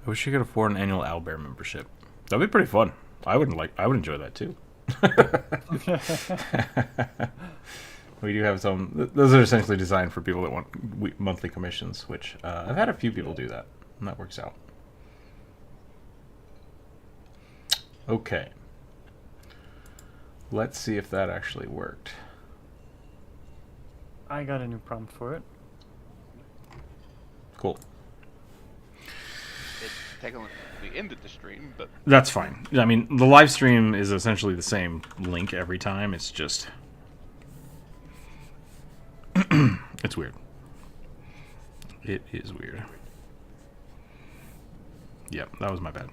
I wish you could afford an annual Owlbear membership. That'd be pretty fun. I would enjoy that too. We do have some. Those are essentially designed for people that want monthly commissions, which I've had a few people do that, and that works out. Okay. Let's see if that actually worked. I got a new prompt for it. Cool. It technically ended the stream, but That's fine. I mean, the live stream is essentially the same link every time. It's just it's weird. It is weird. Yep, that was my bad.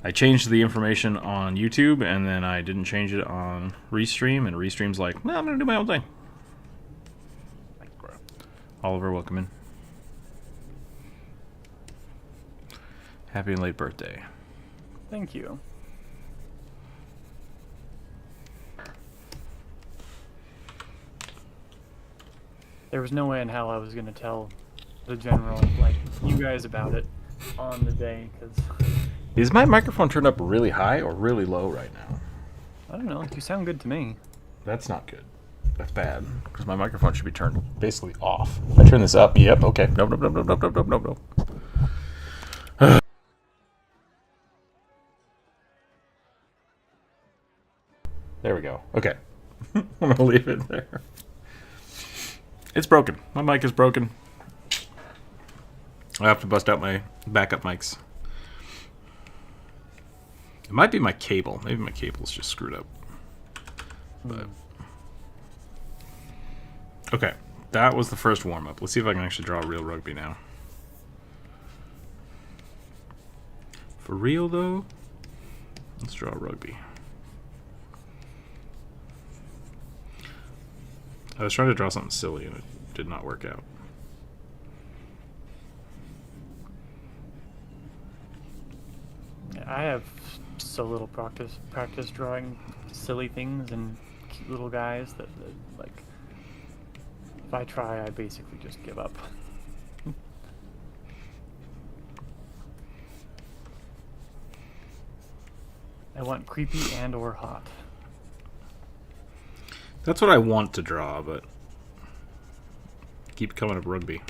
I changed the information on YouTube, and then I didn't change it on Restream, and Restream's like, no, I'm going to do my own thing. Oliver, welcome in. Happy late birthday. Thank you. There was no way in hell I was going to tell the general, like, you guys about it on the day, because... Is my microphone turned up really high or really low right now? I don't know. You sound good to me. That's not good. That's bad. Because my microphone should be turned basically off. If I turn this up, yep, okay. Nope. There we go. Okay. I'm going to leave it there. It's broken. My mic is broken. I have to bust out my backup mics. It might be my cable. Maybe my cable's just screwed up. But okay, that was the first warm-up. Let's see if I can actually draw real rugby now. For real, though, let's draw rugby. I was trying to draw something silly, and it did not work out. I have so little practice drawing silly things and cute little guys that like, if I try, I basically just give up. I want creepy and or hot. That's what I want to draw, but keep coming up rugby.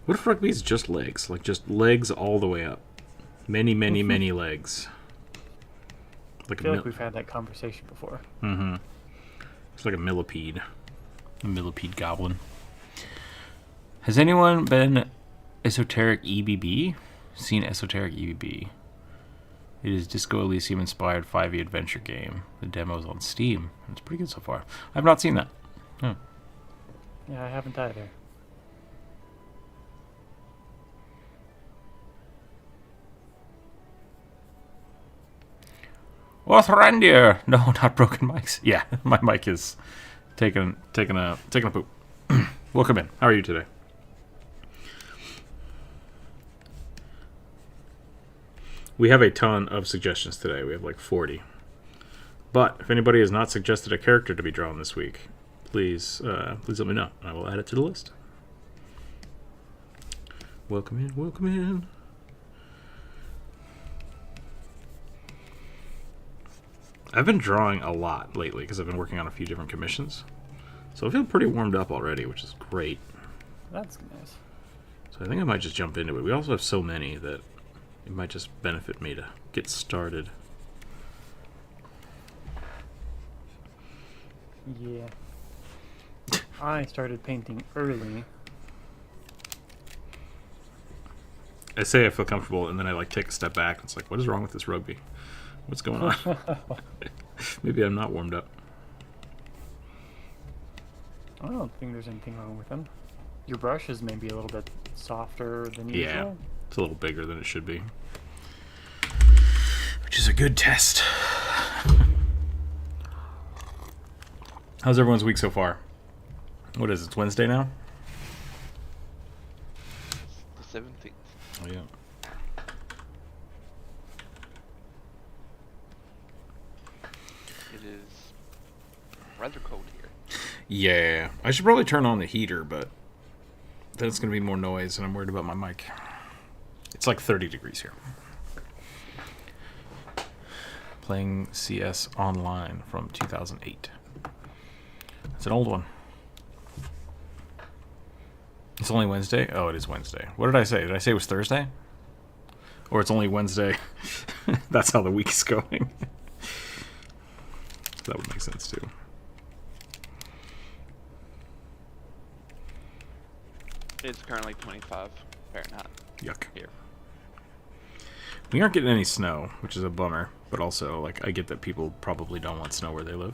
What if rugby is just legs? Like, just legs all the way up. Many legs. Like I feel like we've had that conversation before. Mm-hmm. It's like a millipede. A millipede goblin. Has anyone been Esoteric EBB? Seen Esoteric EBB? It is Disco Elysium inspired 5e adventure game. The demo's on Steam. It's pretty good so far. I've not seen that. Yeah, I haven't either. Orthrandir! No, not broken mics. Yeah, my mic is taking a poop. Welcome in. How are you today? We have a ton of suggestions today. We have like 40. But if anybody has not suggested a character to be drawn this week, please let me know. I will add it to the list. Welcome in. Welcome in. I've been drawing a lot lately because I've been working on a few different commissions. So I feel pretty warmed up already, which is great. That's nice. So I think I might just jump into it. We also have so many that it might just benefit me to get started. Yeah. I started painting early. I say I feel comfortable, and then I like take a step back. It's like, what is wrong with this rugby? What's going on? Maybe I'm not warmed up. I don't think there's anything wrong with them. Your brush is maybe a little bit softer than usual. Yeah, it's a little bigger than it should be. Which is a good test. How's everyone's week so far? What is it? It's Wednesday now? the 17th. Oh, yeah. It is rather cold here. Yeah, I should probably turn on the heater, but then it's going to be more noise, and I'm worried about my mic. It's like 30 degrees here. Playing CS Online from 2008. It's an old one. It's only Wednesday? Oh, it is Wednesday. What did I say? Did I say it was Thursday? Or it's only Wednesday? That's how the week's going. That would make sense, too. It's currently 25 Fahrenheit. Yuck. Here. We aren't getting any snow, which is a bummer. But also, like, I get that people probably don't want snow where they live.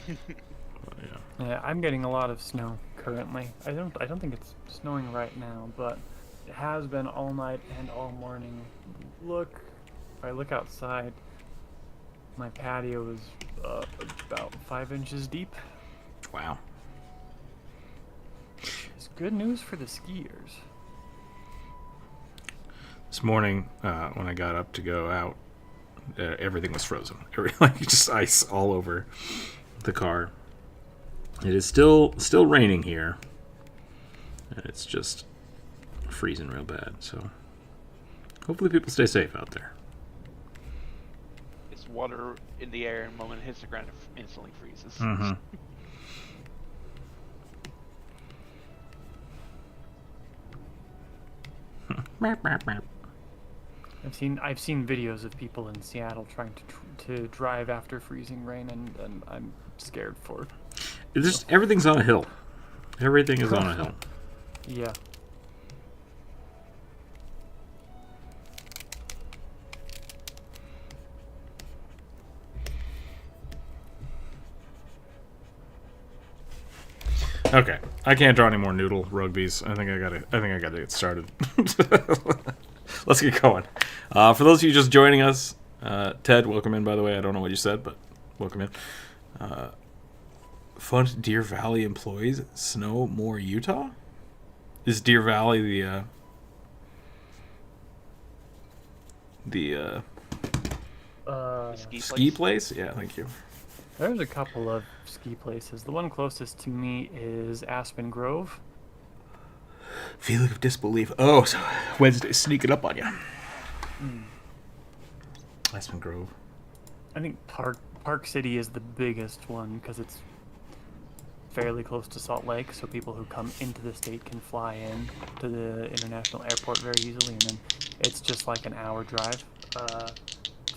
But, yeah. Yeah, I'm getting a lot of snow currently. I don't think it's snowing right now, but it has been all night and all morning. Look, if I look outside, my patio is about 5 inches deep. Wow. It's good news for the skiers. This morning, when I got up to go out, everything was frozen. Like just ice all over the car. It is still raining here, and it's just freezing real bad. So hopefully people stay safe out there. It's water in the air, and the moment it hits the ground, it instantly freezes. Mm-hmm. I've seen videos of people in Seattle trying to drive after freezing rain, and I'm scared for. It's just everything's on a hill. Everything is on a hill. Yeah. Okay, I can't draw any more noodle rugbies. I think I gotta get started. Let's get going. For those of you just joining us, Ted, welcome in. By the way, I don't know what you said, but welcome in. Fund Deer Valley employees snow more Utah. Is Deer Valley the ski place? Yeah, thank you. There's a couple of ski places. The one closest to me is Aspen Grove. Feeling of disbelief. Oh, so Wednesday sneaking up on you. Aspen Grove. I think Park City is the biggest one because it's fairly close to Salt Lake, so people who come into the state can fly in to the international airport very easily, and then it's just like an hour drive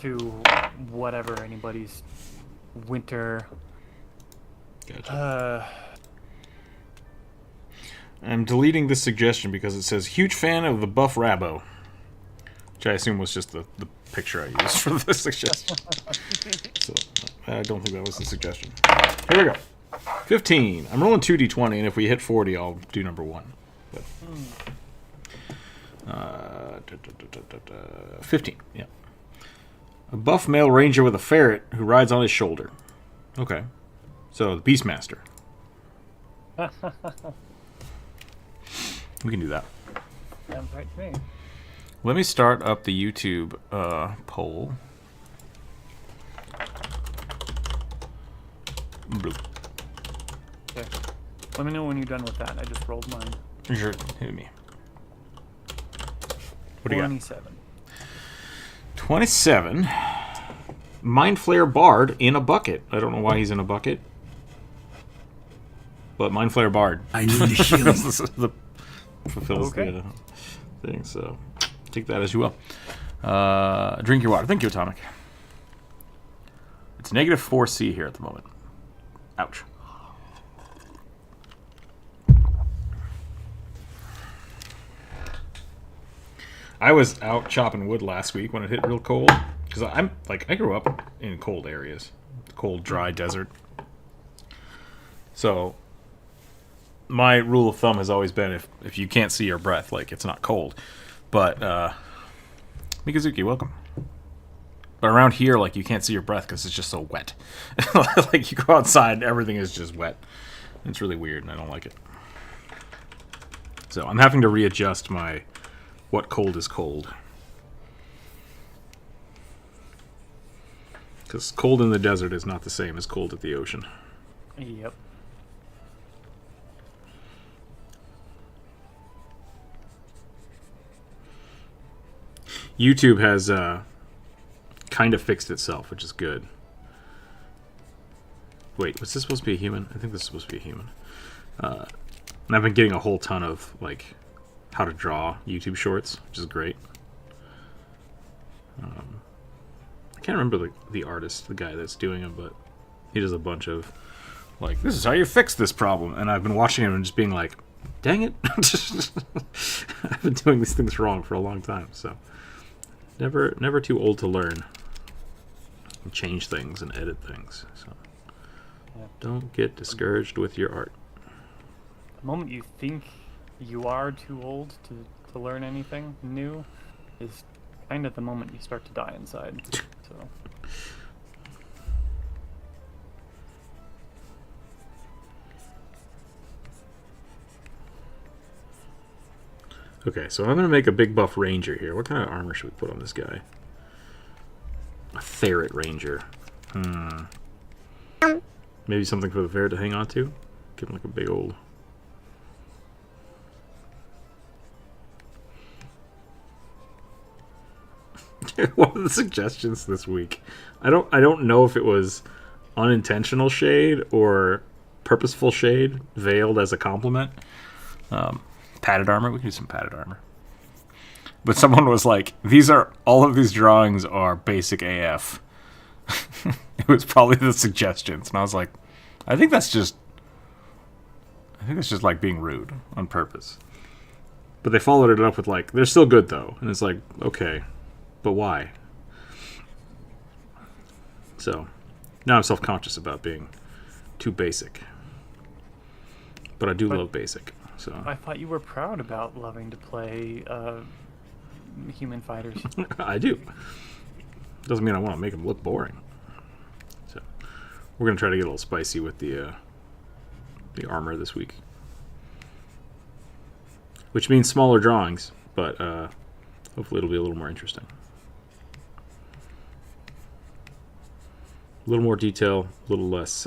to whatever anybody's winter. Gotcha. I'm deleting this suggestion because it says huge fan of the Buff Rabo, which I assume was just the picture I used for the suggestion. So I don't think that was the suggestion. Here we go. 15. I'm rolling 2d20, and if we hit 40, I'll do number 1. But, 15. Yeah. A buff male ranger with a ferret who rides on his shoulder. Okay. So, the Beastmaster. We can do that. Sounds right to me. Let me start up the YouTube poll. Bloop. Okay. Let me know when you're done with that. I just rolled mine. Sure, hit me. What do you got? 27. 27. Mind Flayer Bard in a bucket. I don't know why he's in a bucket. But Mind Flayer Bard. I need to heal. Fulfills Okay. the thing, so take that as you will. Drink your water. Thank you, Atomic. It's negative 4C here at the moment. Ouch. I was out chopping wood last week when it hit real cold. Because I grew up in cold areas. Cold, dry desert. So my rule of thumb has always been if you can't see your breath, like, it's not cold. But, Mikazuki, welcome. But around here, like, you can't see your breath because it's just so wet. Like, you go outside and everything is just wet. It's really weird, and I don't like it. So I'm having to readjust my what cold is cold. Because cold in the desert is not the same as cold at the ocean. Yep. YouTube has kind of fixed itself, which is good. Wait, was this supposed to be a human? I think this is supposed to be a human. And I've been getting a whole ton of like how to draw YouTube shorts, which is great. I can't remember the artist, the guy that's doing them, but he does a bunch of like, this is how you fix this problem. And I've been watching him and just being like, dang it. I've been doing these things wrong for a long time, so never too old to learn and change things and edit things. So don't get discouraged with your art. The moment you think you are too old to learn anything new is kind of the moment you start to die inside. So. Okay, so I'm going to make a big buff ranger here. What kind of armor should we put on this guy? A ferret ranger. Maybe something for the ferret to hang on to? Give him like a big old... One of the suggestions this week. I don't know if it was unintentional shade or purposeful shade veiled as a compliment. Padded armor. We can do some padded armor. But someone was like, all of these drawings are basic AF. It was probably the suggestions, and I was like, I think that's just like being rude on purpose. But they followed it up with like, they're still good though, and it's like, okay, but why? So now I'm self-conscious about being too basic, but I do love basic. So I thought you were proud about loving to play human fighters. I do. Doesn't mean I want to make them look boring. So we're gonna try to get a little spicy with the armor this week, which means smaller drawings, but hopefully it'll be a little more interesting. A little more detail, a little less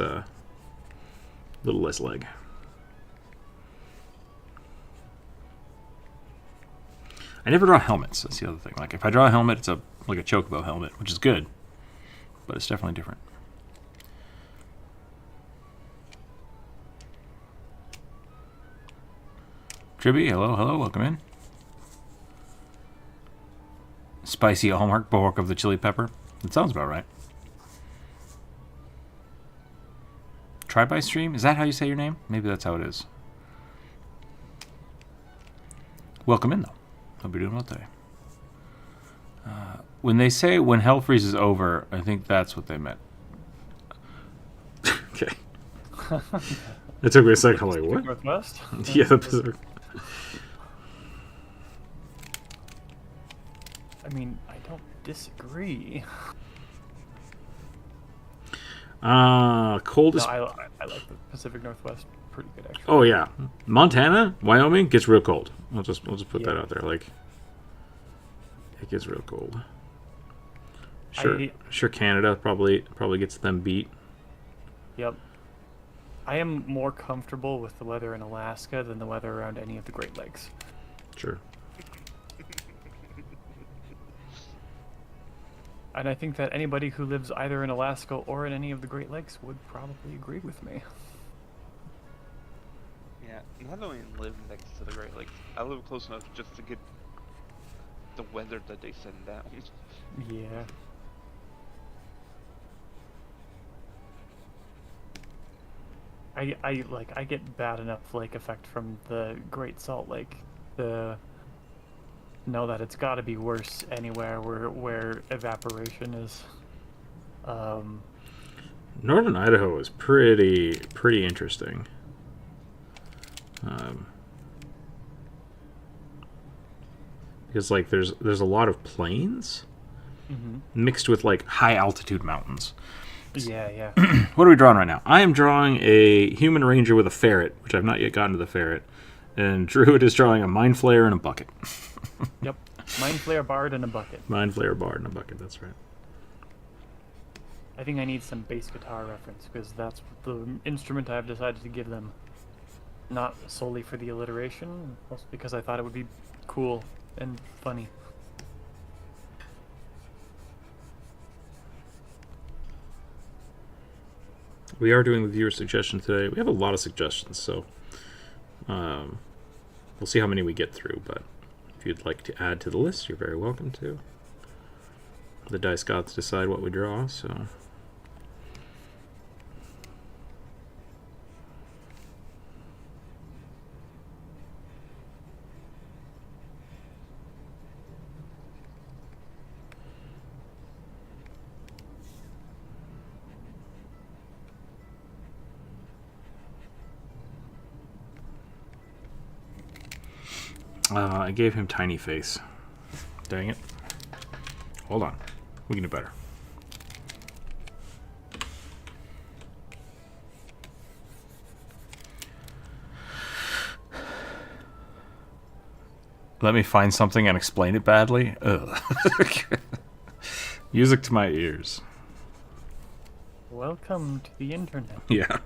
leg. I never draw helmets. That's the other thing. Like if I draw a helmet, it's like a chocobo helmet, which is good, but it's definitely different. Tribby, hello, welcome in. Spicy hallmark bulwark of the chili pepper. That sounds about right. Try by stream? Is that how you say your name? Maybe that's how it is. Welcome in, though. Hope you're doing well today. When they say when hell freezes over, I think that's what they meant. Okay. It took me a second. I'm like, what? Northwest? Yeah, the Pacific. I mean, I don't disagree. Coldest. No, I like the Pacific Northwest pretty good, actually. Oh yeah, Montana, Wyoming gets real cold. We'll just put that out there. Like, it gets real cold. Sure. Canada probably gets them beat. Yep. I am more comfortable with the weather in Alaska than the weather around any of the Great Lakes. Sure. And I think that anybody who lives either in Alaska or in any of the Great Lakes would probably agree with me. Yeah, not only live next to the Great Lakes, I live close enough just to get the weather that they send down. Yeah. I get bad enough lake effect from the Great Salt Lake to know that it's got to be worse anywhere where evaporation is. Northern Idaho is pretty interesting. Because like there's a lot of plains mixed with like high altitude mountains. Yeah. What are we drawing right now? I am drawing a human ranger with a ferret, which I've not yet gotten to the ferret. And Druid is drawing a mind flayer and a bucket. Yep. Mind flayer, bard, and a bucket. Mind flayer, bard, and a bucket, that's right. I think I need some bass guitar reference, because that's the instrument I've decided to give them. Not solely for the alliteration, also because I thought it would be cool and funny. We are doing the viewer suggestion today. We have a lot of suggestions, so we'll see how many we get through, but if you'd like to add to the list, you're very welcome to. The dice gods decide what we draw, so... I gave him tiny face. Dang it. Hold on. We can do better. Let me find something and explain it badly? Ugh. Music to my ears. Welcome to the internet. Yeah.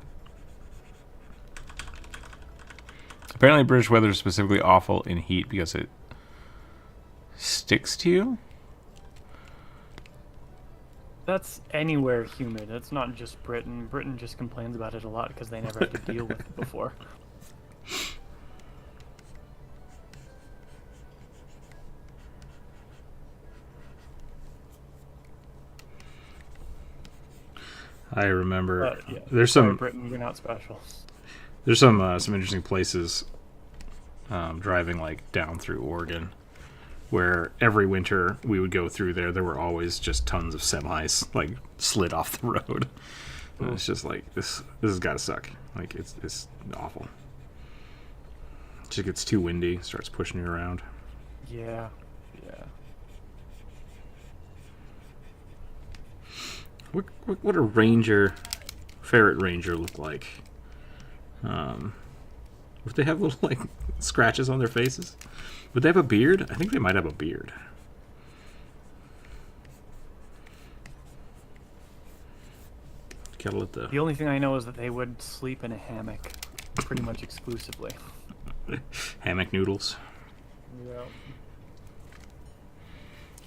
Apparently British weather is specifically awful in heat because it sticks to you? That's anywhere humid. It's not just Britain. Britain just complains about it a lot because they never had to deal with it before. I remember But, yeah, there's sorry, some Britain, you're not special. there's some interesting places driving like down through Oregon where every winter we would go through there were always just tons of semis like slid off the road. And it's just like this has got to suck. Like it's awful. It just gets too windy, starts pushing you around. Yeah, yeah. What a ferret ranger look like? Would they have little like scratches on their faces? Would they have a beard? I think they might have a beard. Gotta let The only thing I know is that they would sleep in a hammock pretty much exclusively. hammock noodles. Yeah.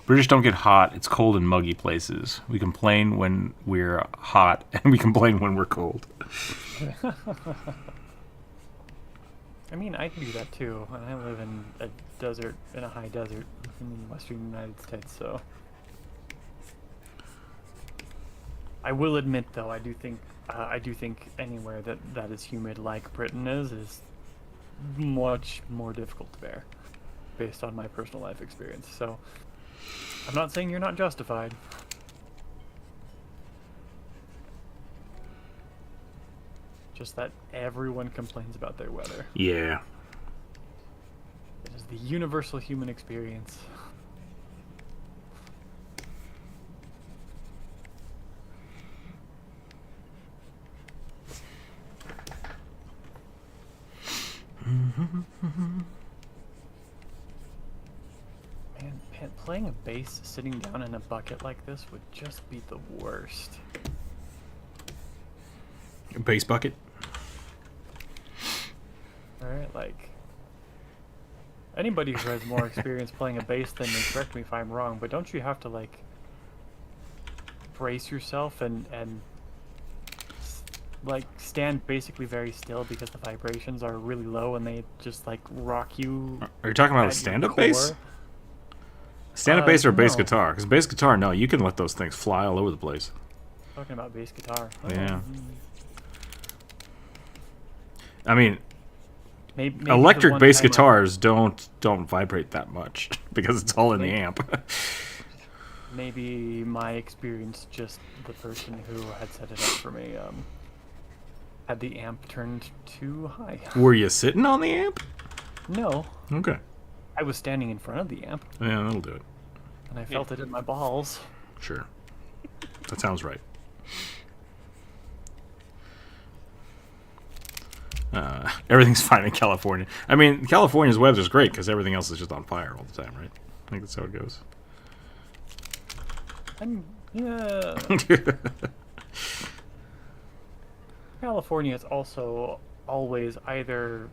British don't get hot. It's cold in muggy places. We complain when we're hot, and we complain when we're cold. I mean, I can do that too. I live in a desert, in a high desert in the western United States, so. I will admit, though, I do think anywhere that is humid like Britain is much more difficult to bear, based on my personal life experience. So, I'm not saying you're not justified. Just that everyone complains about their weather. Yeah. It is the universal human experience. Man, playing a bass sitting down in a bucket like this would just be the worst. Bass bucket. Alright, like... Anybody who has more experience playing a bass than me, correct me if I'm wrong, but don't you have to, like, brace yourself and like, stand basically very still because the vibrations are really low and they just, like, rock you? Are you talking about a stand-up bass? Stand-up bass or bass no. guitar? Because bass guitar, no, you can let those things fly all over the place. Talking about bass guitar. Oh, Yeah. I mean, maybe electric the one bass time guitars don't vibrate that much because it's all in the amp. Maybe my experience, just the person who had set it up for me, had the amp turned too high. Were you sitting on the amp? No, Okay. I was standing in front of the amp, Yeah, that'll do it. and I felt it in my balls. Sure. That sounds right. Everything's fine in California. I mean, California's weather's great because everything else is just on fire all the time, right? I think that's how it goes. I'm Yeah. California is also always either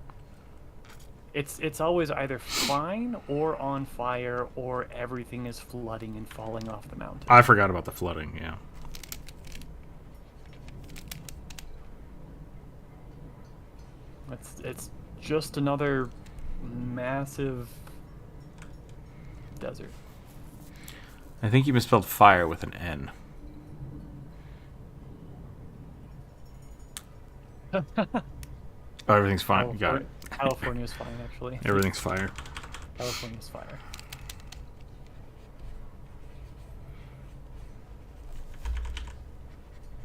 it's always either fine or on fire or everything is flooding and falling off the mountain. I forgot about the flooding, yeah. It's just another massive desert. I think you misspelled fire with an N. Oh, everything's fine. You got it. California's fine, actually. Everything's fire. California's fire.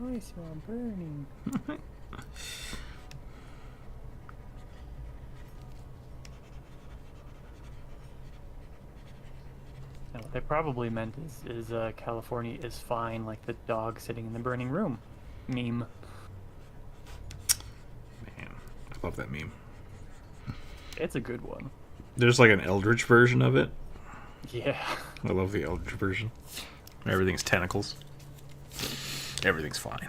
I smell burning. And what they probably meant is California is fine, like the dog sitting in the burning room meme. Man, I love that meme. It's a good one. There's like an Eldritch version of it. Yeah. I love the Eldritch version. Everything's tentacles. Everything's fine.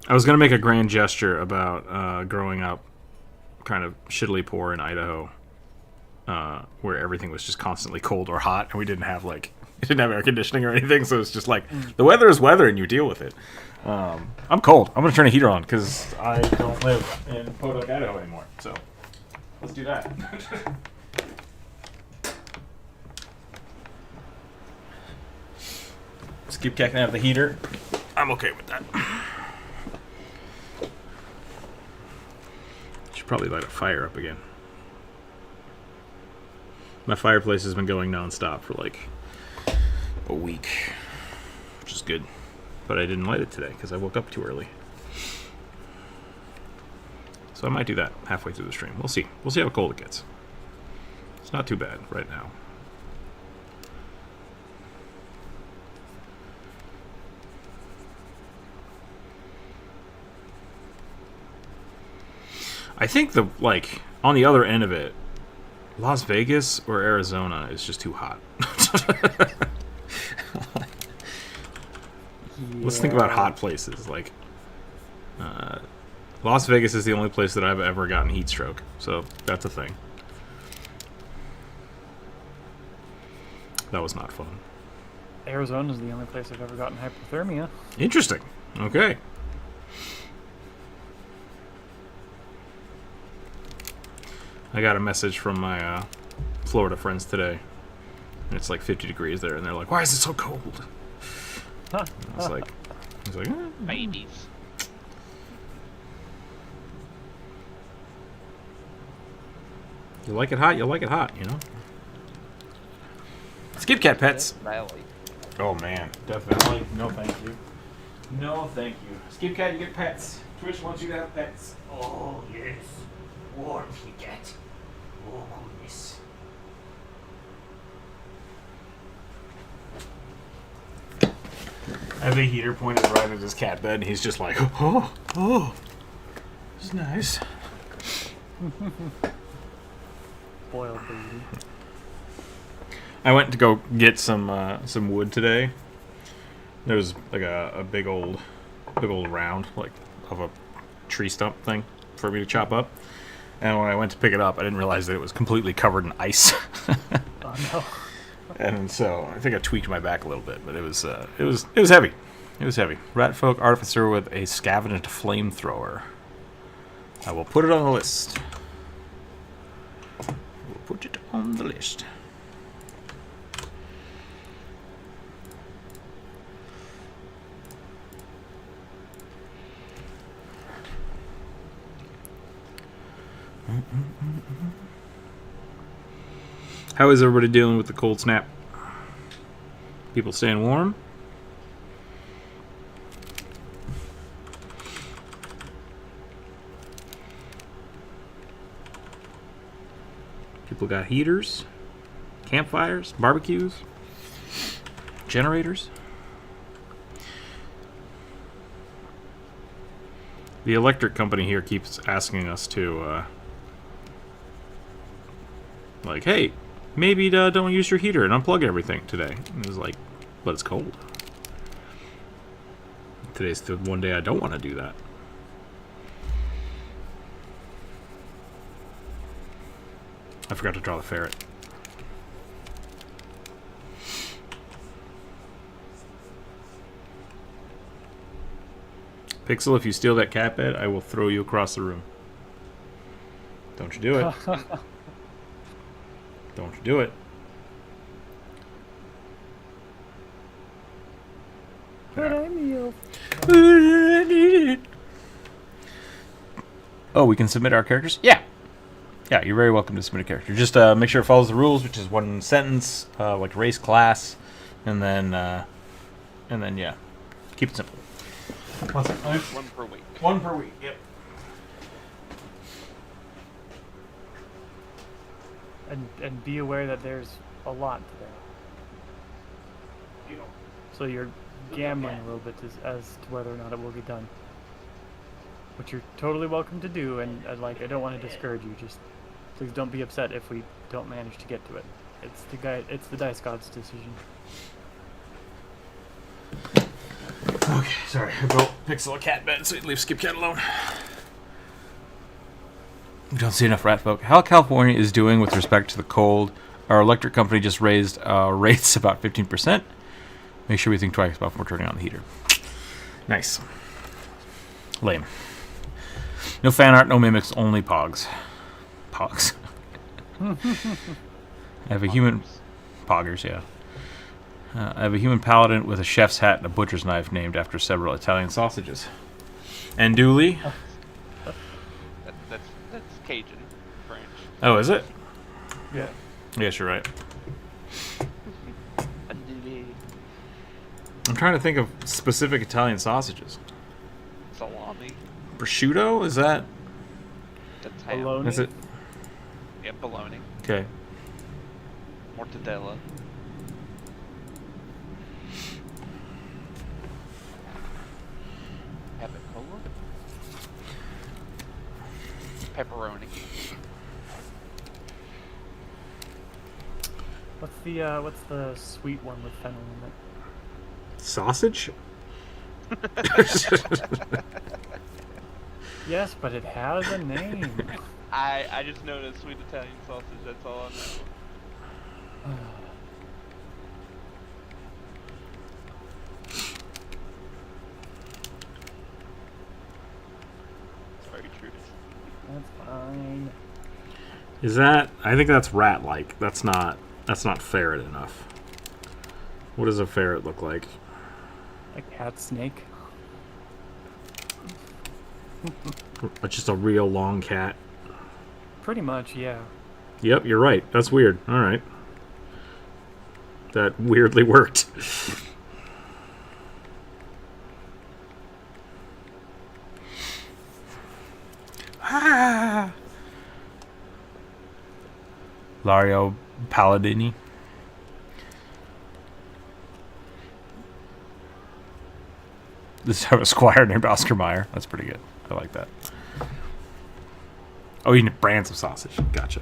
I was going to make a grand gesture about growing up kind of shittily poor in Idaho, where everything was just constantly cold or hot, and we didn't have air conditioning or anything, so it's just like, the weather is weather and you deal with it. I'm cold. I'm going to turn a heater on because I don't live in Podunk, Idaho anymore, so let's do that. Skip Cat can have the heater. I'm okay with that. Should probably light a fire up again. My fireplace has been going nonstop for like a week, which is good. But I didn't light it today because I woke up too early. So I might do that halfway through the stream. We'll see. We'll see how cold it gets. It's not too bad right now. I think on the other end of it, Las Vegas or Arizona is just too hot. Let's think about hot places. Like, Las Vegas is the only place that I've ever gotten heat stroke, so that's a thing. That was not fun. Arizona is the only place I've ever gotten hypothermia. Interesting. Okay. I got a message from my Florida friends today. And it's like 50 degrees there, and they're like, "Why is it so cold?" I was like, Babies. You like it hot, you like it hot, you know? Skip Cat pets. Valley. Oh man, Death Valley? No thank you. No thank you. Skip Cat, you get pets. Twitch wants you to have pets. Oh, yes. Warm you get. Oh, goodness. I have the heater pointed right at his cat bed, and he's just like, oh, it's nice. Boiled baby. I went to go get some wood today. There was like a big old round like of a tree stump thing for me to chop up. And when I went to pick it up, I didn't realize that it was completely covered in ice. Oh no. And so I think I tweaked my back a little bit, but it was heavy. It was heavy. Ratfolk Artificer with a scavenged flamethrower. I will put it on the list. We'll put it on the list. How is everybody dealing with the cold snap? People staying warm? People got heaters, campfires, barbecues, generators. The electric company here keeps asking us to Like, hey, maybe don't use your heater and unplug everything today. And it was like, but it's cold. Today's the one day I don't want to do that. I forgot to draw the ferret. Pixel, if you steal that cat bed, I will throw you across the room. Don't you do it. Don't you do it. But I'm you. Oh, we can submit our characters? Yeah. Yeah, you're very welcome to submit a character. Just make sure it follows the rules, which is one sentence, like race, class, and then yeah. Keep it simple. One per week. One per week, yep. And be aware that there's a lot today. So you're gambling a little bit as to whether or not it will get done. Which you're totally welcome to do, and like I don't want to discourage you. Just please don't be upset if we don't manage to get to it. It's the dice god's decision. Okay, sorry. I built Pixel a cat bed so he'd leave Skip Cat alone. We don't see enough rat folk. How California is doing with respect to the cold. Our electric company just raised rates about 15%. Make sure we think twice before turning on the heater. Nice. Lame. No fan art, no mimics, only pogs. Pogs. I have a human... Poggers, yeah. I have a human paladin with a chef's hat and a butcher's knife named after several Italian sausages. And Dooley? That's Cajun French. Oh, is it? Yeah. Yes, you're right. Andouille. I'm trying to think of specific Italian sausages. Salami. Prosciutto? Is that... That's ham. Bologna. Is it? Yeah, bologna. Okay. Mortadella. Capicola? Pepperoni. What's the sweet one with fennel in it? Sausage? Yes, but it has a name. I just know it's sweet Italian sausage, that's all I know. Sorry, Truce. That's fine. Is that... I think that's rat-like. That's not ferret enough. What does a ferret look like? A cat snake. Just a real long cat. Pretty much, yeah. Yep, you're right. That's weird. All right. That weirdly worked. Ah! Lario Palladini. This have a squire named Oscar Mayer. That's pretty good. I like that. Oh, you need brands of sausage. Gotcha.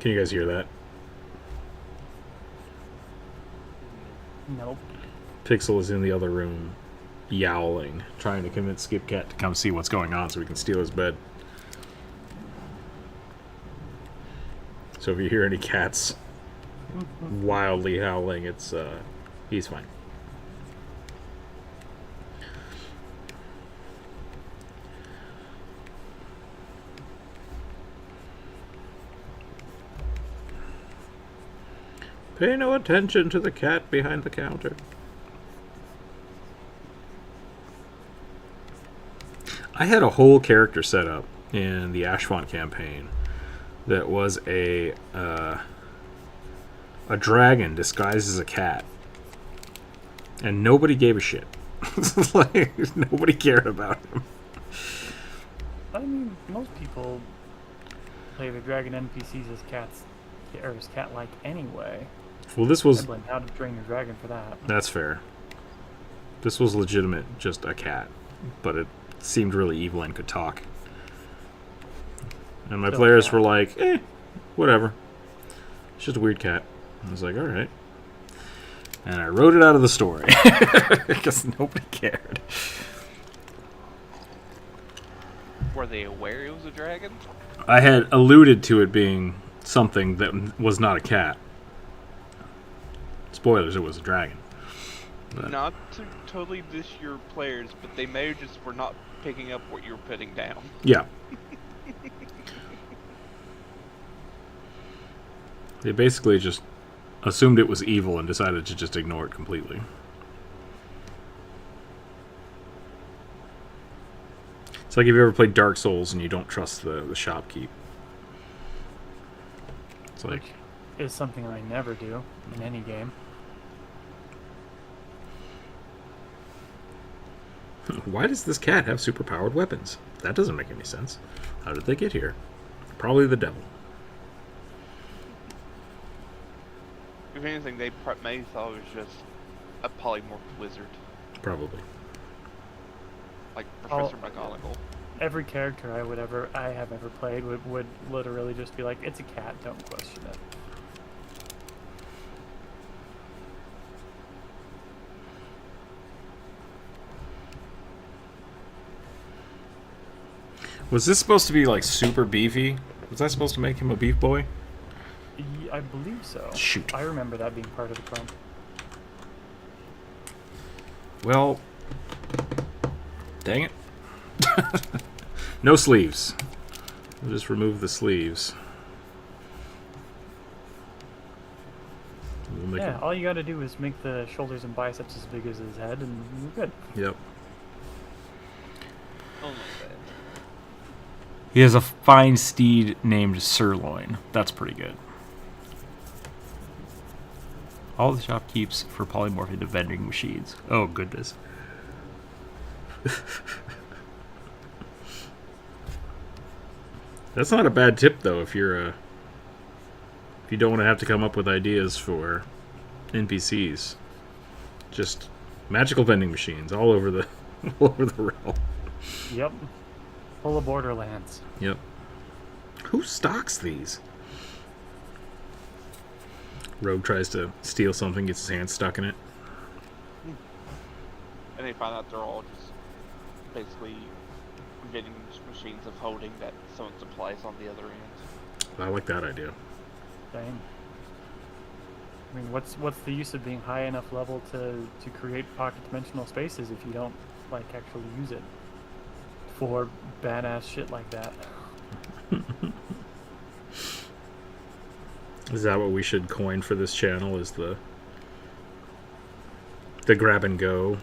Can you guys hear that? Nope. Pixel is in the other room, yowling, trying to convince Skip Cat to come see what's going on so we can steal his bed. So if you hear any cats wildly howling, it's he's fine. Pay no attention to the cat behind the counter. I had a whole character set up in the Ashfont campaign that was a dragon disguised as a cat, and nobody gave a shit. Like, nobody cared about him. I mean, most people play the dragon NPCs as cats, or as cat-like anyway. Well, this was... I'd learn how to train your dragon for that. That's fair. This was legitimate, just a cat, but it seemed really evil and could talk. And my Still players cat. were like, whatever. It's just a weird cat. I was like, alright. And I wrote it out of the story. Because nobody cared. Were they aware it was a dragon? I had alluded to it being something that was not a cat. Spoilers, it was a dragon. But Not to totally dish your players, but they may just were not picking up what you were putting down. yeah. They basically just assumed it was evil and decided to just ignore it completely. It's like if you ever played Dark Souls and you don't trust the shopkeep. It's like, Which is something I never do in any game. why does this cat have superpowered weapons? That doesn't make any sense. How did they get here? Probably the devil. If anything, they may thought it was just a polymorph wizard, Probably. like Professor McGonagall. Every character I have ever played would literally just be like, it's a cat, don't question it. Was this supposed to be like super beefy? Was I supposed to make him a beef boy? I believe so. Shoot. I remember that being part of the prompt. Well, dang it. No sleeves. We'll just remove the sleeves. We'll make Yeah, all you gotta do is make the shoulders and biceps as big as his head, and you're good. Yep. Almost bad. He has a fine steed named Sirloin. That's pretty good. All the shopkeeps for polymorph into vending machines. Oh, goodness. That's not a bad tip, though, if you're if you don't want to have to come up with ideas for NPCs. Just magical vending machines all over the all over the realm. Yep. Full of Borderlands. Yep. Who stocks these? Rogue tries to steal something, gets his hand stuck in it. And they find out they're all just basically vending machines of holding that someone supplies on the other end. I like that idea. Dang. I mean, what's the use of being high enough level to create pocket dimensional spaces if you don't like actually use it for badass shit like that? Is that what we should coin for this channel? Is the grab and go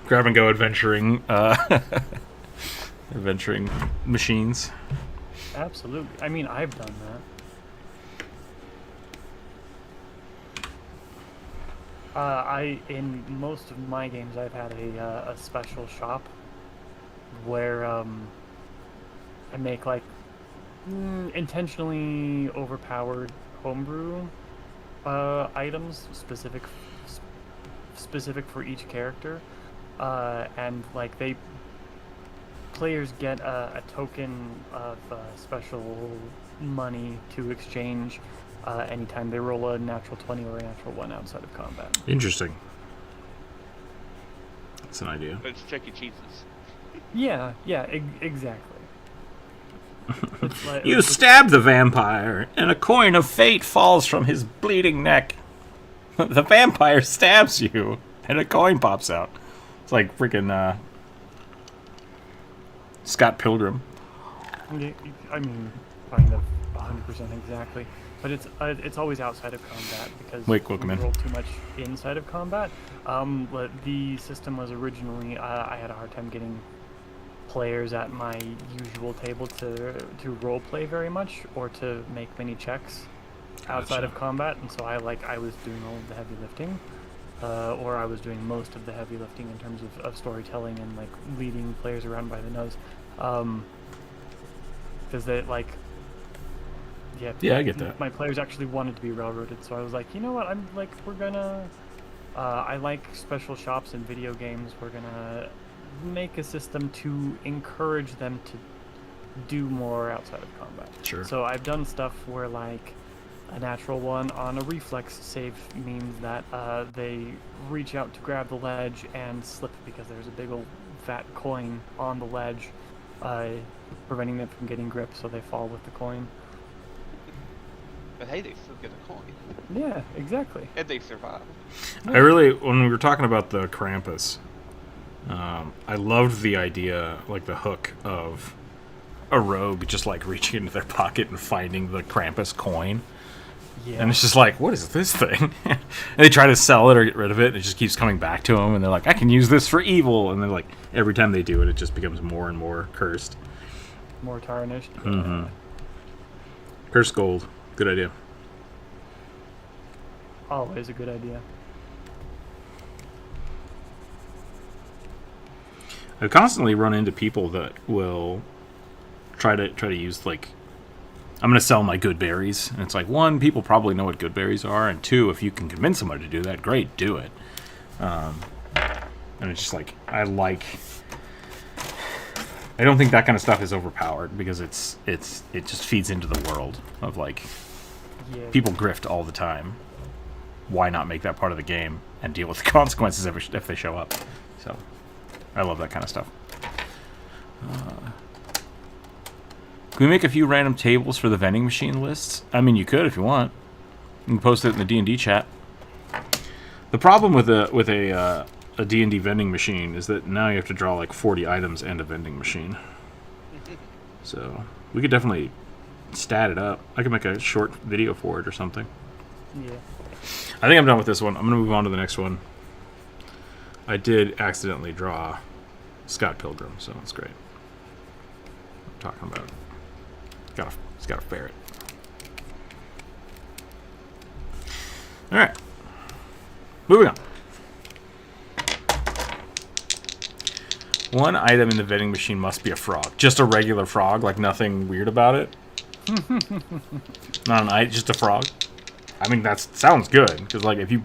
adventuring adventuring machines? Absolutely. I mean, I've done that. In most of my games, I've had a special shop where I make like intentionally overpowered homebrew items specific for each character, and like players get a token of special money to exchange anytime they roll a natural 20 or a natural 1 outside of combat. Interesting. That's an idea. But it's Chuck E. Cheese's. Yeah, exactly. It's like, You stab the vampire, and a coin of fate falls from his bleeding neck. The vampire stabs you, and a coin pops out. It's like freaking Scott Pilgrim. I mean, kind of 100% exactly. But it's always outside of combat because Wait, welcome we in. roll too much inside of combat. But the system was originally I had a hard time getting players at my usual table to role play very much or to make many checks outside of combat, and so I was doing all of the heavy lifting, or I was doing most of the heavy lifting in terms of storytelling and like leading players around by the nose, because they like. Yeah, I get that. My players actually wanted to be railroaded, so I was like, you know what? I'm like, we're gonna I like special shops in video games. We're gonna make a system to encourage them to do more outside of combat. Sure. So I've done stuff where, like, a natural one on a reflex save means that they reach out to grab the ledge and slip because there's a big old fat coin on the ledge, preventing them from getting grip, so they fall with the coin. But hey, they still get a coin. Yeah, exactly. And they survive. I really, when we were talking about the Krampus, I loved the idea, like the hook of a rogue just like reaching into their pocket and finding the Krampus coin. Yeah. And it's just like, what is this thing? And they try to sell it or get rid of it, and it just keeps coming back to them, and they're like, I can use this for evil. And then, like, every time they do it, it just becomes more and more cursed. More tarnished. Mm-hmm. Cursed gold. Good idea. Always a good idea. I constantly run into people that will try to use, like, I'm going to sell my good berries. And it's like, one, people probably know what good berries are. And two, if you can convince somebody to do that, great, do it. And it's just like, I don't think that kind of stuff is overpowered because it just feeds into the world of, like, people grift all the time. Why not make that part of the game and deal with the consequences if they show up? So, I love that kind of stuff. Can we make a few random tables for the vending machine lists? I mean, you could if you want. You can post it in the D&D chat. The problem with a D&D vending machine is that now you have to draw like 40 items and a vending machine. So we could definitely stat it up. I could make a short video for it or something. Yeah. I think I'm done with this one. I'm going to move on to the next one. I did accidentally draw Scott Pilgrim, so that's great. I'm talking about it. It's got a ferret. Alright. Moving on. One item in the vending machine must be a frog. Just a regular frog, like nothing weird about it. Not an item, just a frog. I mean, that sounds good, because like if you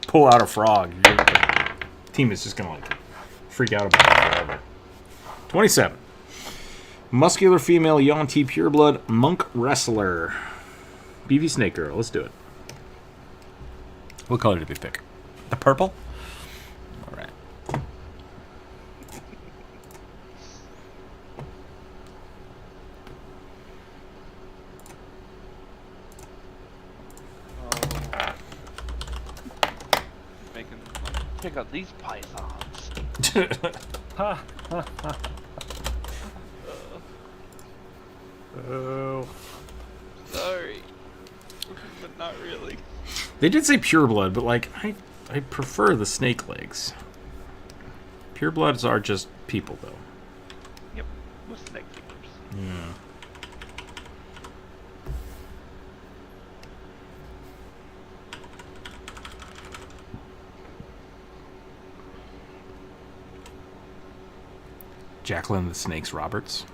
pull out a frog, the team is just going to like freak out about it forever. 27. Muscular female Yuan-Ti pureblood monk wrestler. Beefy snake girl. Let's do it. What color did they pick? The purple? Alright. Pick up these pythons. Oh. Sorry. But not really. They did say pureblood, but like I prefer the snake legs. Purebloods are just people, though. Yep, with snake fingers. Yeah. Jacqueline the Snakes Roberts.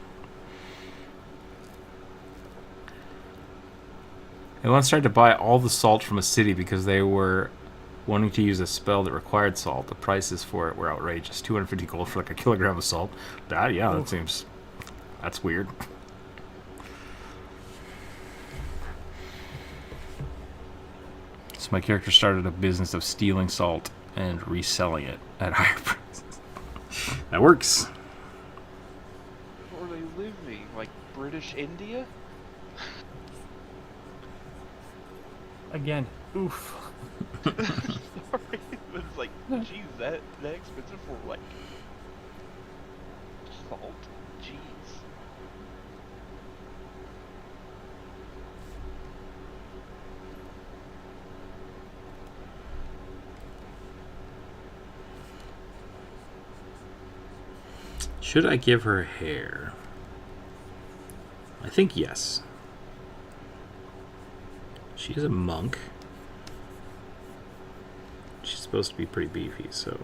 They once tried to buy all the salt from a city because they were wanting to use a spell that required salt. The prices for it were outrageous. 250 gold for like a kilogram of salt. That seems... That's weird. So my character started a business of stealing salt and reselling it at higher prices. That works. Where they live me? Like British India? Again, oof. Sorry. It's like, geez, that expensive for like salt? Jeez. Should I give her hair? I think yes. She is a monk. She's supposed to be pretty beefy, so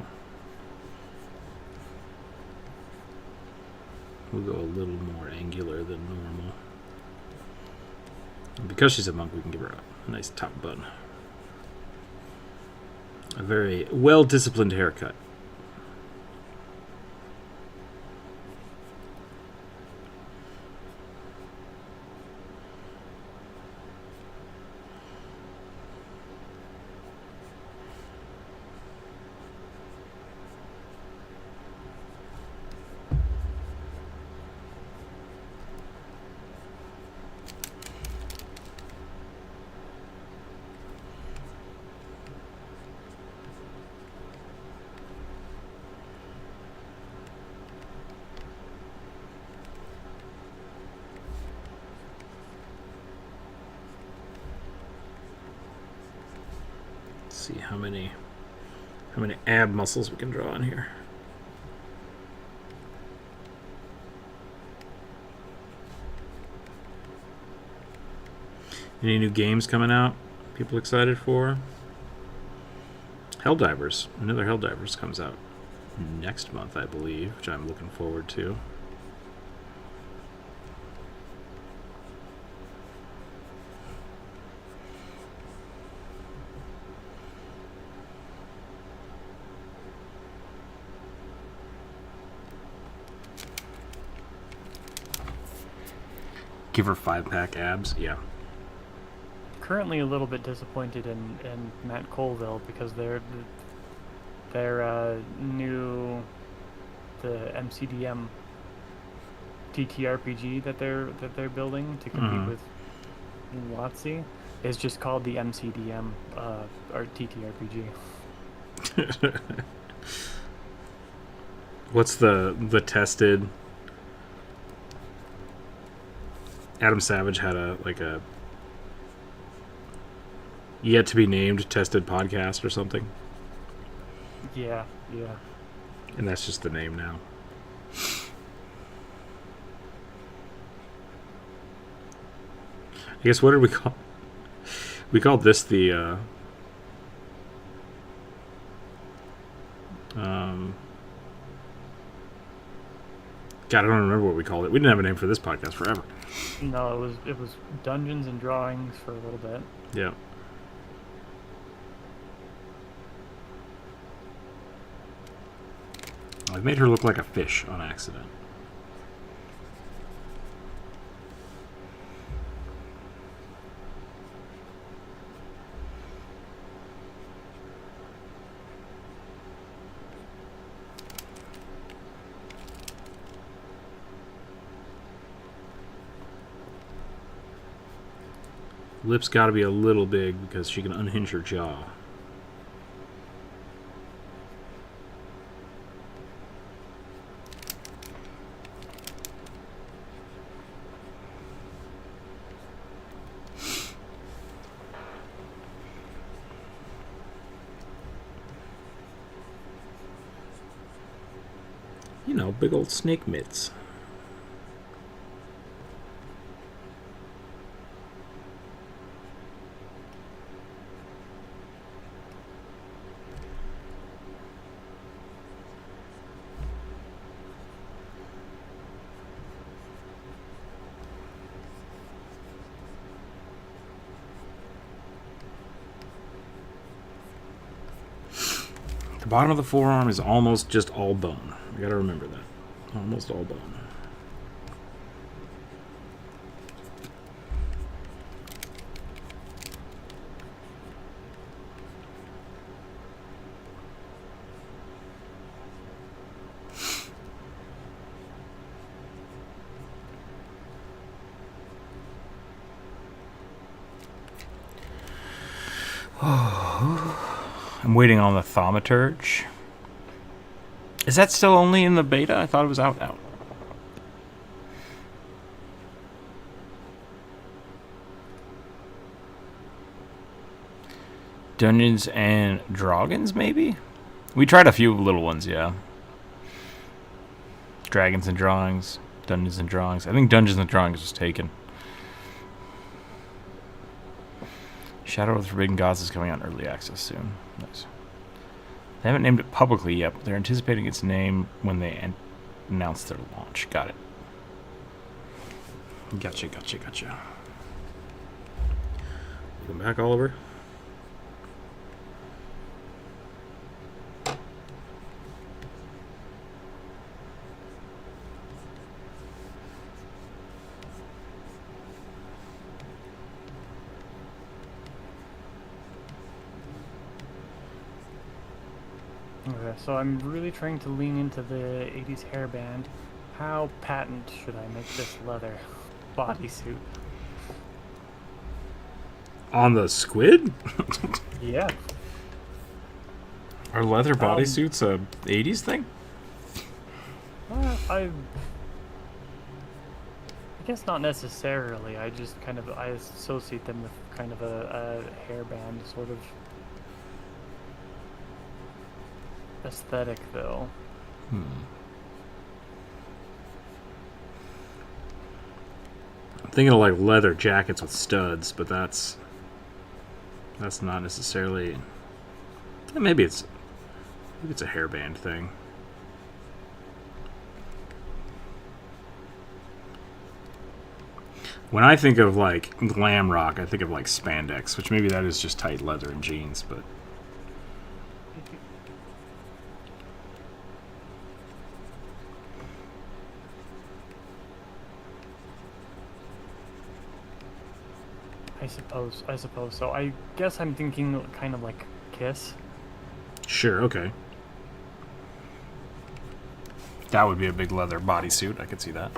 we'll go a little more angular than normal. And because she's a monk, we can give her a nice top bun. A very well-disciplined haircut. See how many ab muscles we can draw on here. Any new games coming out? People excited for? Helldivers. Another Helldivers comes out next month, I believe, which I'm looking forward to. Give her 5-pack abs, yeah. Currently a little bit disappointed in Matt Colville because their new the MCDM ttrpg that they're building to compete with WotC is just called the MCDM or ttrpg. What's the tested? Adam Savage had a yet to be named tested podcast or something. Yeah. And that's just the name now. I guess what did we call? We called this the God, I don't remember what we called it. We didn't have a name for this podcast forever. No, it was Dungeons and Drawings for a little bit. Yeah. I've made her look like a fish on accident. Lips got to be a little big because she can unhinge her jaw. You know, big old snake mitts. The bottom of the forearm is almost just all bone. You gotta remember that. Almost all bone. I'm waiting on the thaumaturge. Is that still only in the beta? I thought it was out now. Dungeons and Dragons, maybe? We tried a few little ones, yeah. Dragons and Drawings, Dungeons and Drawings. I think Dungeons and Drawings was taken. Shadow of the Forbidden Gods is coming out in early access soon. Nice. They haven't named it publicly yet, but they're anticipating its name when they announce their launch. Got it. Gotcha. Welcome back, Oliver. there. So I'm really trying to lean into the 80s hairband. How patent should I make this leather bodysuit? On the squid? Yeah. Are leather bodysuits a 80s thing? I guess not necessarily. I just kind of I associate them with kind of a hairband sort of aesthetic, though. I'm thinking of like leather jackets with studs, but that's not necessarily. Maybe it's a hairband thing. When I think of like glam rock, I think of like spandex, which maybe that is just tight leather and jeans, but I suppose so. I guess I'm thinking kind of like Kiss. sure, okay. That would be a big leather bodysuit. I could see that.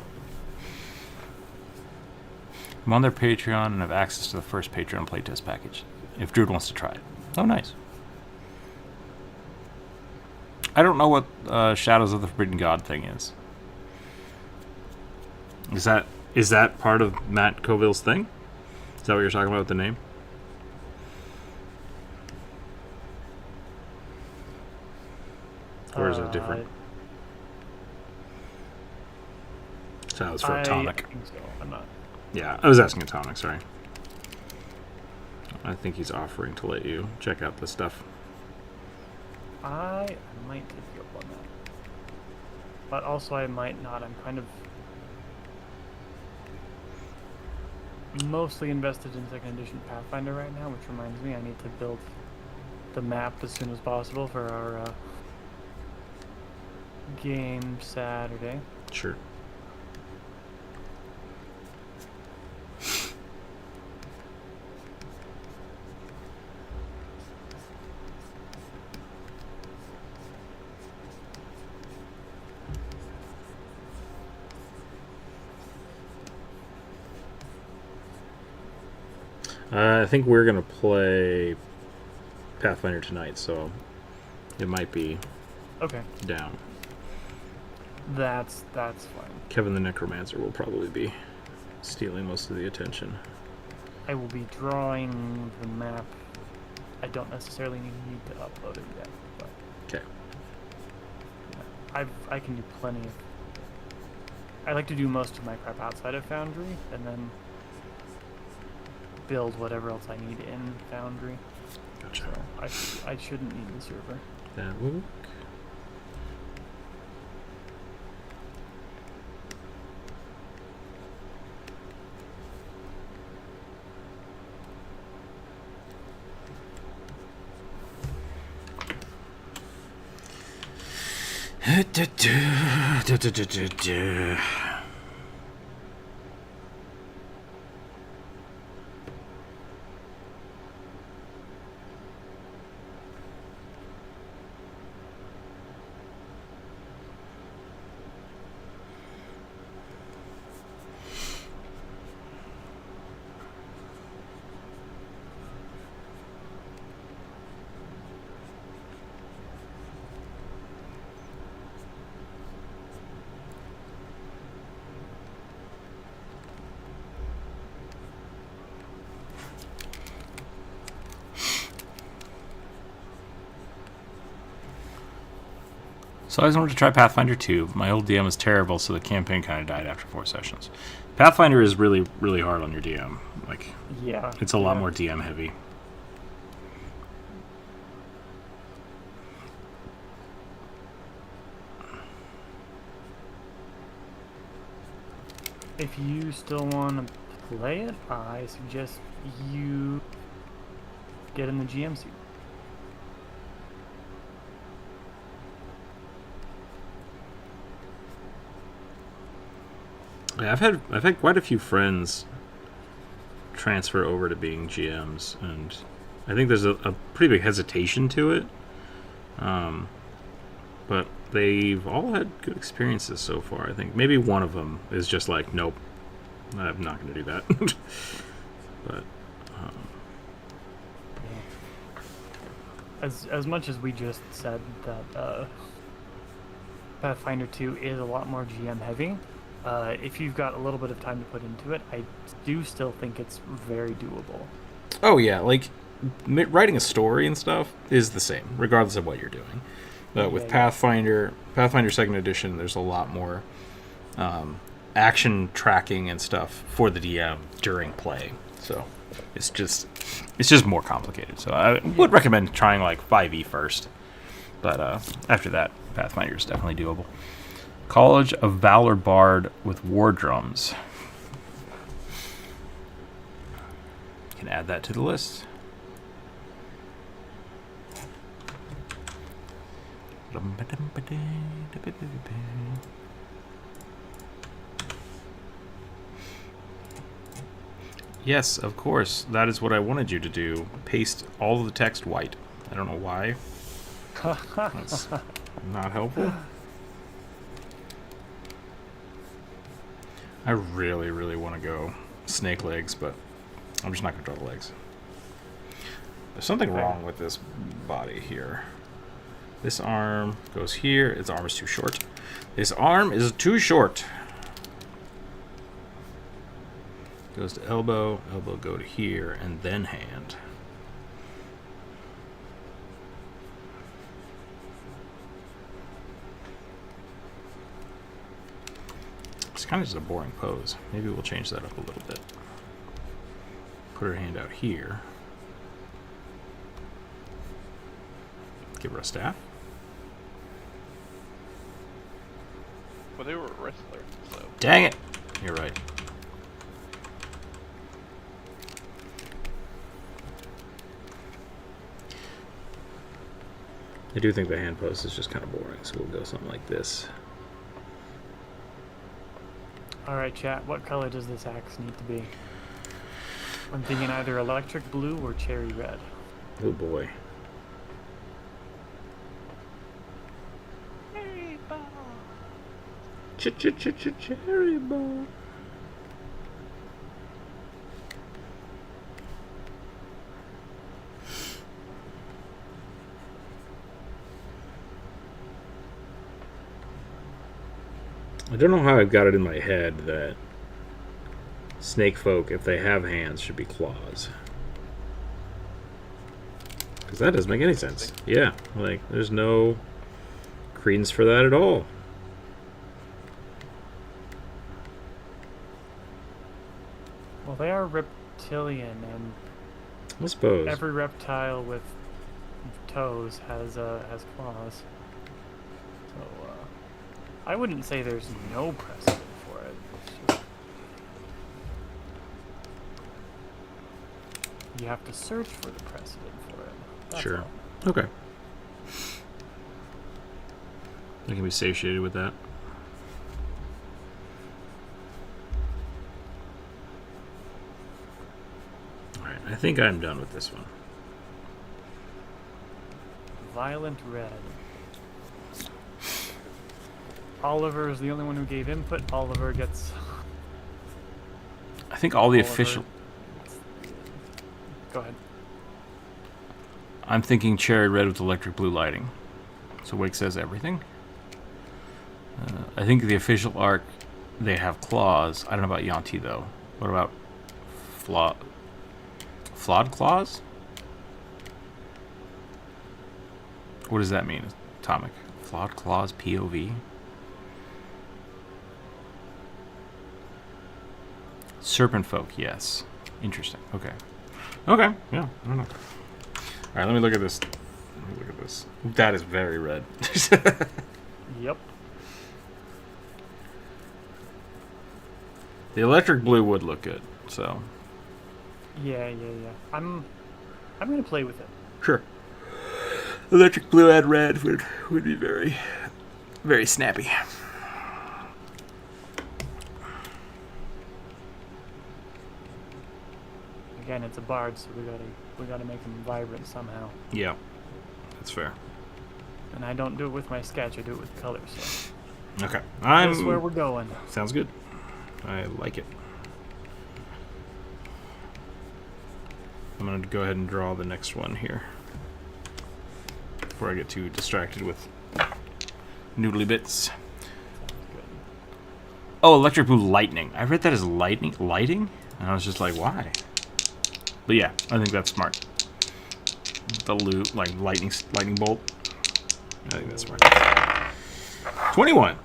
I'm on their Patreon and have access to the first Patreon playtest package. If Druid wants to try it. Oh, nice. I don't know what Shadows of the Forbidden God thing is. Is that part of Matt Coville's thing? Is that what you're talking about with the name? Or is it different? So that was for Atomic. I think so. I'm not. Yeah, I was asking Atomic, sorry. I think he's offering to let you check out the stuff. I might take you up on that. But also I might not. I'm kind of mostly invested in 2nd edition Pathfinder right now, which reminds me I need to build the map as soon as possible for our game Saturday. Sure. I think we're going to play Pathfinder tonight, so it might be Okay, down. that's fine. Kevin the Necromancer will probably be stealing most of the attention. I will be drawing the map. I don't necessarily need to upload it yet, but Okay. I can do plenty of. I like to do most of my prep outside of Foundry, and then build whatever else I need in Foundry. Gotcha. So I shouldn't need the server. That will work. So I just wanted to try Pathfinder 2. My old DM was terrible, so the campaign kind of died after 4 sessions. Pathfinder is really, really hard on your DM. Like, Yeah. it's a lot more DM heavy. If you still want to play it, I suggest you get in the GM seat. Yeah, I've had quite a few friends transfer over to being GMs, and I think there's a pretty big hesitation to it. but they've all had good experiences so far. I think maybe one of them is just like, nope, I'm not going to do that. But as much as we just said that Pathfinder 2 is a lot more GM heavy, if you've got a little bit of time to put into it, I do still think it's very doable. oh yeah, like writing a story and stuff is the same, regardless of what you're doing. But with Pathfinder 2nd Edition, there's a lot more action tracking and stuff for the DM during play. So it's just more complicated. So I would recommend trying like 5e first. But after that, Pathfinder is definitely doable. College of Valor Bard with War Drums. Can add that to the list. Yes, of course. That is what I wanted you to do. Paste all of the text white. I don't know why. That's not helpful. I really, really want to go snake legs, but I'm just not going to draw the legs. There's something wrong with this body here. This arm goes here. Its arm is too short. This arm is too short. Goes to elbow. Elbow go to here, and then hand. It's kind of just a boring pose. Maybe we'll change that up a little bit. Put her hand out here. Give her a staff. Well, they were a wrestler, so. Dang it! You're right. I do think the hand pose is just kind of boring, so we'll go something like this. Alright, chat, what color does this axe need to be? I'm thinking either electric blue or cherry red. Oh boy. Cherry ball. Cherry ball. I don't know how I've got it in my head that snake folk, if they have hands, should be claws. Because that doesn't make any sense. Yeah, like, there's no credence for that at all. Well, they are reptilian, and I suppose. every reptile with toes has claws. So I wouldn't say there's no precedent for it. It's just you have to search for the precedent for it. That's Sure. all. Okay. I can be satiated with that. Alright, I think I'm done with this one. Violent red. Oliver is the only one who gave input. Oliver gets. I think all the Oliver- official... Go ahead. I'm thinking cherry red with electric blue lighting. So Wake says everything. I think the official arc, they have claws. I don't know about Yanti, though. What about flawed claws? What does that mean, Atomic? Flawed claws, POV? Serpent folk, yes. Interesting. Okay. Okay. Yeah. I don't know. All right. Let me look at this. Let me look at this. That is very red. Yep. The electric blue would look good. So. Yeah. I'm gonna play with it. Sure. Electric blue and red would be very, very snappy. Again, it's a bard, so we gotta make them vibrant somehow. Yeah. That's fair. And I don't do it with my sketch, I do it with colors. So Okay. that's where we're going. Sounds good. I like it. I'm going to go ahead and draw the next one here before I get too distracted with noodly bits. Oh, electric blue lightning. I read that as lighting, and I was just like, why? But yeah, I think that's smart. The loot, like lightning bolt. I think that's smart. 21.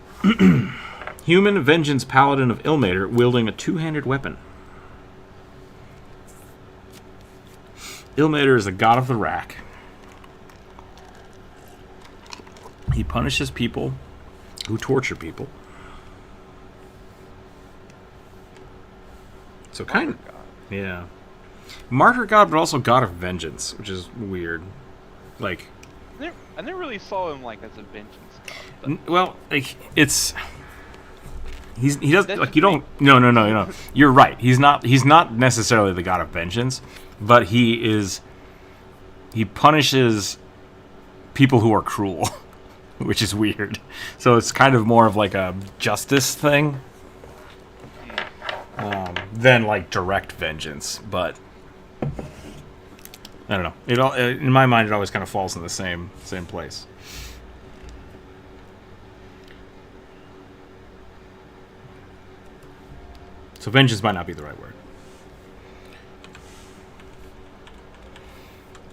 Human vengeance paladin of Ilmater wielding a two-handed weapon. Ilmater is the god of the rack. He punishes people who torture people. So kind of, yeah. Martyr god, but also god of vengeance, which is weird. Like, I never really saw him like as a vengeance god. well, like he does like you don't no. You're right. He's not necessarily the god of vengeance, but he punishes people who are cruel, which is weird. So it's kind of more of like a justice thing than like direct vengeance. But I don't know. It all in my mind it always kind of falls in the same place. So vengeance might not be the right word.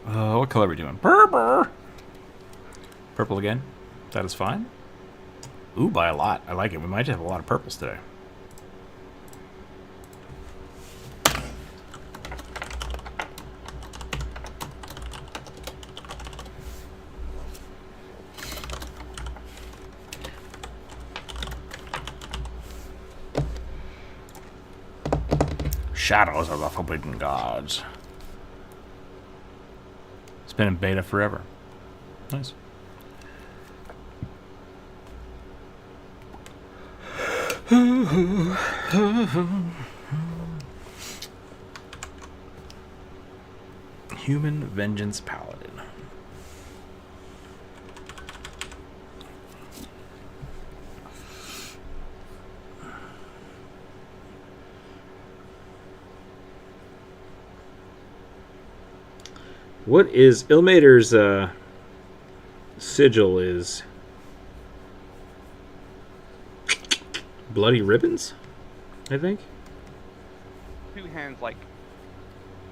What color are we doing? Purple. Purple again. That is fine. Ooh, by a lot. I like it. We might have a lot of purples today. Shadows of the Forbidden Gods. It's been in beta forever. Nice. Human Vengeance Paladin. What is Ilmater's sigil is bloody ribbons, I think. Two hands like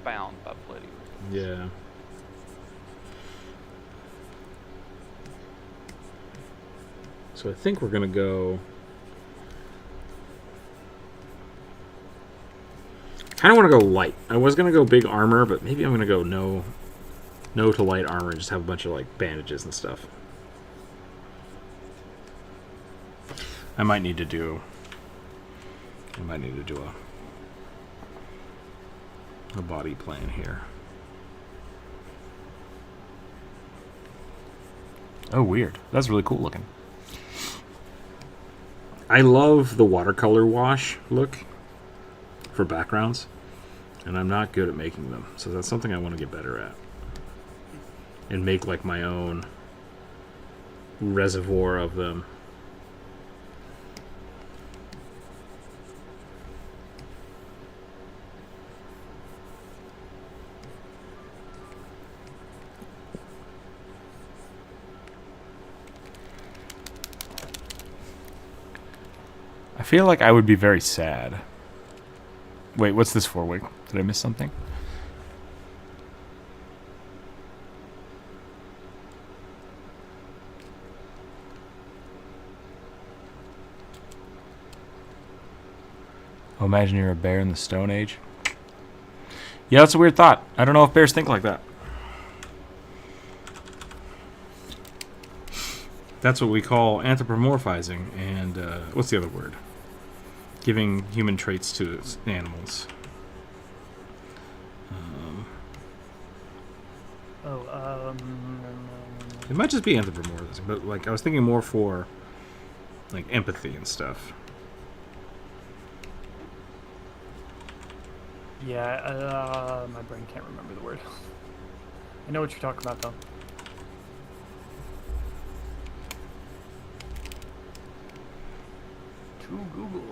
bound by bloody. Yeah. So I think we're gonna go. I don't want to go light. I was gonna go big armor, but maybe I'm gonna go no to light armor and just have a bunch of like bandages and stuff. I might need to do a body plan here. Oh, weird. That's really cool looking. I love the watercolor wash look for backgrounds, and I'm not good at making them, so that's something I want to get better at. And make like my own reservoir of them. I feel like I would be very sad. Wait, what's this for? Wait, did I miss something? Oh, imagine you're a bear in the Stone Age. Yeah, that's a weird thought. I don't know if bears think like that. That's what we call anthropomorphizing, and what's the other word? Giving human traits to animals. It might just be anthropomorphizing, but like I was thinking more for like empathy and stuff. Yeah, my brain can't remember the word. I know what you're talking about, though. to Google.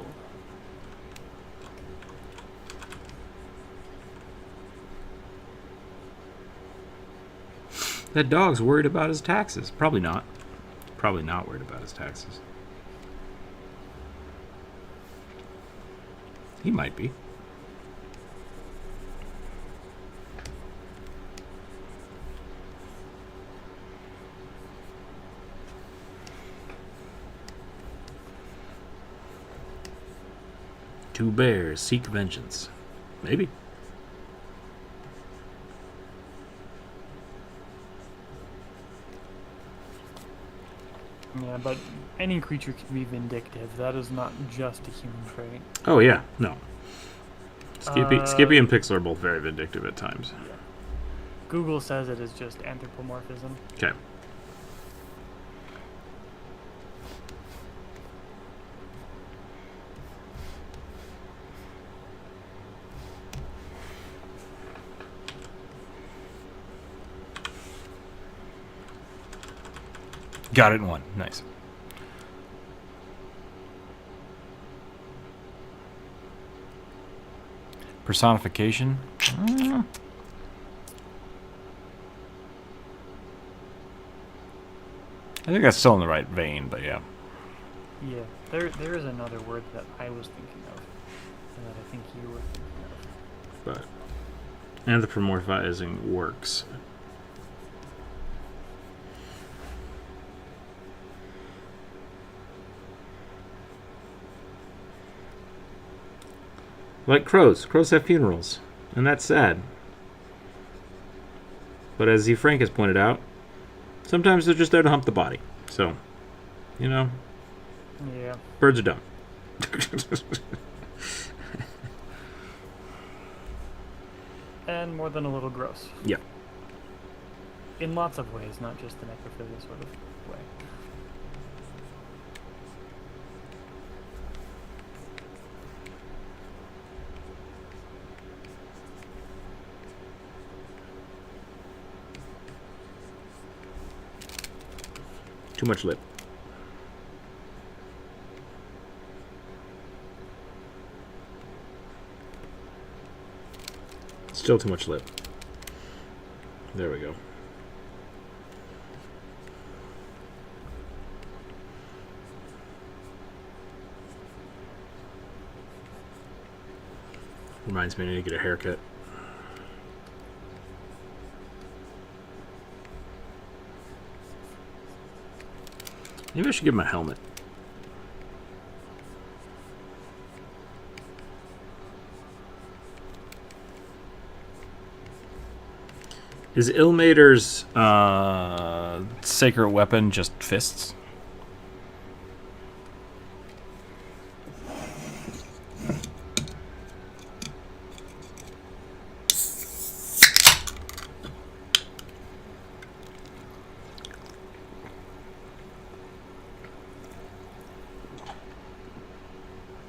That dog's worried about his taxes. Probably not. Probably not worried about his taxes. He might be. Two bears seek vengeance. Maybe. Yeah, but any creature can be vindictive. That is not just a human trait. Oh, yeah. No. Skippy and Pixel are both very vindictive at times. Yeah. Google says it is just anthropomorphism. Okay. Got it in one. Nice. Personification? I think that's still in the right vein, but yeah. Yeah, there is another word that I was thinking of, and that I think you were thinking of. But anthropomorphizing works. Like crows. Crows have funerals. And that's sad. But as Z. Frank has pointed out, sometimes they're just there to hump the body. So, you know, Yeah. birds are dumb. And more than a little gross. Yeah. In lots of ways, not just the necrophilia sort of way. Too much lip. Still too much lip. There we go. Reminds me I need to get a haircut. Maybe I should give him a helmet. Is Ilmater's sacred weapon just fists?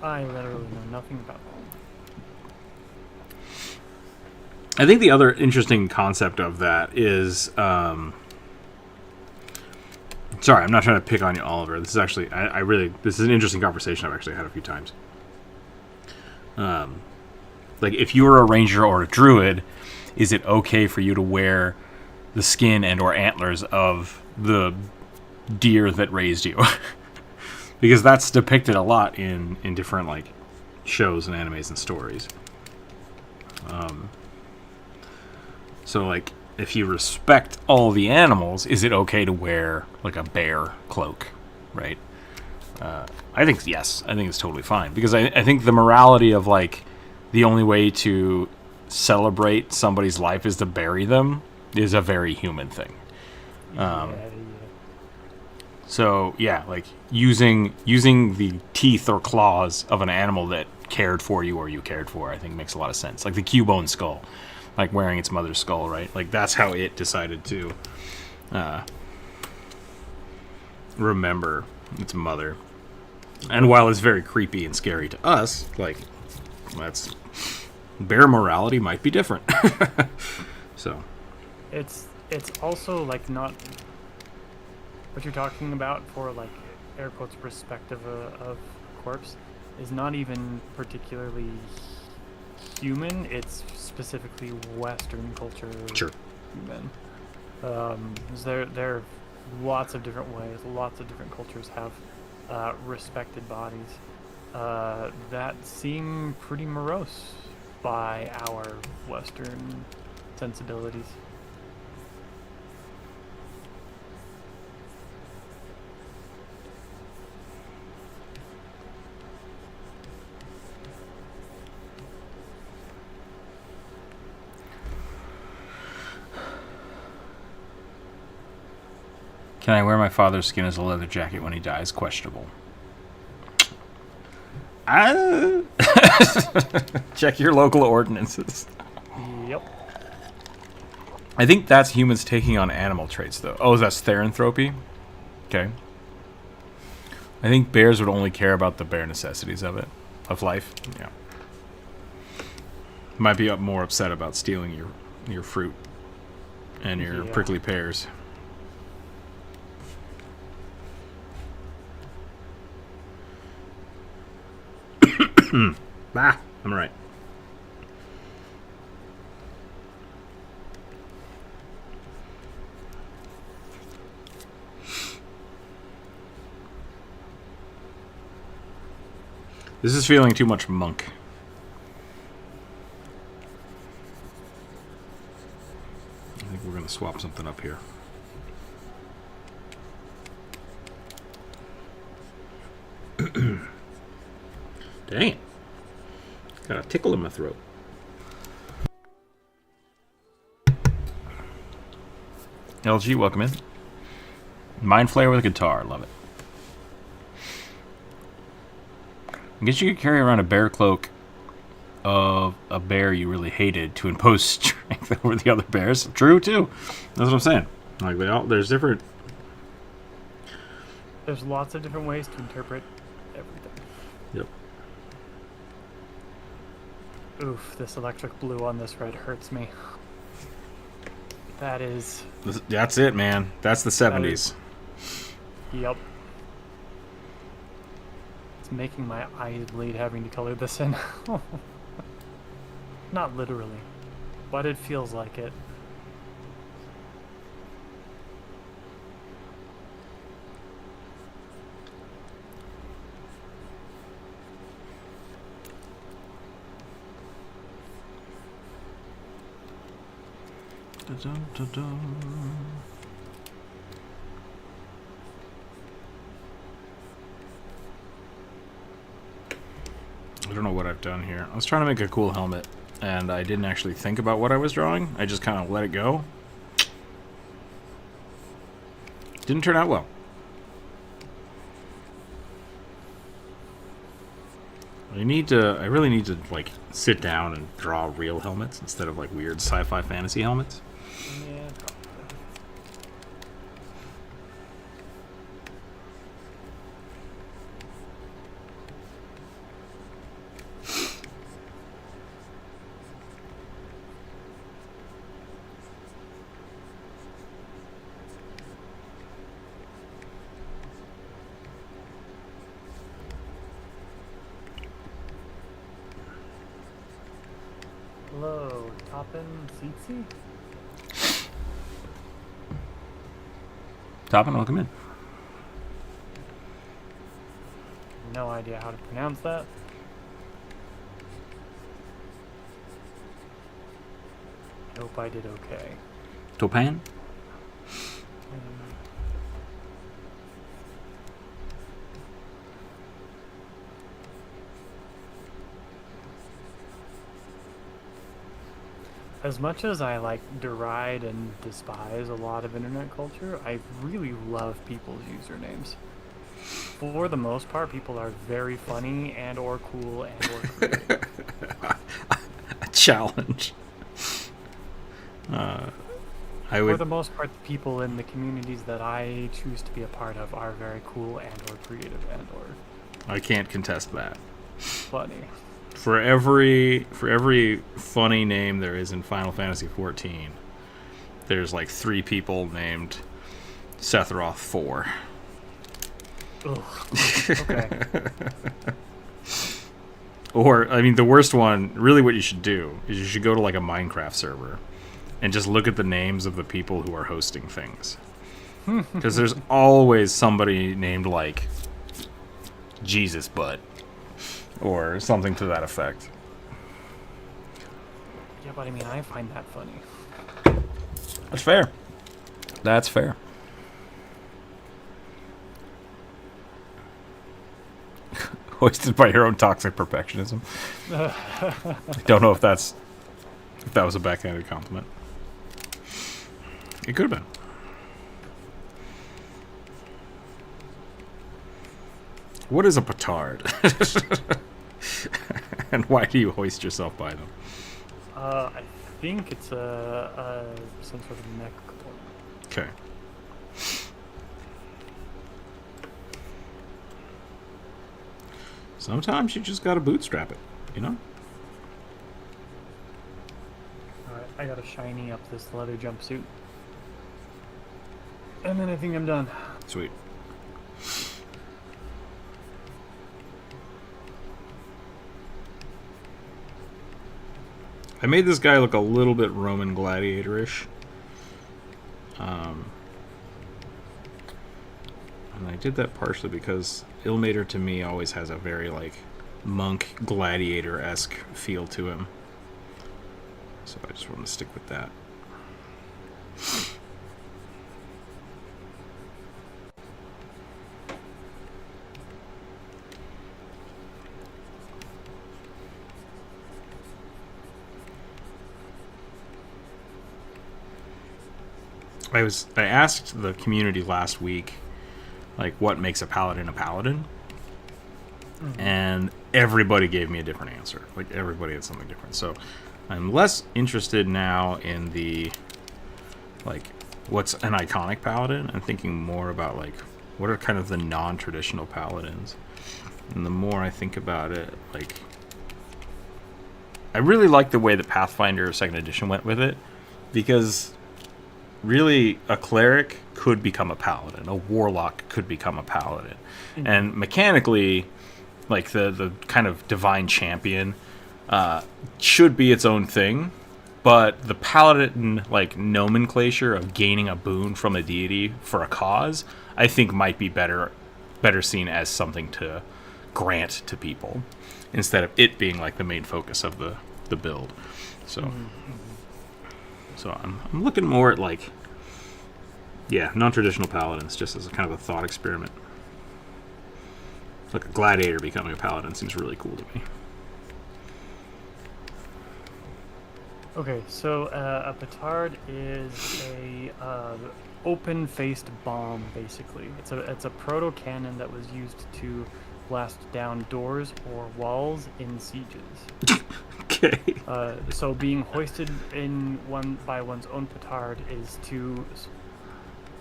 I literally know nothing about that. I think the other interesting concept of that is, sorry, I'm not trying to pick on you, Oliver. This is actually, this is an interesting conversation I've actually had a few times. Like, if you were a ranger or a druid, is it okay for you to wear the skin and or antlers of the deer that raised you? Because that's depicted a lot in different, like, shows and animes and stories. So, like, if you respect all the animals, is it okay to wear, like, a bear cloak, right? I think, yes. I think it's totally fine. Because I think the morality of, like, the only way to celebrate somebody's life is to bury them is a very human thing. So, yeah, like, using the teeth or claws of an animal that cared for you or you cared for, I think makes a lot of sense. Like the Cubone skull. Like wearing its mother's skull, right? Like that's how it decided to remember its mother. And while it's very creepy and scary to us, like that's bear morality might be different. So It's also like not what you're talking about for like air quotes perspective of corpse is not even particularly human. It's specifically Western culture Sure. human. There are lots of different ways. Lots of different cultures have respected bodies that seem pretty morose by our Western sensibilities. Can I wear my father's skin as a leather jacket when he dies? Questionable. Check your local ordinances. Yep. I think that's humans taking on animal traits, though. Oh, that's theranthropy? Okay. I think bears would only care about the bare necessities of it. Of life. Yeah. Might be more upset about stealing your fruit and your prickly pears. Ah, I'm right. This is feeling too much monk. I think we're going to swap something up here. Dang it. Got a tickle in my throat. LG, welcome in. Mind Flayer with a guitar. Love it. I guess you could carry around a bear cloak of a bear you really hated to impose strength over the other bears. True, too. That's what I'm saying. Like, there's different... There's lots of different ways to interpret everything. Yep. Oof, this electric blue on this red hurts me. That is... That's it, man. That's the 70s. Yep. It's making my eyes bleed having to color this in. Not literally, but it feels like it. I don't know what I've done here. I was trying to make a cool helmet, and I didn't actually think about what I was drawing. I just kind of let it go. Didn't turn out well. I really need to, like, sit down and draw real helmets instead of, like, weird sci-fi fantasy helmets. Yeah, hello, Toppin Seatsy? Toppin, welcome in. No idea how to pronounce that. I hope I did okay. Topan? As much as I deride and despise a lot of internet culture, I really love people's usernames. For the most part, people are very funny and or cool and or creative. A challenge. For the most part, the people in the communities that I choose to be a part of are very cool and or creative and or I can't contest that. funny. For every funny name there is in Final Fantasy XIV, there's like 3 people named Sephiroth 4. Ugh. Okay. Or, I mean, the worst one, really what you should do is you should go to like a Minecraft server and just look at the names of the people who are hosting things. Because there's always somebody named like Jesus Butt or something to that effect. Yeah, but I mean, I find that funny. That's fair. That's fair. Hoisted by your own toxic perfectionism. I don't know if that was a backhanded compliment. It could have been. What is a petard? And why do you hoist yourself by them? I think it's some sort of mech component. Okay. Sometimes you just gotta bootstrap it, you know? Alright, I gotta shiny up this leather jumpsuit. And then I think I'm done. Sweet. I made this guy look a little bit Roman gladiator-ish. And I did that partially because Ilmater to me always has a very like monk gladiator-esque feel to him. So I just want to stick with that. I asked the community last week, like, what makes a paladin a paladin? Mm-hmm. And everybody gave me a different answer. Like, everybody had something different. So I'm less interested now in the, like, what's an iconic paladin? I'm thinking more about, like, what are kind of the non-traditional paladins? And the more I think about it, like, I really like the way that Pathfinder 2nd Edition went with it, because really, a cleric could become a paladin. A warlock could become a paladin. Mm-hmm. And mechanically, like, the kind of divine champion should be its own thing. But the paladin, like, nomenclature of gaining a boon from a deity for a cause, I think might be better seen as something to grant to people, instead of it being, like, the main focus of the build. So... Mm-hmm. So I'm looking more at, like, yeah, non-traditional paladins, just as a kind of a thought experiment. Like a gladiator becoming a paladin seems really cool to me. Okay, so a petard is a open-faced bomb, basically. It's a proto-cannon that was used to blast down doors or walls in sieges. Okay. So being hoisted by one's own petard is to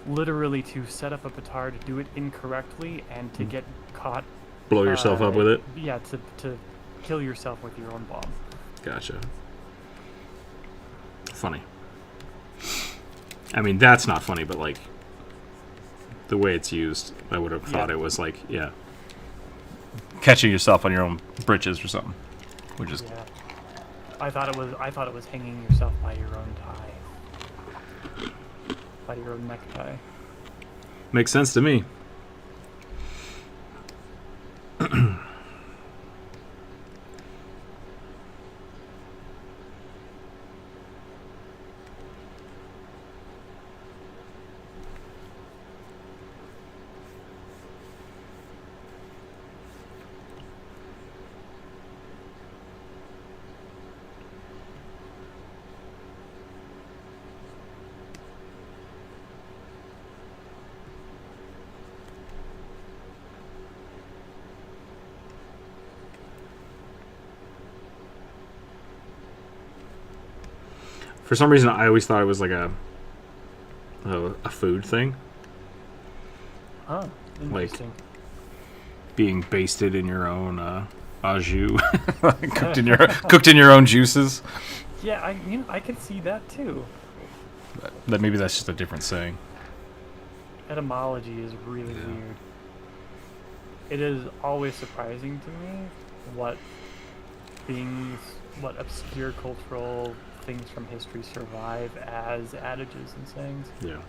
literally to set up a petard, do it incorrectly, and to get caught. Blow yourself up with it? Yeah, to kill yourself with your own bomb. Gotcha. Funny. I mean, that's not funny, but, like, the way it's used, I would have thought it was, like, yeah, catching yourself on your own britches or something. Which is... Yeah. I thought it was hanging yourself by your own tie. By your own necktie. Makes sense to me. For some reason, I always thought it was like a food thing. Oh, interesting. Like being basted in your own au jus, cooked in your own juices. Yeah, I could see that too. But maybe that's just a different saying. Etymology is really weird. It is always surprising to me what things, what obscure cultural things from history survive as adages and sayings. Yeah.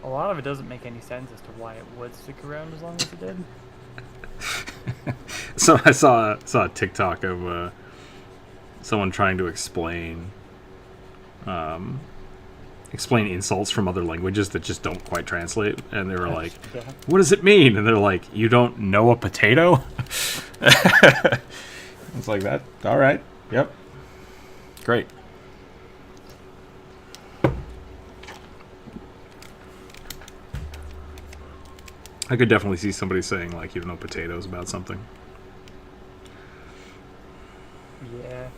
A lot of it doesn't make any sense as to why it would stick around as long as it did. So I saw a TikTok of someone trying to explain insults from other languages that just don't quite translate, and they were like, Yeah. "What does it mean?" And they're like, "You don't know a potato?" It's like that. All right. Yep. Great. I could definitely see somebody saying like, "You don't know potatoes" about something. Yeah.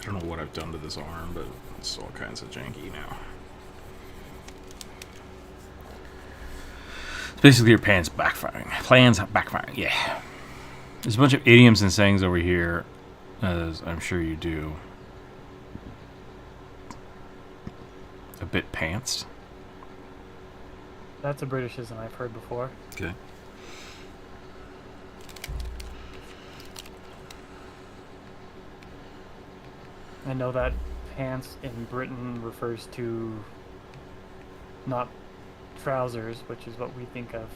I don't know what I've done to this arm, but it's all kinds of janky now. It's basically your plans backfiring. Plans backfiring, yeah. There's a bunch of idioms and sayings over here, as I'm sure you do. A bit pantsed. That's a Britishism I've heard before. Okay. I know that pants in Britain refers to not trousers, which is what we think of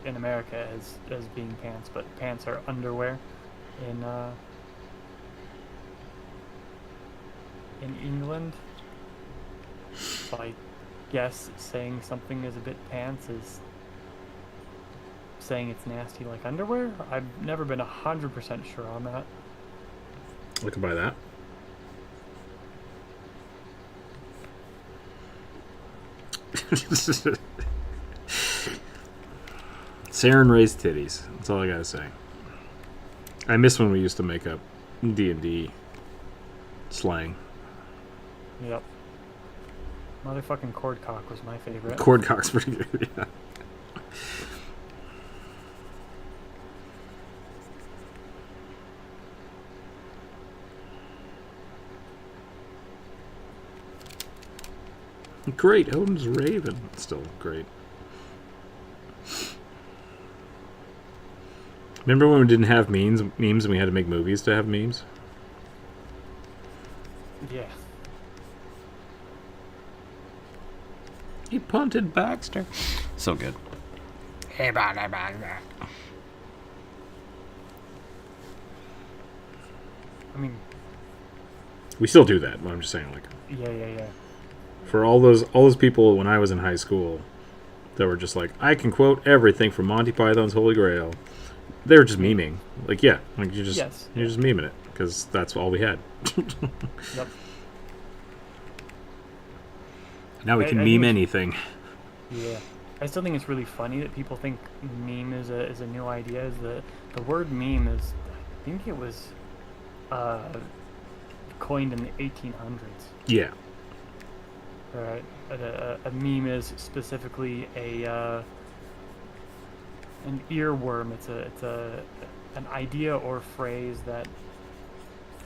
in America as being pants, but pants are underwear in England. So I guess saying something is a bit pants is saying it's nasty like underwear. I've never been 100% sure on that. I can buy that. Saren raised titties. That's all I gotta say. I miss when we used to make up D&D slang. Yep. Motherfucking cord cock was my favorite. Cord cock's pretty good, yeah. Great, Odin's Raven. Still great. Remember when we didn't have memes and we had to make movies to have memes? Yeah. He punted Baxter. So good. Hey, Baxter. I mean, We still do that, but I'm just saying, like, yeah. for all those people when I was in high school that were just like, I can quote everything from Monty Python's Holy Grail. They were just memeing. Like, yeah, like you're just memeing it because that's all we had. Yep. Now we can meme anything. Yeah. I still think it's really funny that people think meme is a new idea. Is the word meme is, I think it was coined in the 1800s. Yeah. Right. A meme is specifically an earworm. It's an idea or phrase that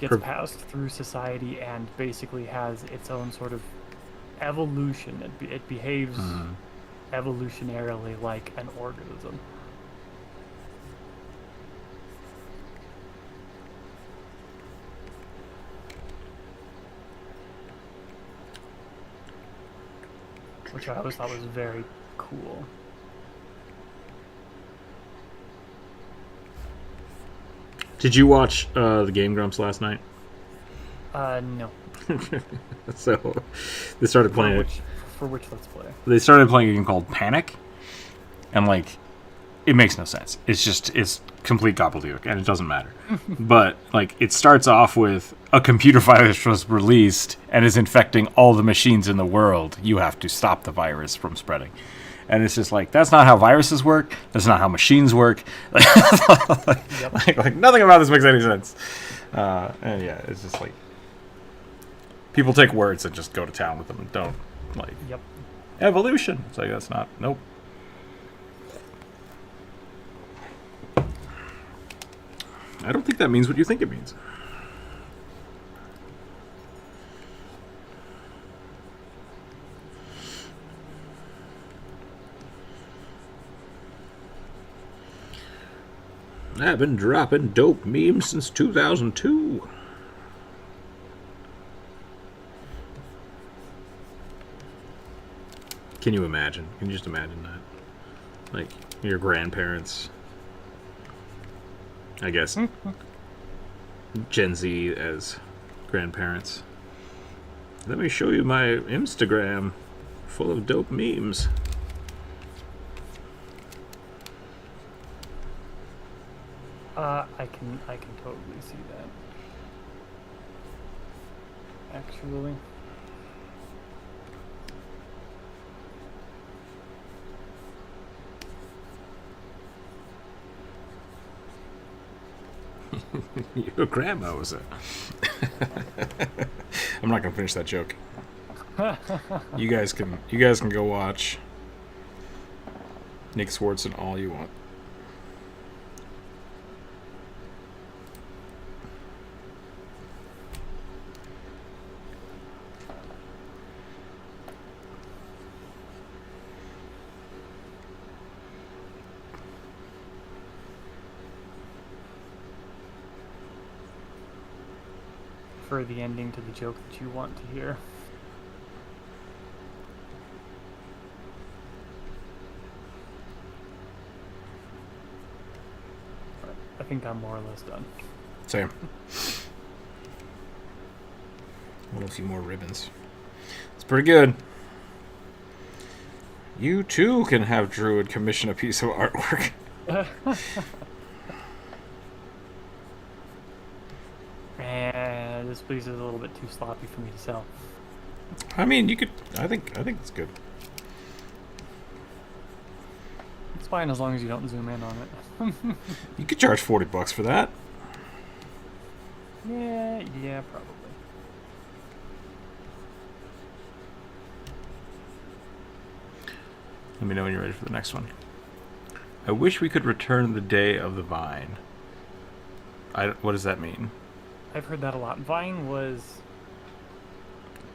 gets passed through society and basically has its own sort of evolution. It behaves evolutionarily like an organism. Which I always thought was very cool. Did you watch the Game Grumps last night? No. So they started playing it. For which Let's Play? They started playing a game called Panic, and like, it makes no sense. It's complete gobbledygook, and it doesn't matter. But like, it starts off with a computer virus was released and is infecting all the machines in the world. You have to stop the virus from spreading. And it's just like, that's not how viruses work. That's not how machines work. like nothing about this makes any sense. And yeah, it's just like, People take words and just go to town with them and don't, like, Yep. evolution. It's like, that's not, nope. I don't think that means what you think it means. I've been dropping dope memes since 2002. Can you imagine? Can you just imagine that? Like, your grandparents, I guess, Gen Z as grandparents. Let me show you my Instagram full of dope memes. I can totally see that. Actually. Your grandma was a... I'm not gonna finish that joke. You guys can go watch Nick Swartzen all you want. For the ending to the joke that you want to hear. I think I'm more or less done. Same. Want a few more ribbons. It's pretty good. You too can have Druid commission a piece of artwork. And this piece is a little bit too sloppy for me to sell. I mean, you could. I think it's good. It's fine as long as you don't zoom in on it. You could charge $40 for that. Yeah, probably. Let me know when you're ready for the next one. I wish we could return the day of the vine. What does that mean? I've heard that a lot. Vine was...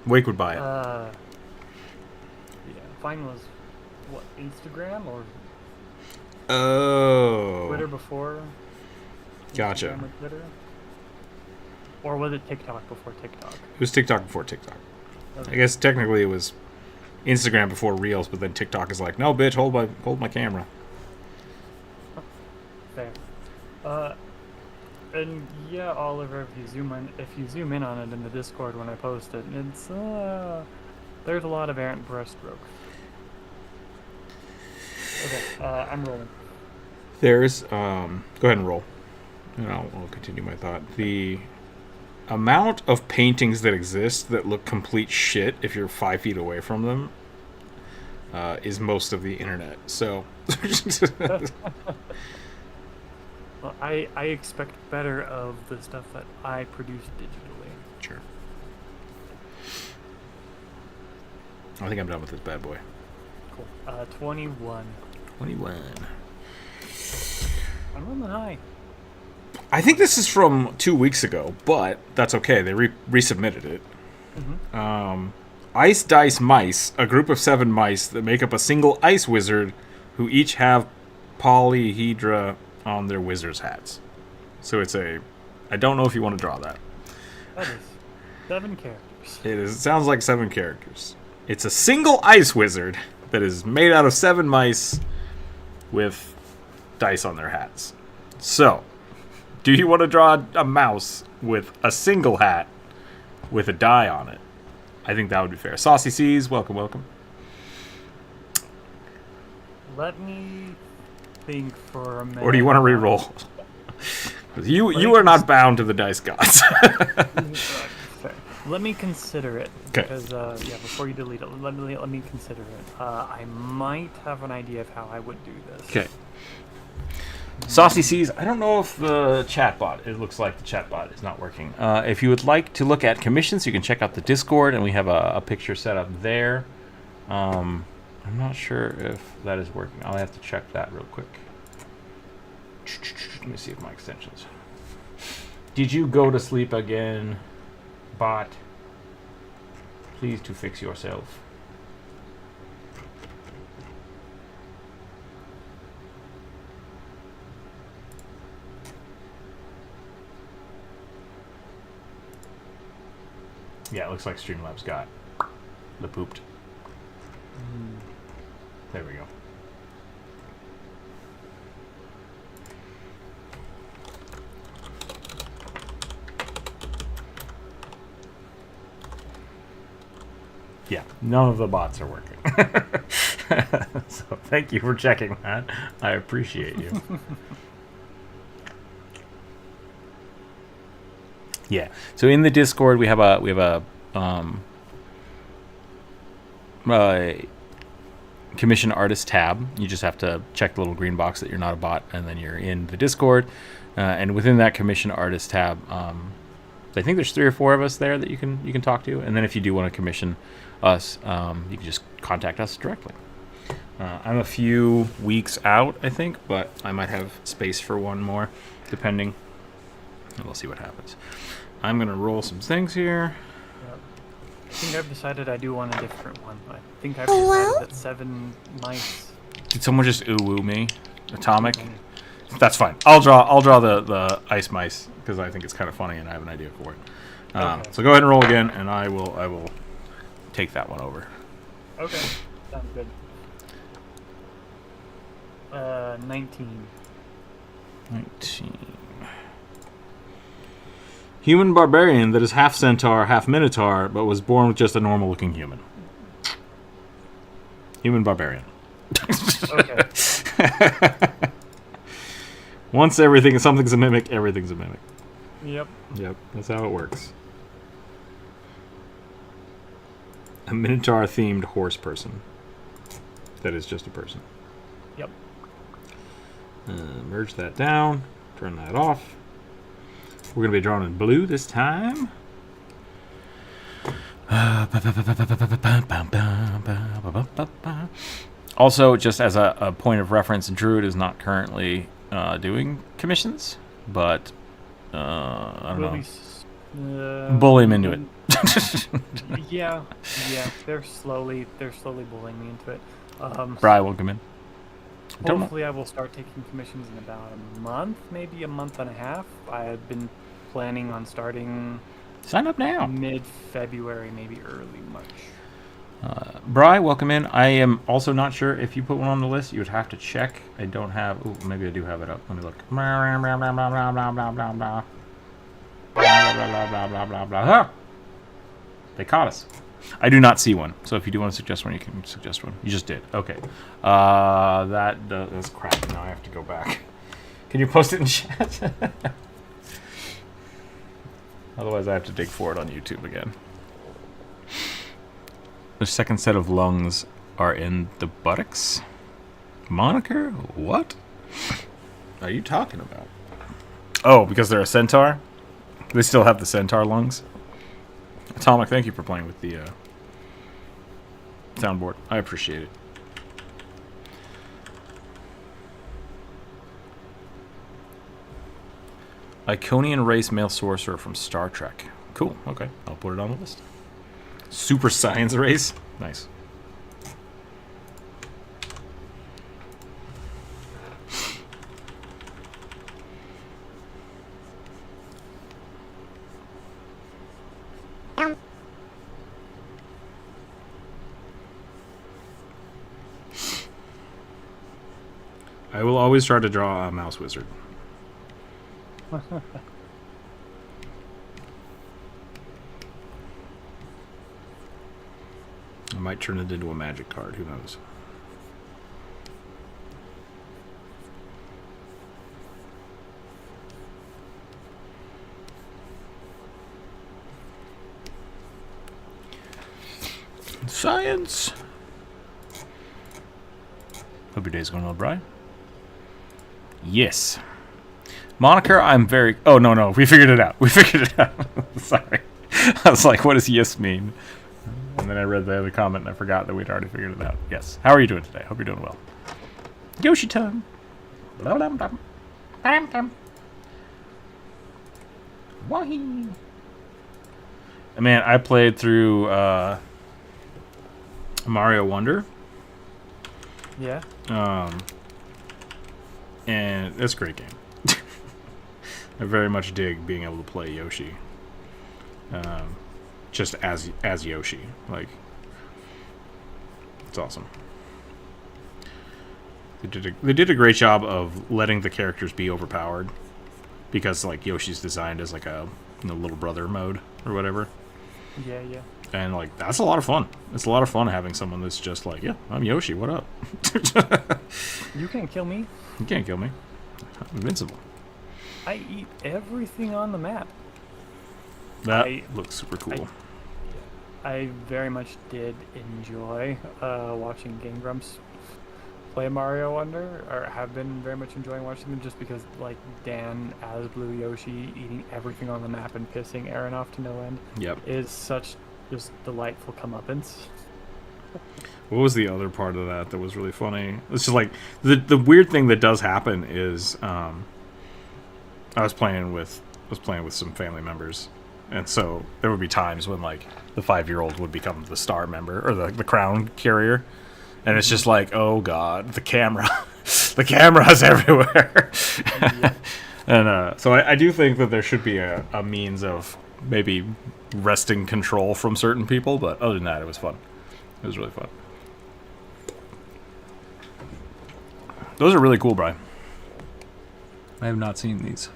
Wake would buy it. Yeah, Vine was, what, Instagram or Oh. Twitter before? Gotcha. Instagram or Twitter? Or was it TikTok before TikTok? It was TikTok before TikTok. Okay. I guess technically it was Instagram before Reels, but then TikTok is like, no, bitch, hold my camera. Fair. And yeah, Oliver, if you zoom in on it in the Discord when I post it, it's there's a lot of errant breaststroke. Okay, I'm rolling. There's go ahead and roll, and I'll continue my thought. The amount of paintings that exist that look complete shit if you're 5 feet away from them is most of the internet. So. Well, I expect better of the stuff that I produce digitally. Sure. I think I'm done with this bad boy. Cool. 21. 21. I'm running high. I think this is from 2 weeks ago, but that's okay. They resubmitted it. Mm-hmm. Ice Dice Mice, a group of 7 mice that make up a single ice wizard who each have polyhedra on their wizard's hats. So it's I don't know if you want to draw that. That is 7 characters. It sounds like 7 characters. It's a single ice wizard that is made out of 7 mice with dice on their hats. So, do you want to draw a mouse with a single hat with a die on it? I think that would be fair. Saucy Seas, welcome. Let me think for a minute. Or do you want to re-roll? You are not bound to the dice gods. Fair. Let me consider it. 'Kay. Because, before you delete it, let me consider it. I might have an idea of how I would do this. Okay. Saucy Seas, I don't know if the chatbot, it looks like the chatbot is not working. If you would like to look at commissions, you can check out the Discord, and we have a picture set up there. I'm not sure if that is working. I'll have to check that real quick. Let me see if my extensions. Did you go to sleep again, bot? Please to fix yourself. Yeah, it looks like Streamlabs got the pooped. There we go. Yeah, none of the bots are working. So thank you for checking that. I appreciate you. Yeah. So in the Discord we have a commission artist tab. You just have to check the little green box that you're not a bot, and then you're in the Discord. And within that commission artist tab, I think there's 3 or 4 of us there that you can talk to. And then if you do want to commission us, you can just contact us directly. I'm a few weeks out, I think, but I might have space for one more, depending. And we'll see what happens. I'm going to roll some things here. Yep. I think I've decided I do want a different one. I think I've decided that 7 mice. Did someone just ooh-woo me? Atomic? That's fine. I'll draw the ice mice, because I think it's kind of funny and I have an idea for it. Okay. So go ahead and roll again, and I will take that one over. Okay. Sounds good. 19. 19. Human barbarian that is half centaur, half minotaur, but was born with just a normal-looking human. Human barbarian. Okay. Once something's a mimic, everything's a mimic. Yep. Yep, that's how it works. A minotaur-themed horse person. That is just a person. Yep. Merge that down. Turn that off. We're going to be drawn in blue this time. Also, just as a point of reference, Druid is not currently doing commissions, but I don't know. Bully him into it. yeah, they're slowly bullying me into it. Bri, welcome in. Hopefully I will start taking commissions in about a month, maybe a month and a half. I have been planning on starting Sign up now. mid-February, maybe early March. Bri, welcome in. I am also not sure if you put one on the list. You would have to check. I don't have... Ooh, maybe I do have it up. Let me look. They caught us. I do not see one. So if you do want to suggest one, you can suggest one. You just did. Okay. That's crap. Now I have to go back. Can you post it in chat? Otherwise, I have to dig for it on YouTube again. The second set of lungs are in the buttocks. Moniker? What are you talking about? Oh, because they're a centaur? They still have the centaur lungs? Atomic, thank you for playing with the soundboard. I appreciate it. Iconian race male sorcerer from Star Trek. Cool, okay. I'll put it on the list. Super science race. Nice. I will always try to draw a mouse wizard. I might turn it into a magic card, who knows. Science! Hope your day's going well, Brian. Yes. Moniker, I'm very... Oh, no. We figured it out. Sorry. I was like, what does yes mean? And then I read the other comment and I forgot that we'd already figured it out. Yes. How are you doing today? Hope you're doing well. Yoshi tongue. Wahi. Man, I played through Mario Wonder. Yeah. And it's a great game. I very much dig being able to play Yoshi. Just as Yoshi. Like, it's awesome. They did a great job of letting the characters be overpowered. Because, like, Yoshi's designed as, like, a little brother mode or whatever. Yeah. And, like, that's a lot of fun. It's a lot of fun having someone that's just like, yeah, I'm Yoshi, what up? You can't kill me. You can't kill me. I'm invincible. I eat everything on the map. That looks super cool. I very much did enjoy watching Game Grumps play Mario Wonder, or have been very much enjoying watching them, just because, like, Dan as Blue Yoshi eating everything on the map and pissing Aaron off to no end is such just delightful comeuppance. What was the other part of that was really funny? It's just like the weird thing that does happen is I was playing with some family members, and so there would be times when, like, the 5-year-old would become the star member or the crown carrier, and it's just like, oh god, the camera's everywhere. Yeah. And so I do think that there should be a means of maybe wresting control from certain people, but other than that, it was fun. It was really fun. Those are really cool, Brian. I have not seen these.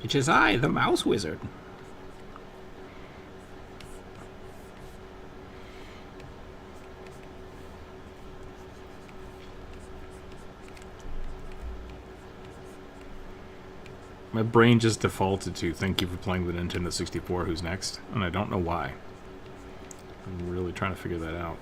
It is I, the Mouse Wizard. My brain just defaulted to thank you for playing the Nintendo 64, who's next? And I don't know why. I'm really trying to figure that out.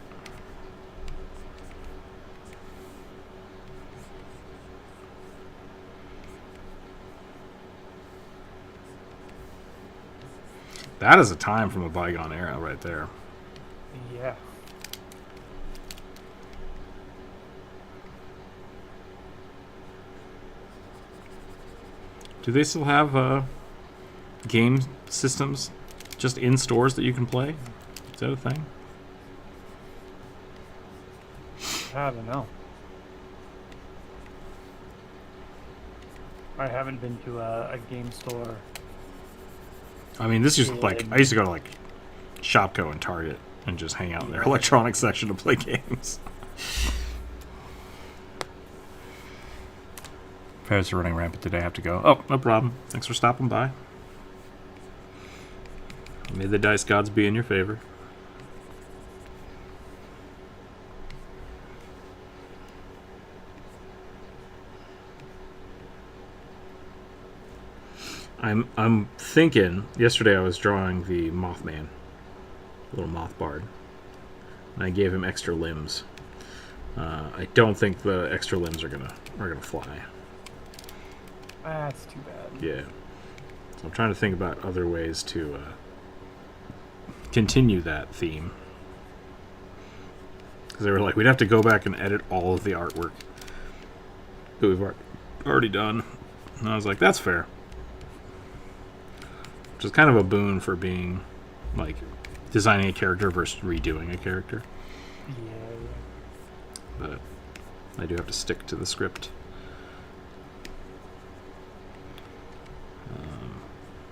That is a time from a bygone era right there. Yeah. Do they still have game systems just in stores that you can play? Is that a thing? I don't know. I haven't been to a game store. I mean, this is like, I used to go to like Shopko and Target and just hang out in their electronics section to play games. Ferris are running rampant today. I have to go. Oh, no problem. Thanks for stopping by. May the dice gods be in your favor. I'm thinking. Yesterday I was drawing the Mothman, little moth bard, and I gave him extra limbs. I don't think the extra limbs are gonna fly. That's too bad. Yeah. So I'm trying to think about other ways to continue that theme. Because they were like, we'd have to go back and edit all of the artwork that we've already done. And I was like, that's fair. Which is kind of a boon for being, like, designing a character versus redoing a character. Yeah. But I do have to stick to the script.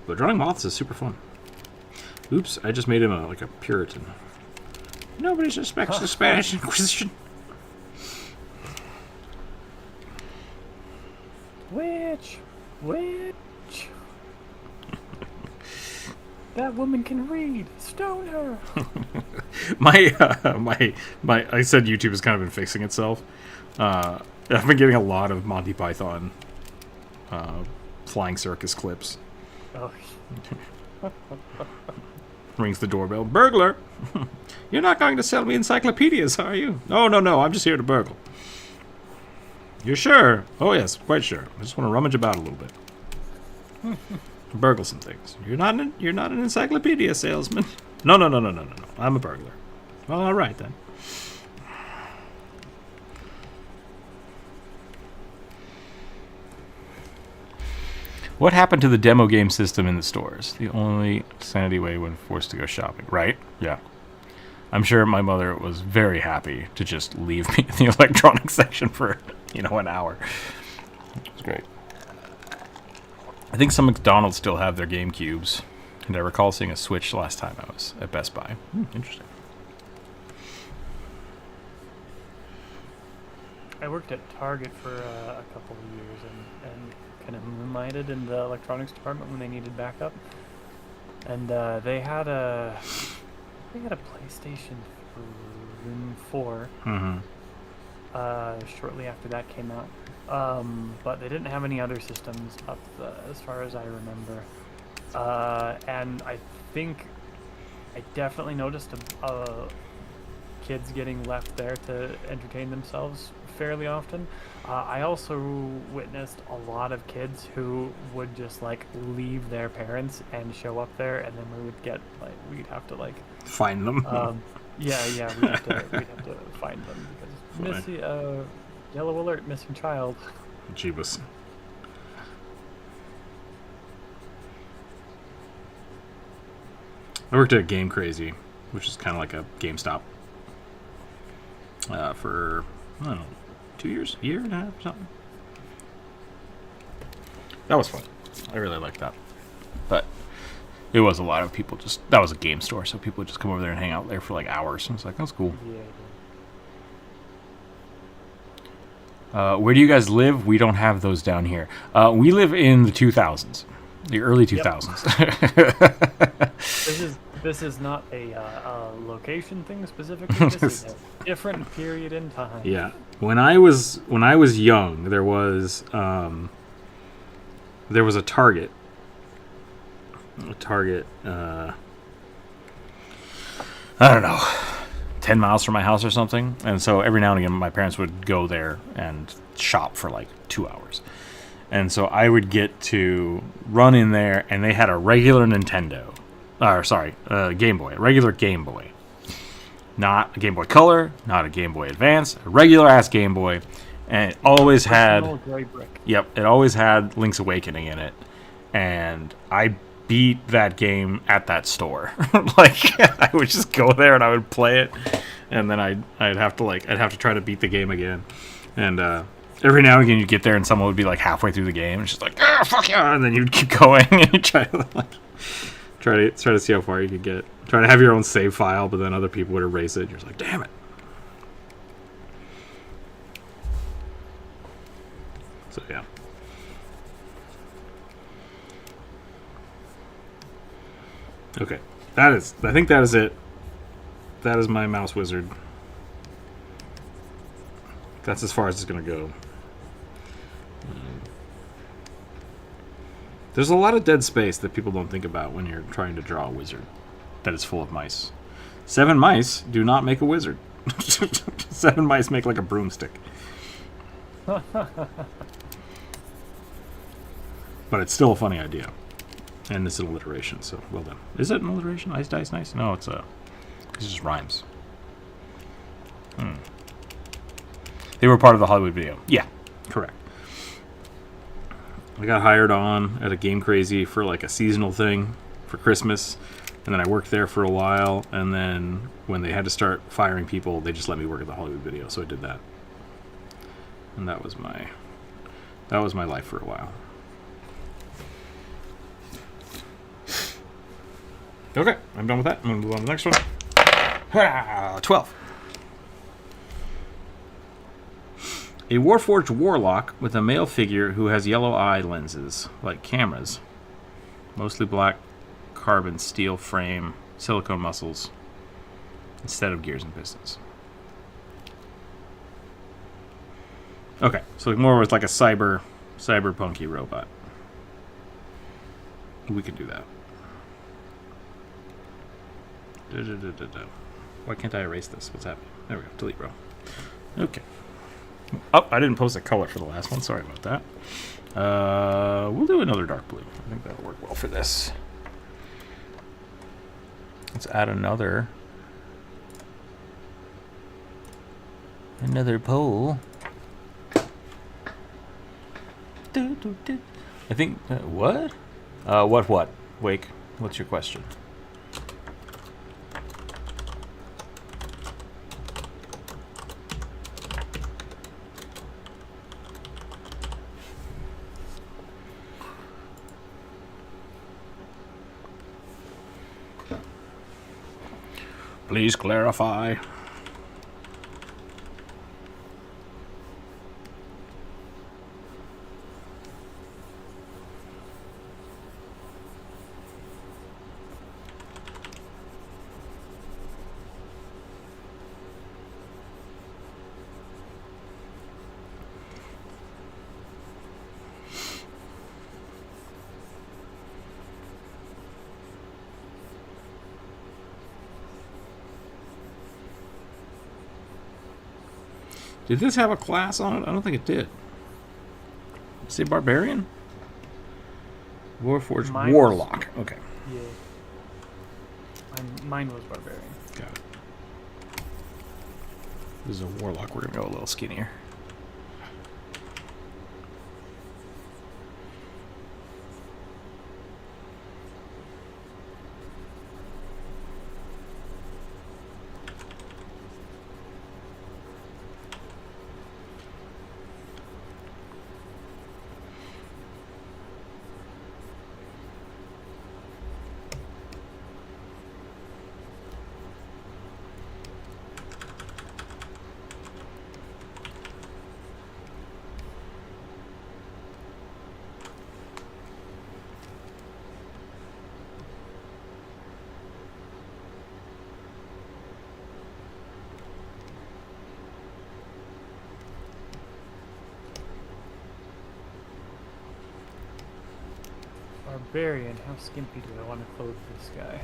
But drawing moths is super fun. Oops, I just made him like a Puritan. Nobody suspects the Spanish Inquisition. Which? That woman can read. Stone her. my I said YouTube has kind of been fixing itself. I've been getting a lot of Monty Python flying circus clips. Oh. Rings the doorbell. Burglar! You're not going to sell me encyclopedias, are you? No, I'm just here to burgle. You're sure? Oh yes, quite sure. I just want to rummage about a little bit. Burgle some things. You're not an encyclopedia salesman. No. I'm a burglar. Well, all right then. What happened to the demo game system in the stores? The only sanity way when forced to go shopping. Right? Yeah. I'm sure my mother was very happy to just leave me in the electronics section for, an hour. It's great. I think some McDonald's still have their GameCubes. And I recall seeing a Switch last time I was at Best Buy. Interesting. I worked at Target for a couple of years and kind of moonlighted in the electronics department when they needed backup. And they had a PlayStation 4 shortly after that came out. But they didn't have any other systems up as far as I remember. And I think I definitely noticed kids getting left there to entertain themselves fairly often. I also witnessed a lot of kids who would just leave their parents and show up there, and then we'd have to find them. we'd have to find them because yellow alert, missing child. Jeebus. I worked at Game Crazy, which is kind of like a GameStop, for, I don't know, 2 years? A year and a half or something. That was fun. I really liked that. But it was a lot of people that was a game store, so people would just come over there and hang out there for hours. And it's that's cool. Yeah. Where do you guys live? We don't have those down here. We live in the 2000s. The early 2000s. Yep. This is not a location thing specifically. This is a different period in time. Yeah. When I was young, there was a Target. I don't know, 10 miles from my house or something. And so every now and again, my parents would go there and shop for 2 hours. And so I would get to run in there, and they had a regular Nintendo. Game Boy. A regular Game Boy. Not a Game Boy Color, not a Game Boy Advance, a regular-ass Game Boy. And it always had... Gray brick. Yep, it always had Link's Awakening in it. And I beat that game at that store. I would just go there and I would play it. And then I'd have to try to beat the game again. And, every now and again, you'd get there and someone would be halfway through the game, and it's just fuck yeah, and then you'd keep going and you try to see how far you could get. Try to have your own save file, but then other people would erase it. And you're just damn it. So yeah. Okay, I think that is it. That is my mouse wizard. That's as far as it's gonna go. There's a lot of dead space that people don't think about when you're trying to draw a wizard that is full of mice. 7 mice do not make a wizard. 7 mice make a broomstick. But it's still a funny idea. And it's an alliteration, so well done. Is it an alliteration? Ice, dice, nice? No, it's just rhymes. They were part of the Hollywood video. Yeah, correct. I got hired on at a Game Crazy for a seasonal thing for Christmas, and then I worked there for a while, and then when they had to start firing people, they just let me work at the Hollywood video, so I did that. And that was my life for a while. Okay, I'm done with that. I'm going to move on to the next one. 12. A Warforged warlock with a male figure who has yellow eye lenses, like cameras. Mostly black carbon steel frame, silicone muscles, instead of gears and pistons. Okay, so more with like a cyberpunky robot. We can do that. Why can't I erase this? What's happening? There we go. Delete row. Okay. Oh, I didn't post a color for the last one. Sorry about that. We'll do another dark blue. I think that'll work well for this. Let's add another pole. I think what? What? Wake. What's your question? Please clarify. Did this have a class on it? I don't think it did. Say barbarian? Warforged Mine warlock. Okay. Yeah. Mine was barbarian. Got it. This is a warlock. We're going to go a little skinnier. Barbarian, how skimpy do I want to clothe this guy?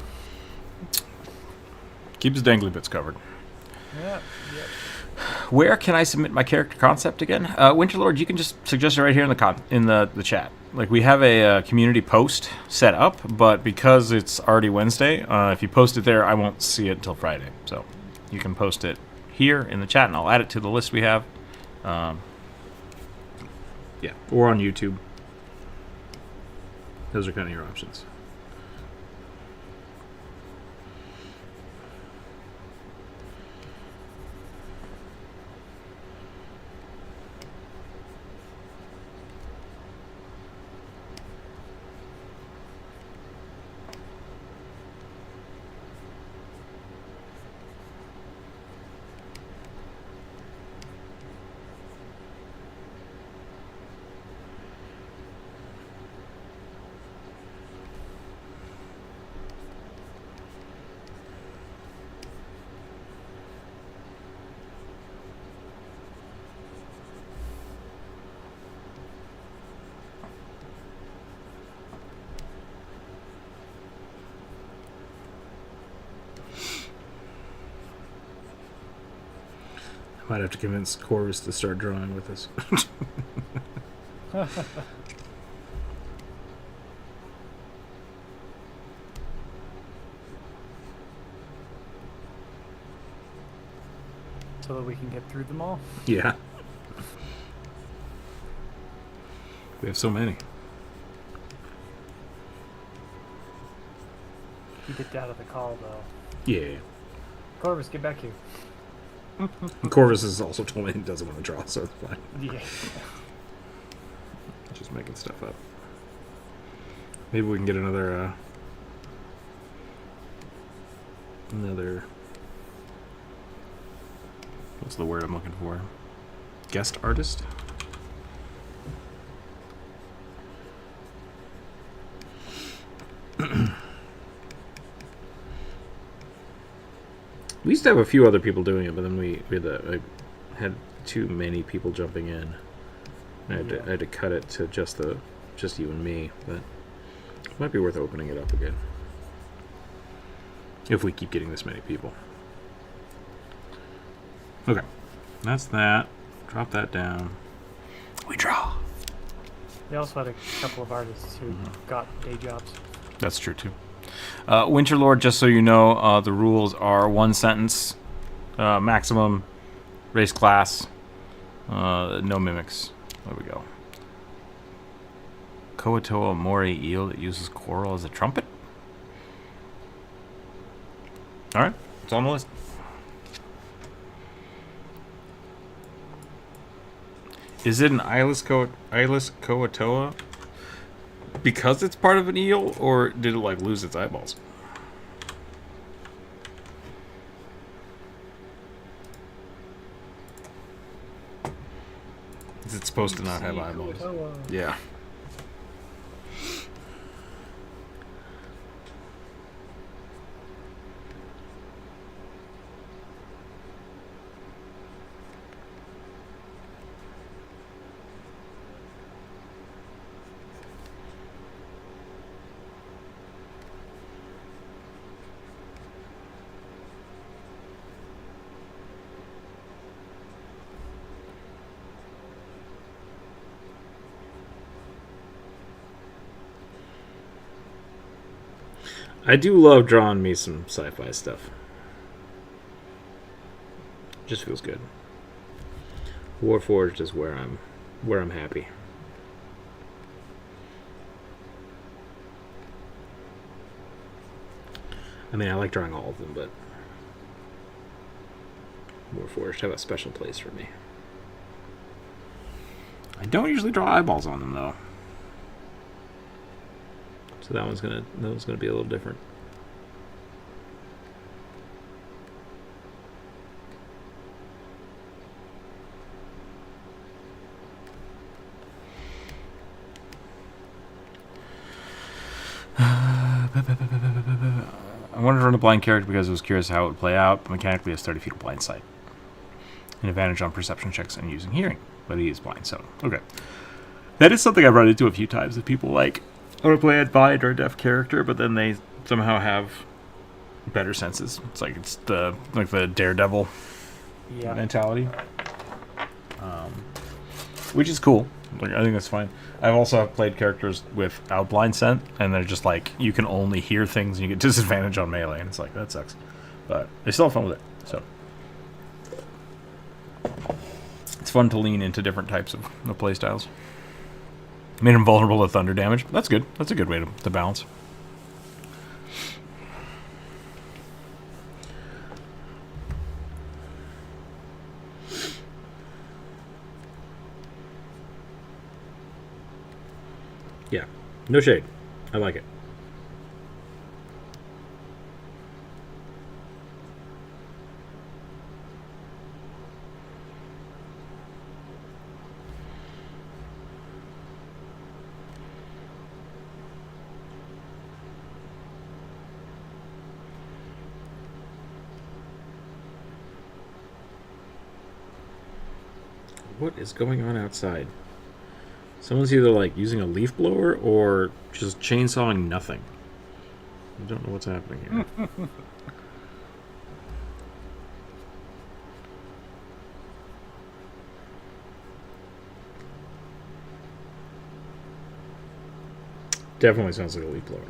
Keep his dangly bits covered. Yep. Where can I submit my character concept again? Winterlord, you can just suggest it right here in the chat. Like, we have a community post set up, but because it's already Wednesday, if you post it there, I won't see it until Friday. So you can post it here in the chat, and I'll add it to the list we have. Yeah, or on YouTube. Those are kind of your options. Might have to convince Corvus to start drawing with us. So that we can get through them all? Yeah. We have so many. You get out of the call, though. Yeah. Corvus, get back here. And Corvus has also told me he doesn't want to draw, so it's fine. Yeah. Just making stuff up. Maybe we can get another what's the word I'm looking for? Guest artist? We used to have a few other people doing it, but then I had too many people jumping in. I had to cut it to just you and me, but it might be worth opening it up again. If we keep getting this many people. Okay. That's that. Drop that down. We draw. They also had a couple of artists who got day jobs. That's true, too. Winterlord, just so you know, the rules are 1 sentence, maximum, race class, no mimics. There we go. Koatoa Mori eel that uses coral as a trumpet. Alright, it's on the list. Is it an eyeless Koatoa because it's part of an eel, or did it like lose its eyeballs? Is it supposed to not have eyeballs? Yeah. I do love drawing me some sci-fi stuff. Just feels good. Warforged is where I'm happy. I mean, I like drawing all of them, but Warforged have a special place for me. I don't usually draw eyeballs on them though. So that one's gonna be a little different. I wanted to run a blind character because I was curious how it would play out. But mechanically, has 30 feet of blind sight. An advantage on perception checks and using hearing, but he is blind, so okay. That is something I've run into a few times that people like. I want to play a blind or a deaf character, but then they somehow have better senses. It's like the Daredevil mentality, which is cool. Like, I think that's fine. I've also played characters without blind scent, and they're just like you can only hear things, and you get disadvantage on melee, and it's like that sucks. But they still have fun with it, so it's fun to lean into different types of play styles. Made him vulnerable to thunder damage. That's good. That's a good way to balance. Yeah. No shade. I like it. What is going on outside? Someone's either like using a leaf blower or just chainsawing nothing. I don't know what's happening here. Definitely sounds like a leaf blower now.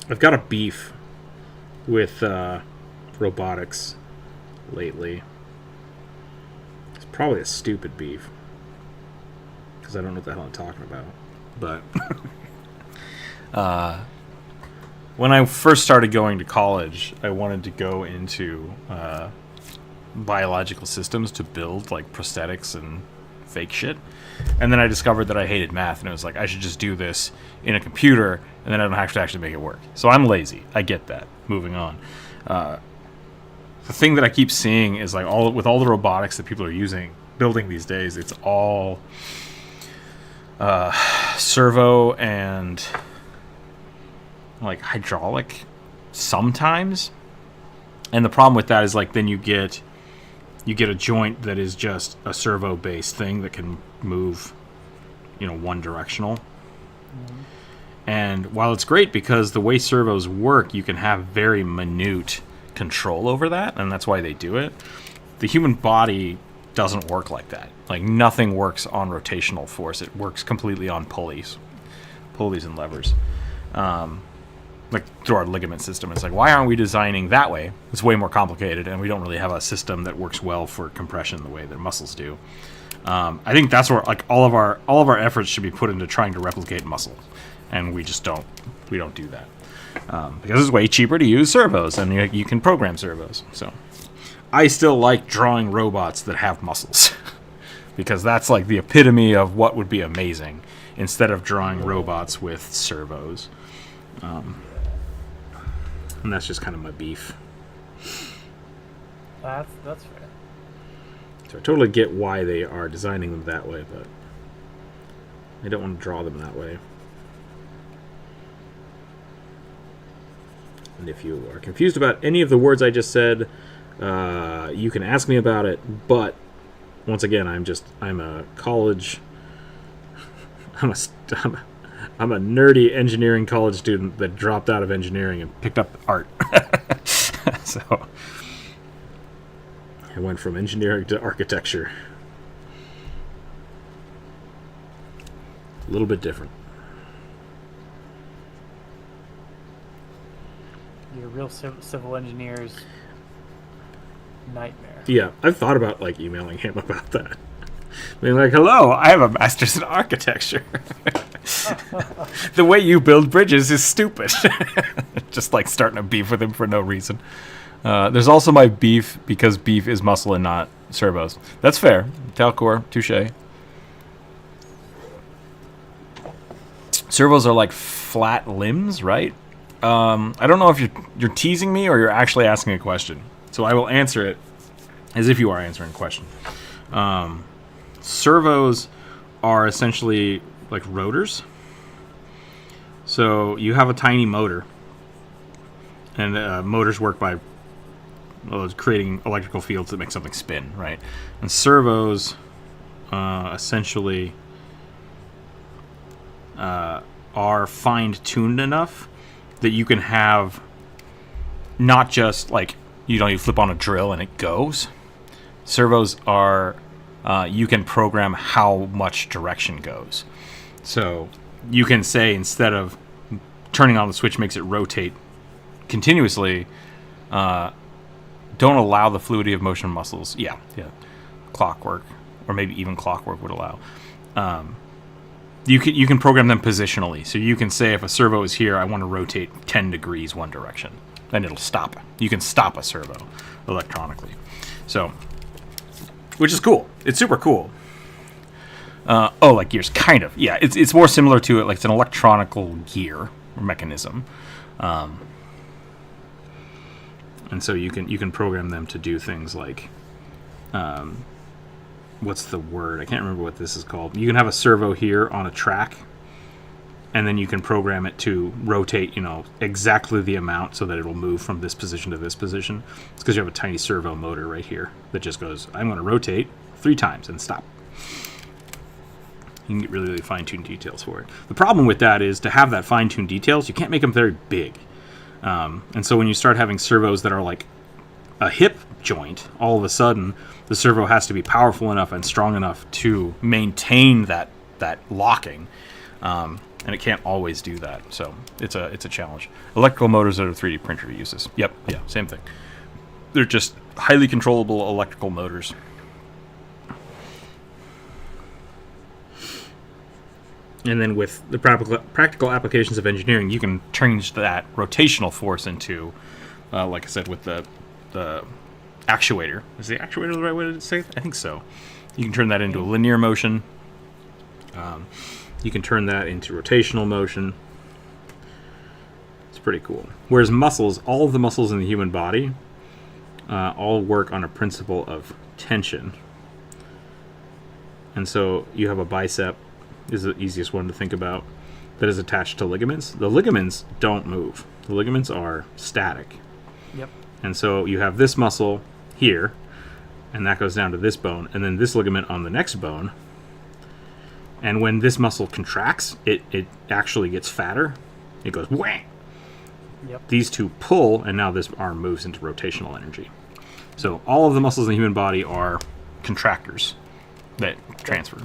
I've got a beef with robotics lately. It's probably a stupid beef because I don't know what the hell I'm talking about. But when I first started going to college, I wanted to go into biological systems to build like prosthetics and fake shit. And then I discovered that I hated math, and it was like I should just do this in a computer, and then I don't have to actually make it work. So I'm lazy. I get that. Moving on. the thing that I keep seeing is like all the robotics that people are building these days, it's all servo and like hydraulic sometimes. And the problem with that is like then you get a joint that is just a servo based thing that can move, one directional. And while it's great because the way servos work, you can have very minute control over that, and that's why they do it. The human body doesn't work like that. Like nothing works on rotational force. It works completely on pulleys and levers. Like through our ligament system. It's like, why aren't we designing that way? It's way more complicated, and we don't really have a system that works well for compression the way that muscles do. I think that's where like all of our efforts should be put into trying to replicate muscle, and we just don't. We don't do that because it's way cheaper to use servos, and you can program servos. So I still like drawing robots that have muscles because that's like the epitome of what would be amazing instead of drawing robots with servos. And that's just kind of my beef. That's fair. So I totally get why they are designing them that way, but I don't want to draw them that way. And if you are confused about any of the words I just said, you can ask me about it, but once again, I'm a college... I'm a nerdy engineering college student that dropped out of engineering and picked up art. So I went from engineering to architecture. A little bit different. You're a real civil engineer's nightmare. Yeah, I've thought about like emailing him about that. Being like, hello, I have a master's in architecture. The way you build bridges is stupid. Just like starting a beef with him for no reason. There's also my beef because beef is muscle and not servos. That's fair. Talcor, touche. Servos are like flat limbs, right? I don't know if you're teasing me or you're actually asking a question. So I will answer it as if you are answering a question. Servos are essentially like rotors. So you have a tiny motor, and motors work by creating electrical fields that make something spin, right? And servos essentially are fine-tuned enough that you can have not just like you flip on a drill and it goes. Servos are you can program how much direction goes. So you can say instead of turning on the switch makes it rotate continuously, don't allow the fluidity of motion muscles. Yeah. Clockwork, or maybe even clockwork would allow. You can program them positionally. So you can say if a servo is here, I want to rotate 10 degrees one direction, then it'll stop. You can stop a servo electronically. So, which is cool. It's super cool. Like gears, kind of. Yeah, it's more similar to it. Like it's an electronical gear or mechanism, and so you can program them to do things like, what's the word? I can't remember what this is called. You can have a servo here on a track, and then you can program it to rotate, exactly the amount so that it'll move from this position to this position. It's because you have a tiny servo motor right here that just goes, I'm going to rotate 3 times and stop. You can get really, really fine-tuned details for it. The problem with that is to have that fine-tuned details, you can't make them very big. And so when you start having servos that are like a hip joint, all of a sudden the servo has to be powerful enough and strong enough to maintain that locking. And it can't always do that, so it's a challenge. Electrical motors that are 3D printer uses. Yep, yeah, same thing. They're just highly controllable electrical motors. And then with the practical applications of engineering, you can change that rotational force into, like I said, with the actuator. Is the actuator the right way to say it? I think so. You can turn that into a linear motion. You can turn that into rotational motion. It's pretty cool. Whereas muscles, all of the muscles in the human body all work on a principle of tension. And so you have a bicep, is the easiest one to think about, that is attached to ligaments. The ligaments don't move. The ligaments are static. Yep. And so you have this muscle here, and that goes down to this bone, and then this ligament on the next bone. And when this muscle contracts, it actually gets fatter. It goes whang. Yep. These two pull, and now this arm moves into rotational energy. So all of the muscles in the human body are contractors that transfer.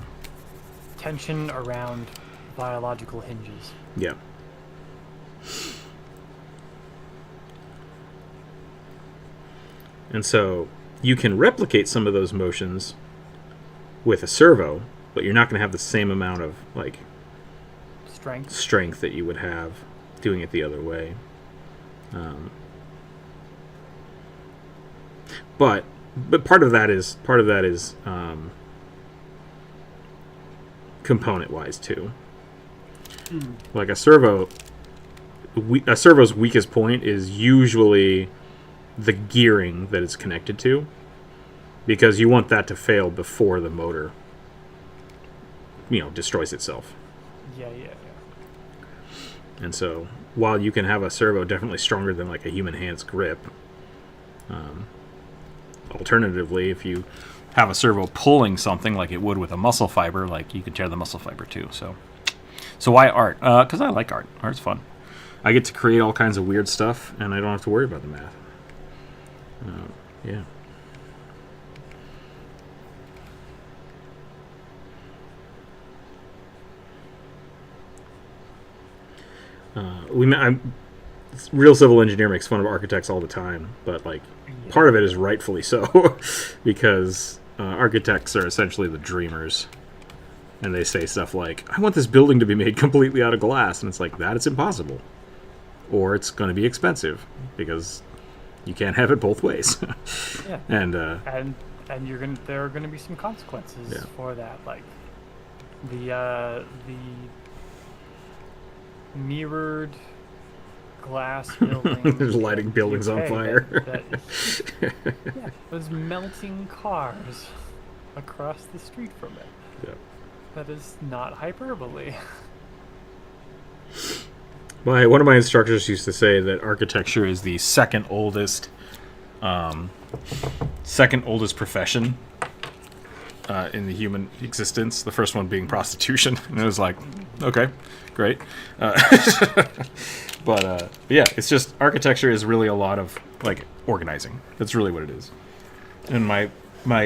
Tension around biological hinges. Yeah. And so you can replicate some of those motions with a servo, but you're not going to have the same amount of like strength that you would have doing it the other way. But part of that is component wise too. Like a servo's weakest point is usually the gearing that it's connected to, because you want that to fail before the motor destroys itself. Yeah. And so while you can have a servo definitely stronger than like a human hand's grip, alternatively, if you have a servo pulling something like it would with a muscle fiber, like you can tear the muscle fiber too. So why art? Because I like art. Art's fun. I get to create all kinds of weird stuff, and I don't have to worry about the math. Yeah. Real civil engineer makes fun of architects all the time, but like part of it is rightfully so, because architects are essentially the dreamers, and they say stuff like, "I want this building to be made completely out of glass," and it's like that. It's impossible, or it's going to be expensive because you can't have it both ways. Yeah. And there are gonna be some consequences for that, like the mirrored glass buildings. Lighting buildings on fire. Those melting cars across the street from it. Yeah. That is not hyperbole. One of my instructors used to say that architecture is the second oldest profession in the human existence. The first one being prostitution, and it was like, okay, great. But yeah, it's just architecture is really a lot of like organizing. That's really what it is. And my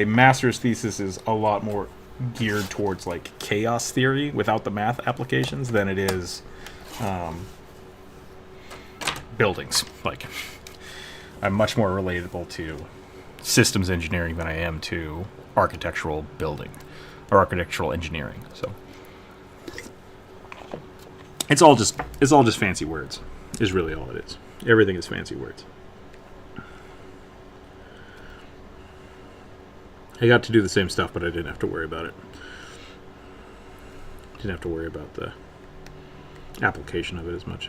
master's thesis is a lot more geared towards like chaos theory without the math applications than it is buildings. Like, I'm much more relatable to systems engineering than I am to architectural building or architectural engineering. So it's all just fancy words is really all it is. Everything is fancy words. I got to do the same stuff, but I didn't have to worry about it. Didn't have to worry about the application of it as much.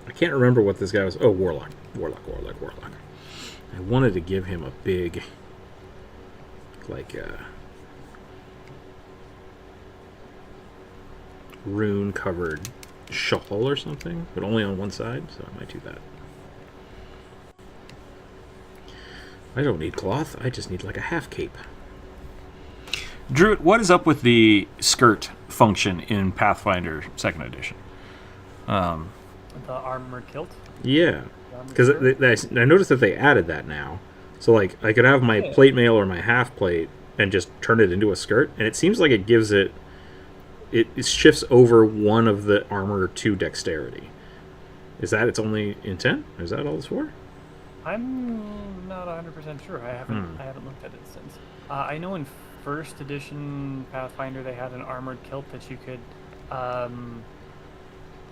I can't remember what this guy was. Oh, Warlock. I wanted to give him a big, like, rune-covered shawl or something, but only on one side, so I might do that. I don't need cloth. I just need, like, a half cape. Druid, what is up with the skirt function in Pathfinder 2nd Edition? The armor kilt? Yeah, because I noticed that they added that now. So, like, I could have my plate mail or my half plate and just turn it into a skirt, and it seems like it gives it shifts over one of the armor to dexterity. Is that its only intent? Is that all it's for? I'm not 100% sure. I haven't looked at it since. I know in first edition Pathfinder they had an armored kilt that you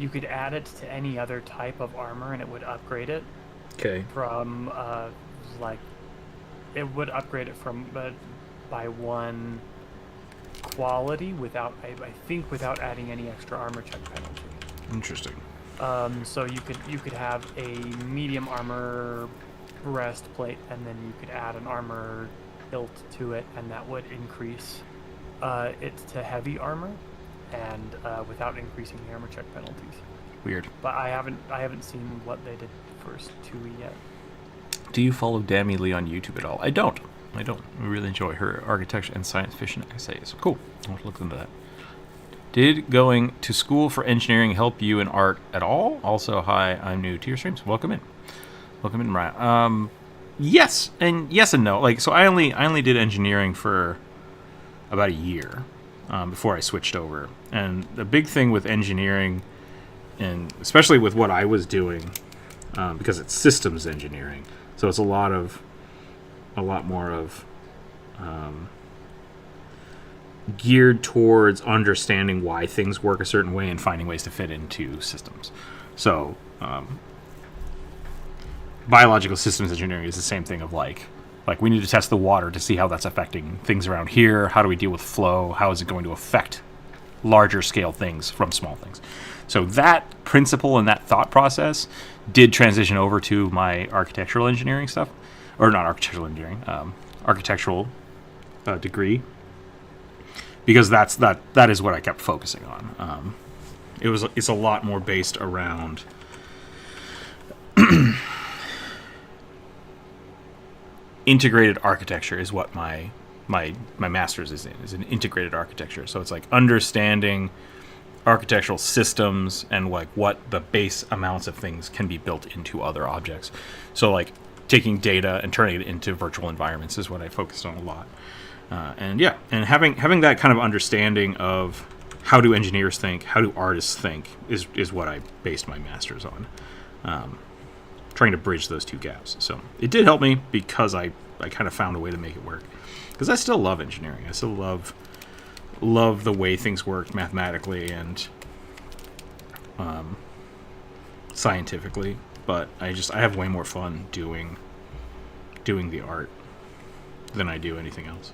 could add it to any other type of armor and it would upgrade it. Okay. From it would upgrade it from by one quality without without adding any extra armor check penalty. Interesting. So you could have a medium armor breastplate, and then you could add an armor hilt to it, and that would increase it to heavy armor, and without increasing the armor check penalties. Weird. But I haven't seen what they did first 2E yet. Do you follow Dammy Lee on YouTube at all? I don't. I really enjoy her architecture and science fiction essays. Cool. I'll look into that. Did going to school for engineering help you in art at all? Also, hi, I'm new to your streams. Welcome in. Welcome in, Mariah. Yes and no. Like, so I only did engineering for about a year before I switched over. And the big thing with engineering, and especially with what I was doing, because it's systems engineering, so it's a lot more of geared towards understanding why things work a certain way and finding ways to fit into systems. So biological systems engineering is the same thing of like we need to test the water to see how that's affecting things around here. How do we deal with flow? How is it going to affect larger scale things from small things? So that principle and that thought process did transition over to my architectural engineering stuff, or not architectural engineering, architectural degree, because that is what I kept focusing on. It's a lot more based around integrated architecture is what my master's is an integrated architecture. So it's like understanding architectural systems and like what the base amounts of things can be built into other objects. So like taking data and turning it into virtual environments is what I focused on a lot. And having that kind of understanding of how do engineers think, how do artists think is what I based my master's on. Trying to bridge those two gaps. So it did help me because I kind of found a way to make it work. Because I still love engineering. I still love the way things work mathematically and scientifically. But I have way more fun doing the art than I do anything else.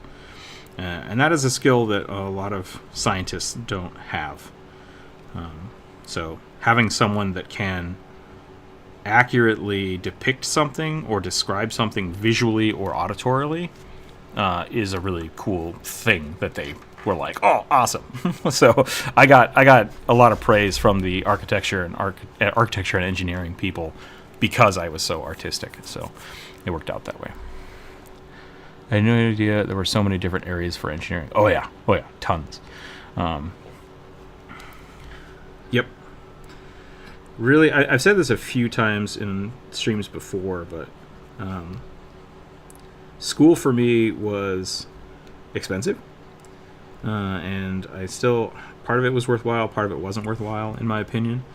And that is a skill that a lot of scientists don't have. So having someone that can accurately depict something or describe something visually or auditorily is a really cool thing that they were like, oh, awesome. So I got a lot of praise from the architecture and engineering people because I was so artistic. So it worked out that way. I had no idea there were so many different areas for engineering. Oh yeah, tons. Yep. Really, I've said this a few times in streams before, but school for me was expensive, and part of it was worthwhile, part of it wasn't worthwhile, in my opinion.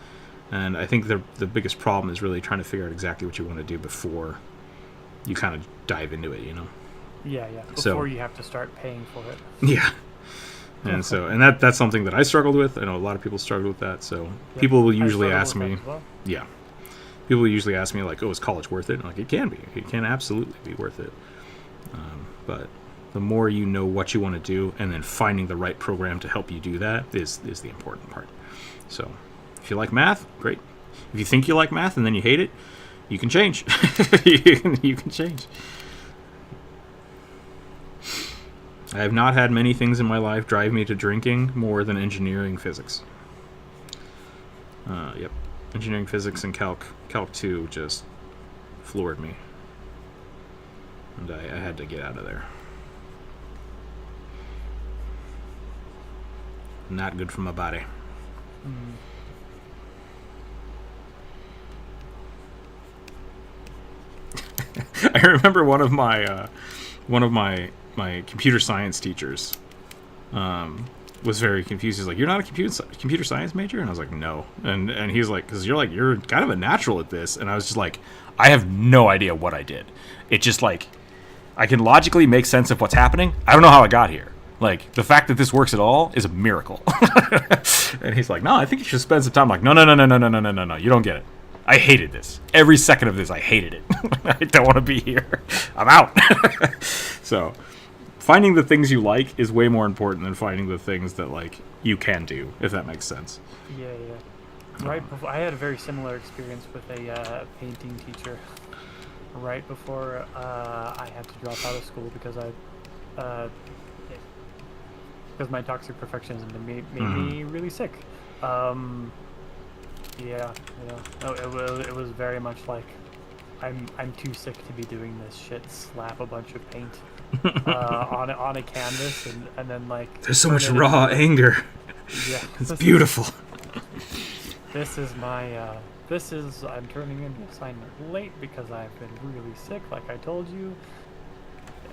And I think the biggest problem is really trying to figure out exactly what you want to do before you kind of dive into it, you know? Yeah. Before you have to start paying for it. Yeah. And that's something that I struggled with. I know a lot of people struggle with that. So people will usually ask me, yeah, people will usually ask me like, "Oh, is college worth it?" I'm like, it can be. It can absolutely be worth it. But the more you know what you want to do, and then finding the right program to help you do that is the important part. So if you like math, great. If you think you like math and then you hate it, you can change. you can change. I have not had many things in my life drive me to drinking more than engineering physics. Yep. Engineering physics and Calc 2 just floored me. And I had to get out of there. Not good for my body. I remember one of my computer science teachers was very confused. He's like, "You're not a computer science major?" And I was like, "No." And he's like, "Because you're kind of a natural at this." And I was just like, "I have no idea what I did. It just like, I can logically make sense of what's happening. I don't know how I got here. Like, the fact that this works at all is a miracle." And he's like, "No, I think you should spend some time." I'm like, no, you don't get it. I hated this. Every second of this, I hated it. I don't want to be here. I'm out. So, finding the things you like is way more important than finding the things that, like, you can do, if that makes sense. Yeah. Right before, I had a very similar experience with a painting teacher. Right before I had to drop out of school because because my toxic perfectionism made me really sick. Yeah. No, it was very much like, I'm too sick to be doing this shit. Slap a bunch of paint on a canvas and then like. There's so much raw anger. Yeah, it's beautiful. This is I'm turning in the assignment late because I've been really sick, like I told you.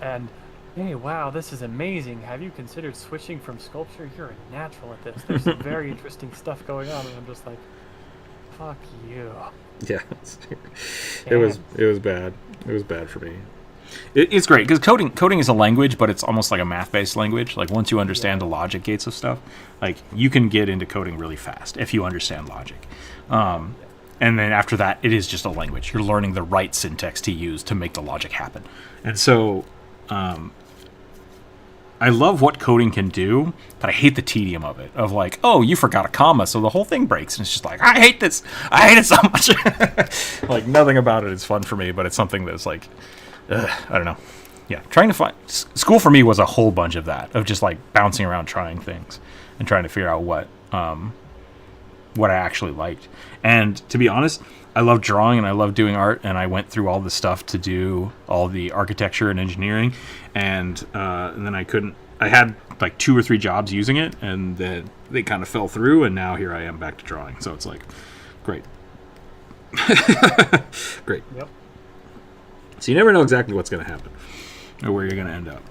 And hey, wow, this is amazing. Have you considered switching from sculpture? You're a natural at this. There's some very interesting stuff going on, and I'm just like, fuck you. Yeah, it was bad. It was bad for me. It's great because coding is a language, but it's almost like a math-based language. Like, once you understand the logic gates of stuff, like, you can get into coding really fast if you understand logic. And then after that, it is just a language. You're learning the right syntax to use to make the logic happen. And so, I love what coding can do, but I hate the tedium of it. Of like, oh, you forgot a comma, so the whole thing breaks. And it's just like, I hate this. I hate it so much. Like, nothing about it is fun for me, but it's something that's like, I don't know. Yeah, trying to find... School for me was a whole bunch of that, of just like bouncing around trying things and trying to figure out what I actually liked. And to be honest, I love drawing and I love doing art, and I went through all the stuff to do all the architecture and engineering, and then I had like 2 or 3 jobs using it, and then they kind of fell through, and now here I am back to drawing. So it's like, great. Great. Yep. So you never know exactly what's going to happen or where you're going to end up.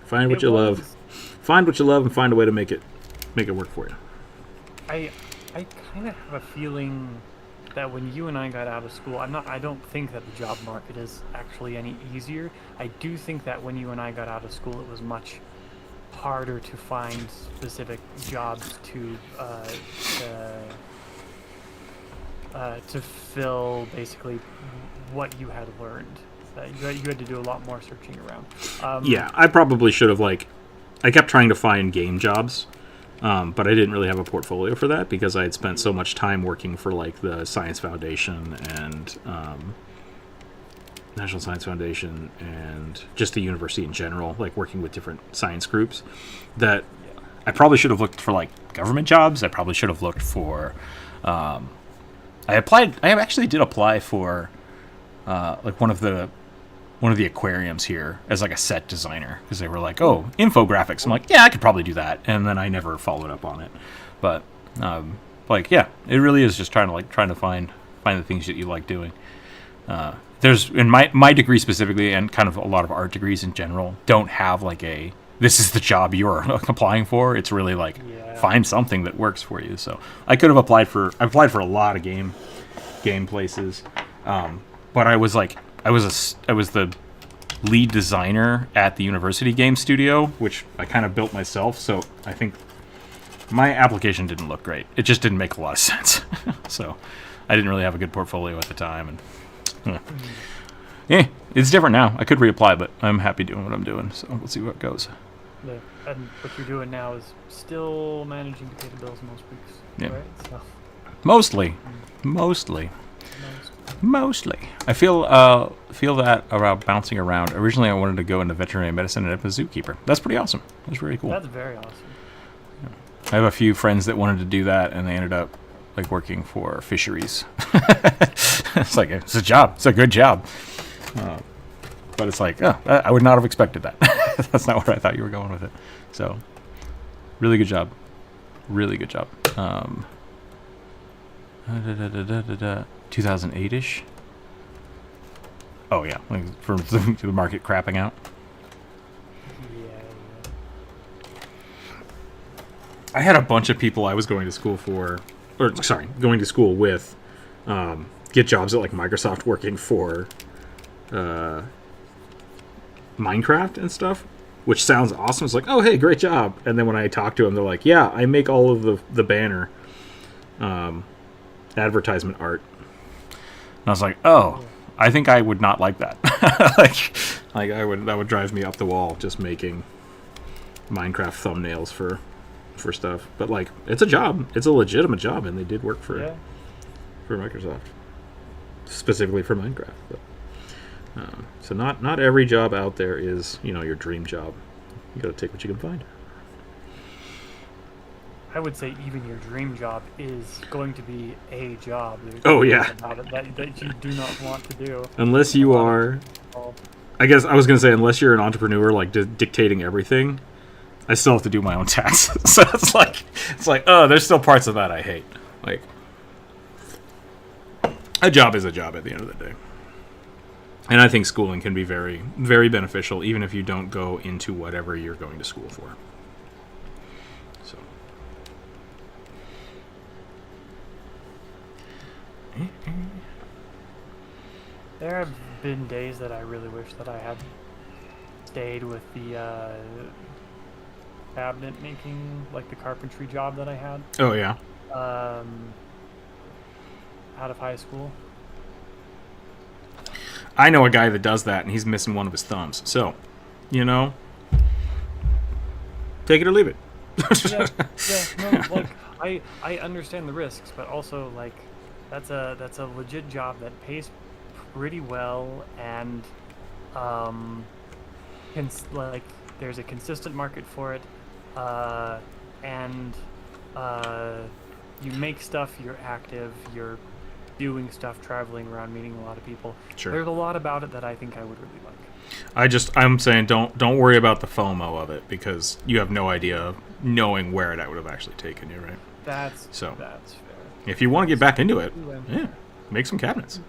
Find what you love. Find what you love and find a way to make it work for you. I kind of have a feeling that when you and I got out of school, I don't think that the job market is actually any easier. I do think that when you and I got out of school, it was much harder to find specific jobs to fill basically what you had learned. You had to do a lot more searching around. Yeah, I probably should have, like, I kept trying to find game jobs, but I didn't really have a portfolio for that because I had spent so much time working for, like, the Science Foundation and National Science Foundation and just the university in general, like working with different science groups, that I probably should have looked for, like, government jobs. I probably should have looked for... I actually did apply for like one of the aquariums here as like a set designer because they were like, oh, infographics. I'm like, yeah, I could probably do that, and then I never followed up on it. But like, yeah, it really is just trying to find the things that you like doing. There's in my degree specifically, and kind of a lot of art degrees in general, don't have like this is the job you're applying for. It's really like, find something that works for you. So I could have applied for a lot of game places, but I was the lead designer at the university game studio, which I kind of built myself. So I think my application didn't look great. It just didn't make a lot of sense. So I didn't really have a good portfolio at the time, and yeah, it's different now. I could reapply, but I'm happy doing what I'm doing. So we'll see where it goes. Yeah, and what you're doing now is still managing to pay the bills most weeks, right? So. Mostly. I feel that about bouncing around. Originally, I wanted to go into veterinary medicine and end up a zookeeper. That's pretty awesome. That's really cool. That's very awesome. Yeah. I have a few friends that wanted to do that, and they ended up like working for fisheries. It's like, it's a job. It's a good job. But it's like, I would not have expected that. That's not where I thought you were going with it. So, really good job. Really good job. 2008-ish. Oh yeah, like from the market crapping out. Yeah. I had a bunch of people I was going to school going to school with, get jobs at like Microsoft working for Minecraft and stuff, which sounds awesome. It's like, oh, hey, great job. And then when I talk to them, they're like, yeah, I make all of the banner advertisement art. And I was like, oh, I think I would not like that. That would drive me up the wall, just making Minecraft thumbnails for stuff. But like, it's a job. It's a legitimate job, and they did work for Microsoft, specifically for Minecraft. But, so not every job out there is, your dream job. You got to take what you can find. I would say even your dream job is going to be a job. Oh yeah, about it that you do not want to do. Unless you are, I guess I was gonna say, unless you're an entrepreneur, like dictating everything. I still have to do my own taxes, so it's like, oh, there's still parts of that I hate. Like, a job is a job at the end of the day. And I think schooling can be very, very beneficial, even if you don't go into whatever you're going to school for. So. There have been days that I really wish that I had stayed with the cabinet making, like the carpentry job that I had. Oh, yeah. Out of high school. I know a guy that does that, and he's missing one of his thumbs. So, take it or leave it. I understand the risks, but also like that's a legit job that pays pretty well, and there's a consistent market for it, and you make stuff, you're active, you're doing stuff, traveling around, meeting a lot of people. Sure. There's a lot about it that I think I would really like. I'm saying don't worry about the FOMO of it, because you have no idea knowing where that would have actually taken you, right? That's fair. If you want to get back into it, make some cabinets.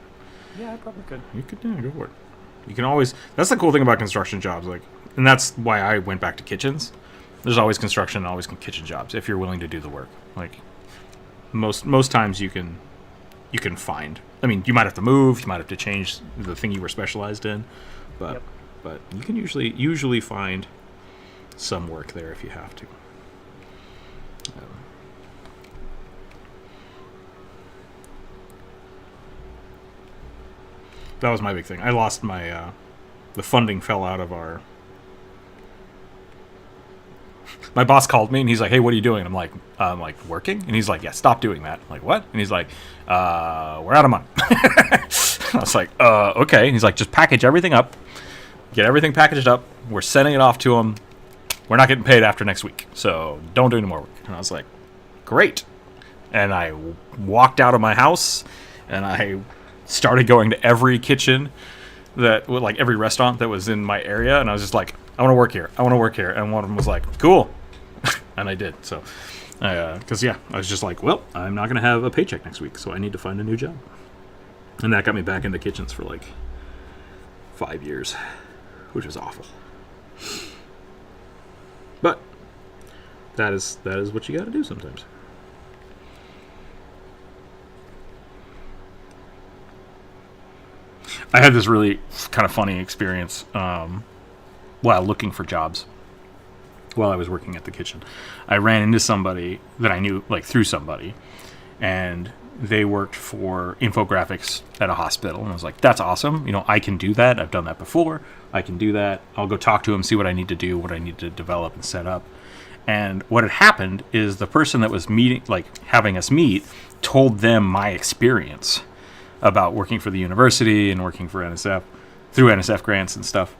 Yeah, I probably could. You could, go for it. You can always. That's the cool thing about construction jobs, and that's why I went back to kitchens. There's always construction and always kitchen jobs if you're willing to do the work. Like most times you can find. I mean, you might have to move, you might have to change the thing you were specialized in, but you can usually find some work there if you have to. That was my big thing. I lost my the funding fell out of our. My boss called me and he's like, "Hey, what are you doing?" And I'm like, working? And he's like, "Yeah, stop doing that." I'm like, "What?" And he's like, "We're out of money." I was like, "Okay." And he's like, "Just package everything up, get everything packaged up. We're sending it off to him. We're not getting paid after next week, so don't do any more work." And I was like, "Great." And I walked out of my house and I started going to every kitchen like every restaurant that was in my area, and I was just like, I want to work here. And one of them was like, cool. And I did. So, because I was just like, well, I'm not going to have a paycheck next week, so I need to find a new job. And that got me back into kitchens for like 5 years, which was awful. But that is what you got to do sometimes. I had this really kind of funny experience while looking for jobs while I was working at the kitchen. I ran into somebody that I knew, like, through somebody, and they worked for infographics at a hospital. And I was like, that's awesome. I can do that. I've done that before. I can do that. I'll go talk to him, see what I need to do, what I need to develop and set up. And what had happened is the person that was having us meet told them my experience about working for the university and working for NSF, through NSF grants and stuff.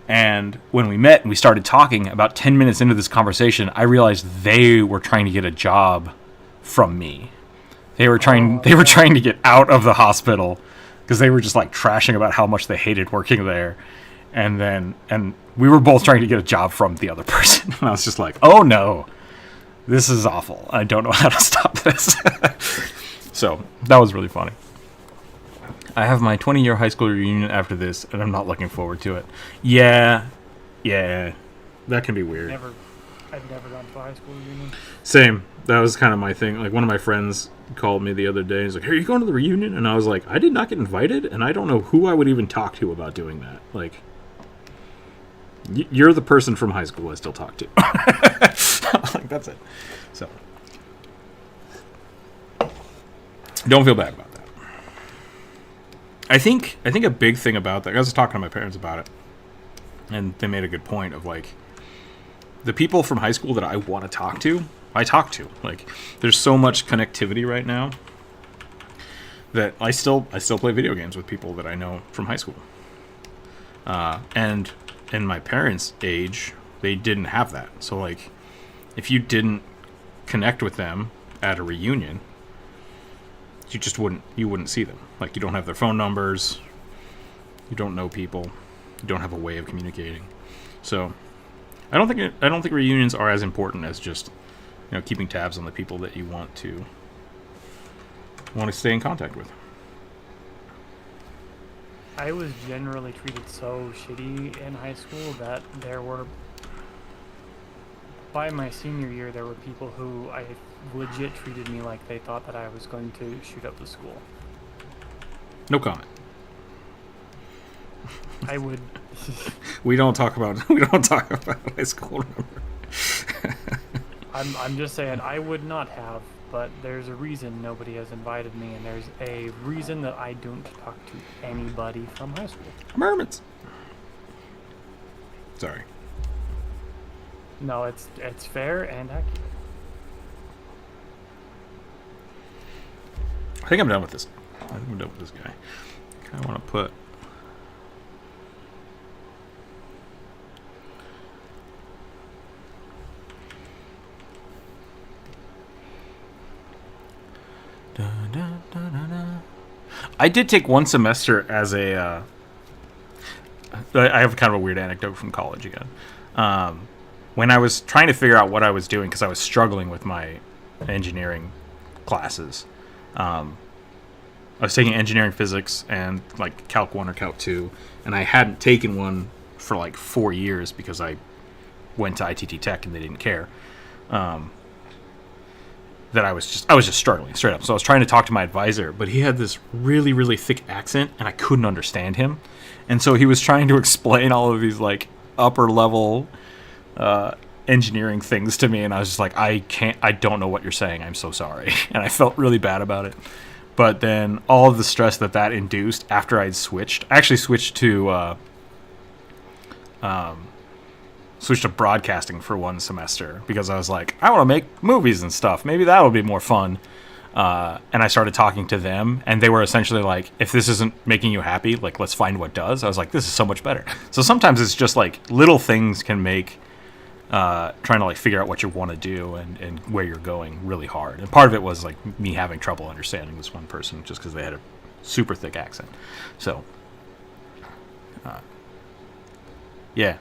And when we met and we started talking, about 10 minutes into this conversation, I realized they were trying to get a job from me. They were trying to get out of the hospital because they were just like trashing about how much they hated working there. And we were both trying to get a job from the other person. And I was just like, oh no, this is awful. I don't know how to stop this. So that was really funny. I have my 20-year high school reunion after this, and I'm not looking forward to it. Yeah, that can be weird. I've never gone to a high school reunion. Same. That was kind of my thing. Like, one of my friends called me the other day. He's like, "Hey, are you going to the reunion?" And I was like, I did not get invited, and I don't know who I would even talk to about doing that. Like, you're the person from high school I still talk to. Like, that's it. So, don't feel bad about that. I think a big thing about that, I was talking to my parents about it, and they made a good point of, like, the people from high school that I want to talk to, I talk to. Like, there's so much connectivity right now that I still play video games with people that I know from high school. And in my parents' age, they didn't have that. So, like, if you didn't connect with them at a reunion, you just wouldn't see them. Like, you don't have their phone numbers, you don't know people, you don't have a way of communicating. So I don't think reunions are as important as just, you know, keeping tabs on the people that you want to stay in contact with. I was generally treated so shitty in high school that by my senior year, there were people who I legit treated me like they thought that I was going to shoot up the school. No comment. I would. We don't talk about high school. Remember? I'm just saying I would not have, but there's a reason nobody has invited me, and there's a reason that I don't talk to anybody from high school. Mermaids. Sorry. No, it's fair and accurate. I think I'm done with this. I think I'm done with this guy. I kind of want to put. I did take one semester as a. I have kind of a weird anecdote from college again. When I was trying to figure out what I was doing, because I was struggling with my engineering classes. I was taking engineering physics and like Calc 1 or Calc 2, and I hadn't taken one for like 4 years because I went to ITT Tech and they didn't care. That I was just struggling straight up. So I was trying to talk to my advisor, but he had this really, really thick accent and I couldn't understand him. And so he was trying to explain all of these like upper level engineering things to me, and I was just like, I don't know what you're saying. I'm so sorry. And I felt really bad about it. But then all of the stress that induced after I actually switched to broadcasting for one semester because I was like, I want to make movies and stuff. Maybe that'll be more fun. And I started talking to them, and they were essentially like, if this isn't making you happy, like, let's find what does. I was like, this is so much better. So sometimes it's just like little things can make trying to like figure out what you want to do and where you're going really hard. And part of it was like me having trouble understanding this one person just because they had a super thick accent. So yeah,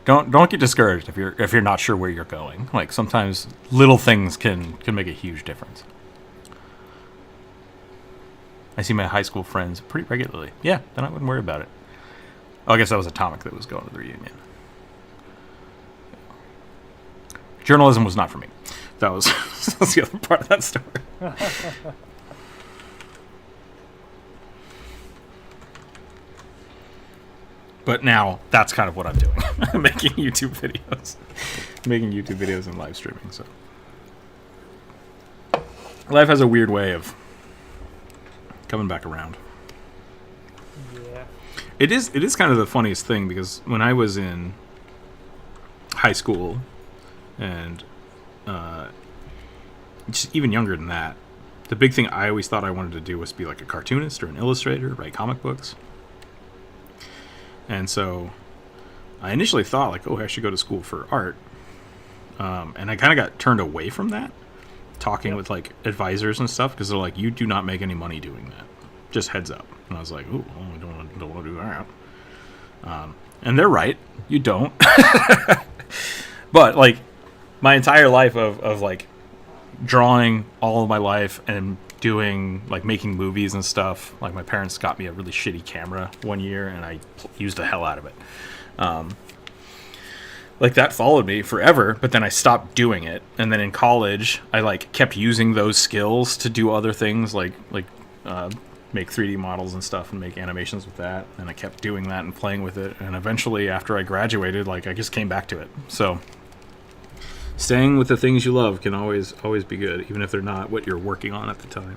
don't get discouraged if you're not sure where you're going. Like, sometimes little things can make a huge difference. I see my high school friends pretty regularly. Yeah, then I wouldn't worry about it. Oh, I guess that was Atomic that was going to the reunion. Journalism was not for me. That was the other part of that story. But now that's kind of what I'm doing. I'm making YouTube videos and live streaming. So life has a weird way of coming back around. Yeah. It is kind of the funniest thing, because when I was in high school and just even younger than that, the big thing I always thought I wanted to do was be like a cartoonist or an illustrator, write comic books. And so I initially thought like, oh, I should go to school for art. And I kind of got turned away from that, talking with like advisors and stuff, because they're like, you do not make any money doing that. Just heads up. And I was like, ooh, well, I don't want to do that. And they're right. You don't. But like my entire life of like drawing all of my life and doing like making movies and stuff, like my parents got me a really shitty camera one year and I used the hell out of it. like that followed me forever, but then I stopped doing it. And then in college, I like kept using those skills to do other things, like make 3D models and stuff and make animations with that. And I kept doing that and playing with it. And eventually, after I graduated, like I just came back to it. So staying with the things you love can always be good, even if they're not what you're working on at the time.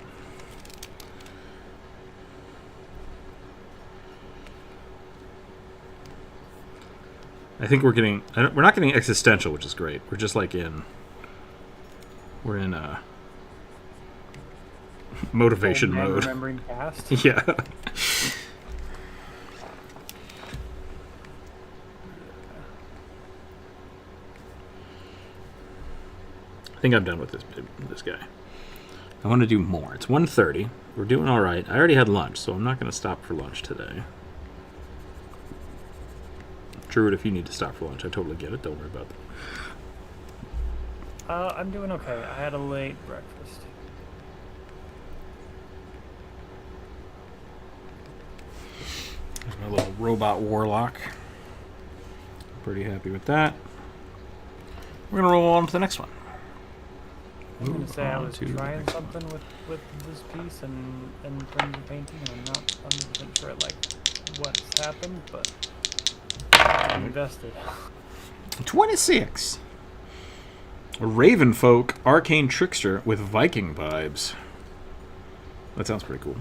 I think we're not getting existential, which is great. We're just like we're in motivation mode. Remembering past. Yeah. I think I'm done with this guy. I want to do more. It's 1:30. We're doing all right. I already had lunch, so I'm not going to stop for lunch today. Druid, if you need to stop for lunch, I totally get it. Don't worry about that. I'm doing okay. I had a late breakfast. There's my little robot warlock. Pretty happy with that. We're going to roll on to the next one. I was going to say I was trying something with this piece and in terms of painting, and I'm not 100% sure like what's happened, but I'm invested. 26. A Ravenfolk arcane trickster with Viking vibes. That sounds pretty cool.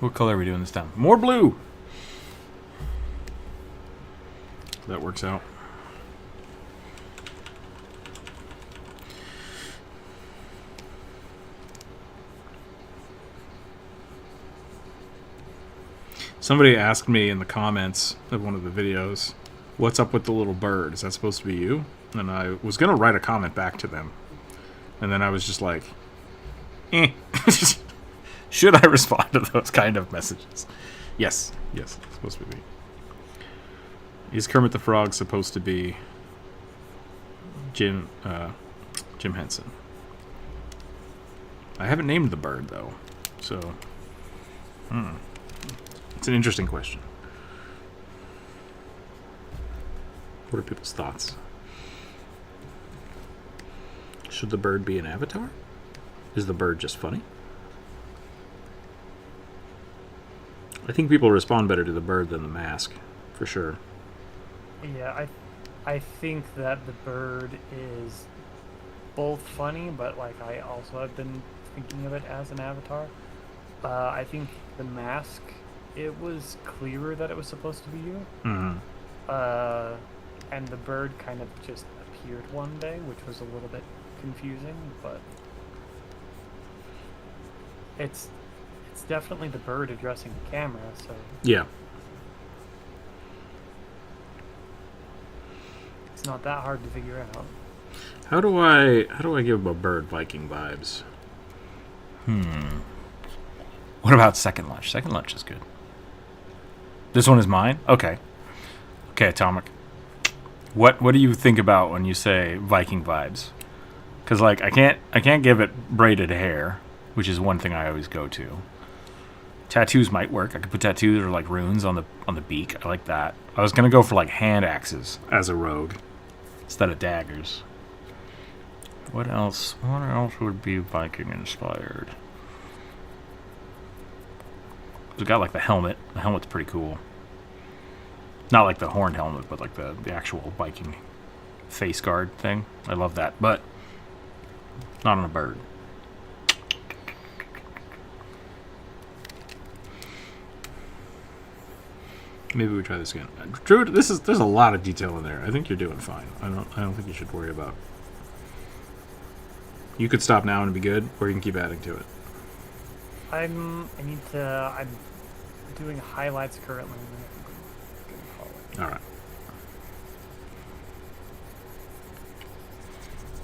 What color are we doing this time? More blue! That works out. Somebody asked me in the comments of one of the videos, what's up with the little bird? Is that supposed to be you? And I was going to write a comment back to them. And then I was just like, eh. Should I respond to those kind of messages? Yes, it's supposed to be me. Is Kermit the Frog supposed to be Jim Henson? I haven't named the bird, though. So, it's an interesting question. What are people's thoughts? Should the bird be an avatar? Is the bird just funny? I think people respond better to the bird than the mask, for sure. Yeah, I think that the bird is both funny, but like I also have been thinking of it as an avatar. I think the mask, it was clearer that it was supposed to be you. Mm-hmm. And the bird kind of just appeared one day, which was a little bit confusing, but it's definitely the bird addressing the camera, so Yeah. it's not that hard to figure out. How do I give a bird Viking vibes? What about second lunch? Second lunch is good. This one is mine? Okay. Okay, Atomic. What do you think about when you say Viking vibes? Because like I can't give it braided hair, which is one thing I always go to. Tattoos might work. I could put tattoos or like runes on the beak. I like that. I was gonna go for like hand axes As a rogue. instead of daggers. What else? What else would be Viking inspired? We got like the helmet. The helmet's pretty cool. Not like the horned helmet, but like the actual Viking face guard thing. I love that, but not on a bird. Maybe we try this again. Druid, there's a lot of detail in there. I think you're doing fine. I don't think you should worry about. You could stop now and be good, or you can keep adding to it. I'm doing highlights currently. All right.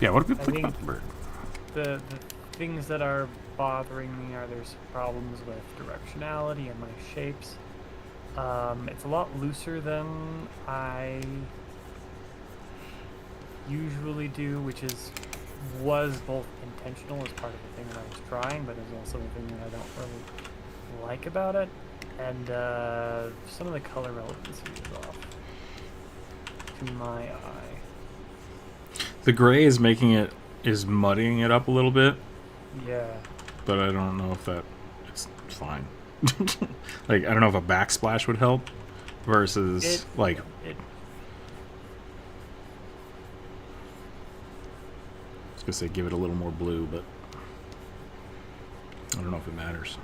Yeah, what do people I think think about the bird? The things that are bothering me are there's problems with directionality and my shapes. It's a lot looser than I usually do, which was both intentional as part of the thing that I was trying, but is also the thing that I don't really like about it, and some of the color relevancy is off to my eye. The gray is muddying it up a little bit, Yeah. but I don't know if it's fine. Like, I don't know if a backsplash would help versus It, like. it, I was gonna say give it a little more blue, but I don't know if it matters.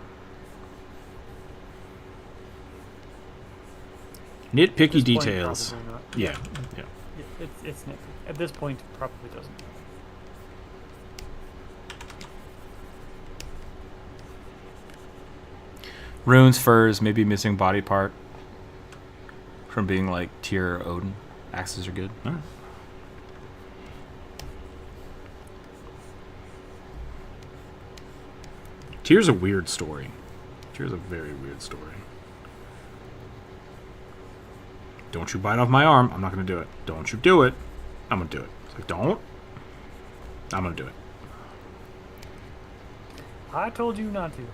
Nitpicky at this point, details. probably not. Yeah. Yeah. It's nitpicky. At this point, it probably doesn't matter. Runes, furs, maybe missing body part from being like Tyr or Odin. Axes are good. All right. Tyr's a weird story. Tyr's a very weird story. Don't you bite off my arm. I'm not going to do it. Don't you do it. I'm going to do it. It's like, don't. I'm going to do it. I told you not to.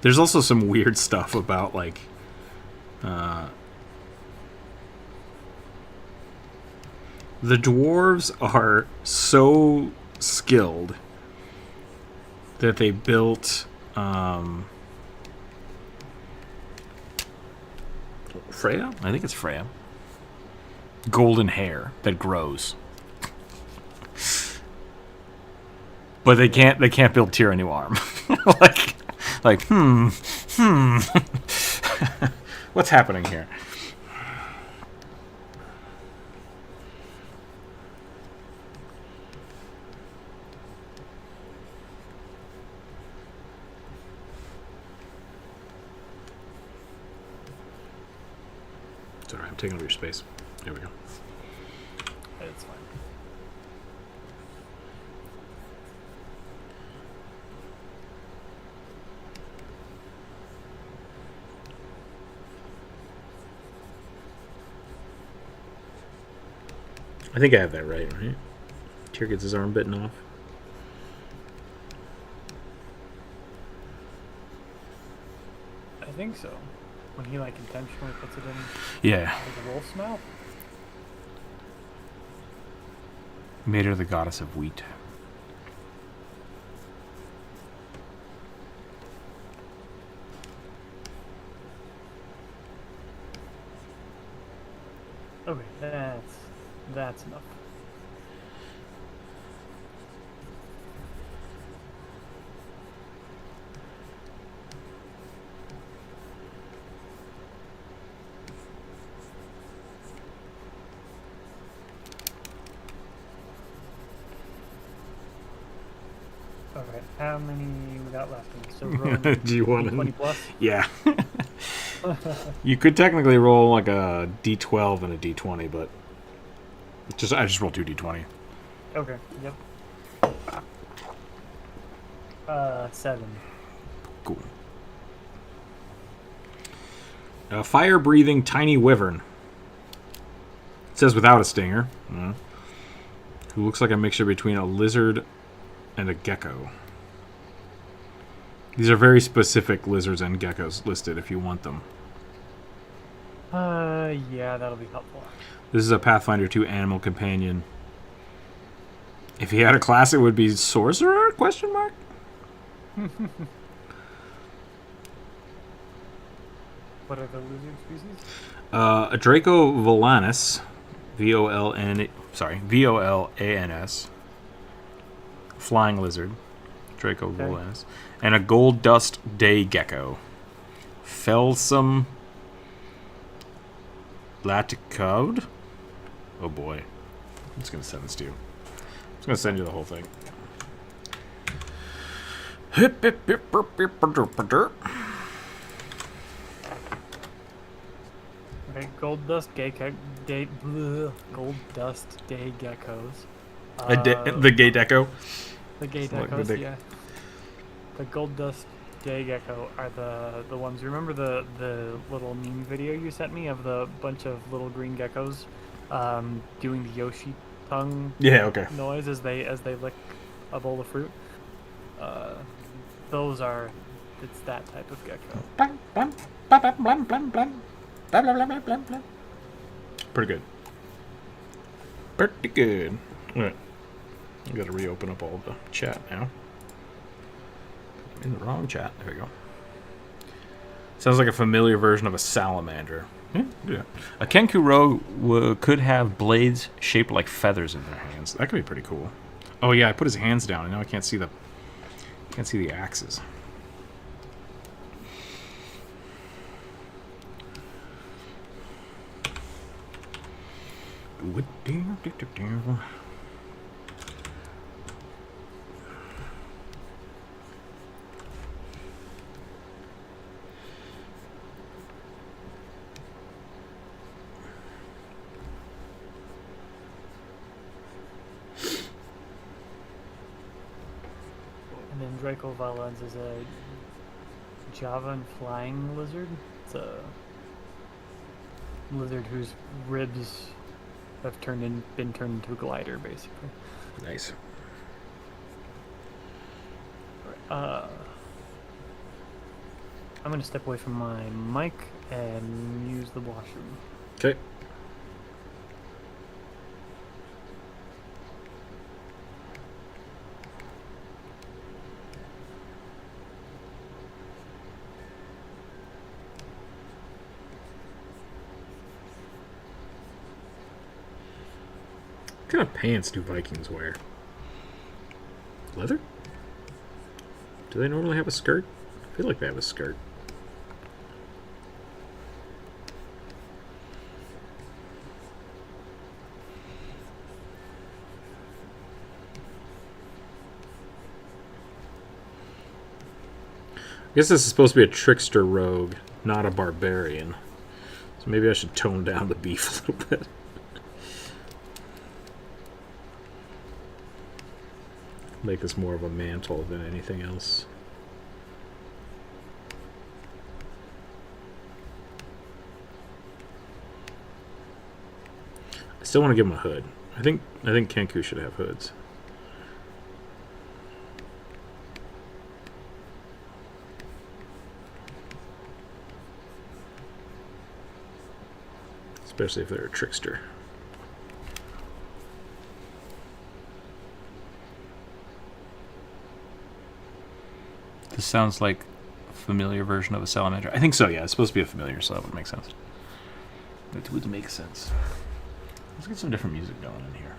There's also some weird stuff about, like, the dwarves are so skilled that they built Freya? I think it's Freya. Golden hair that grows. But they can't build Tyr a new arm. like what's happening here? It's alright, I'm taking over your space. There we go. It's fine. I think I have that right? Tyr gets his arm bitten off. I think so. When he like intentionally puts it in Yeah. like a wolf's mouth. Made her the goddess of wheat. Okay, that's enough. Alright, how many we got left? So rolling Do you want 20 to? plus? Yeah. You could technically roll like a d12 and a d20, but I just rolled 2 d20. Okay, yep. 7. Cool. A fire-breathing tiny wyvern. It says without a stinger. Who looks like a mixture between a lizard and a gecko. These are very specific lizards and geckos listed if you want them. Yeah, that'll be helpful. This is a Pathfinder 2 animal companion. If he had a class, it would be sorcerer? Question mark. What are the lizard species? A Draco Volanus, V-O-L-A-N-S, flying lizard, Draco Volanus, and a gold dust day gecko, Felsum Laticode. Oh boy, I'm just gonna send this to you. I'm just gonna send you the whole thing. Okay, gold dust gold dust day geckos. The gay deco. The gay Like the geckos, dick. yeah. The gold dust day gecko are the ones. Remember the little meme video you sent me of the bunch of little green geckos doing the Yoshi tongue Yeah, okay. noise as they lick a bowl of fruit. Those are, it's that type of gecko. Pretty good. Pretty good. Alright. I gotta reopen up all the chat now. In the wrong chat. There we go. Sounds like a familiar version of a salamander. Yeah. A Kenkuro could have blades shaped like feathers in their hands. That could be pretty cool. Oh yeah, I put his hands down and now I can't see the axes. And then Draco valens is a Javan flying lizard. It's a lizard whose ribs have been turned into a glider, basically. Nice. I'm gonna step away from my mic and use the washroom. Okay. What kind of pants do Vikings wear? Leather? Do they normally have a skirt? I feel like they have a skirt. I guess this is supposed to be a trickster rogue, not a barbarian. So maybe I should tone down the beef a little bit. Make this more of a mantle than anything else. I still want to give him a hood. I think Kenku should have hoods. Especially if they're a trickster. This sounds like a familiar version of a salamander. I think so, yeah. It's supposed to be a familiar, so that would make sense. It would make sense. Let's get some different music going in here.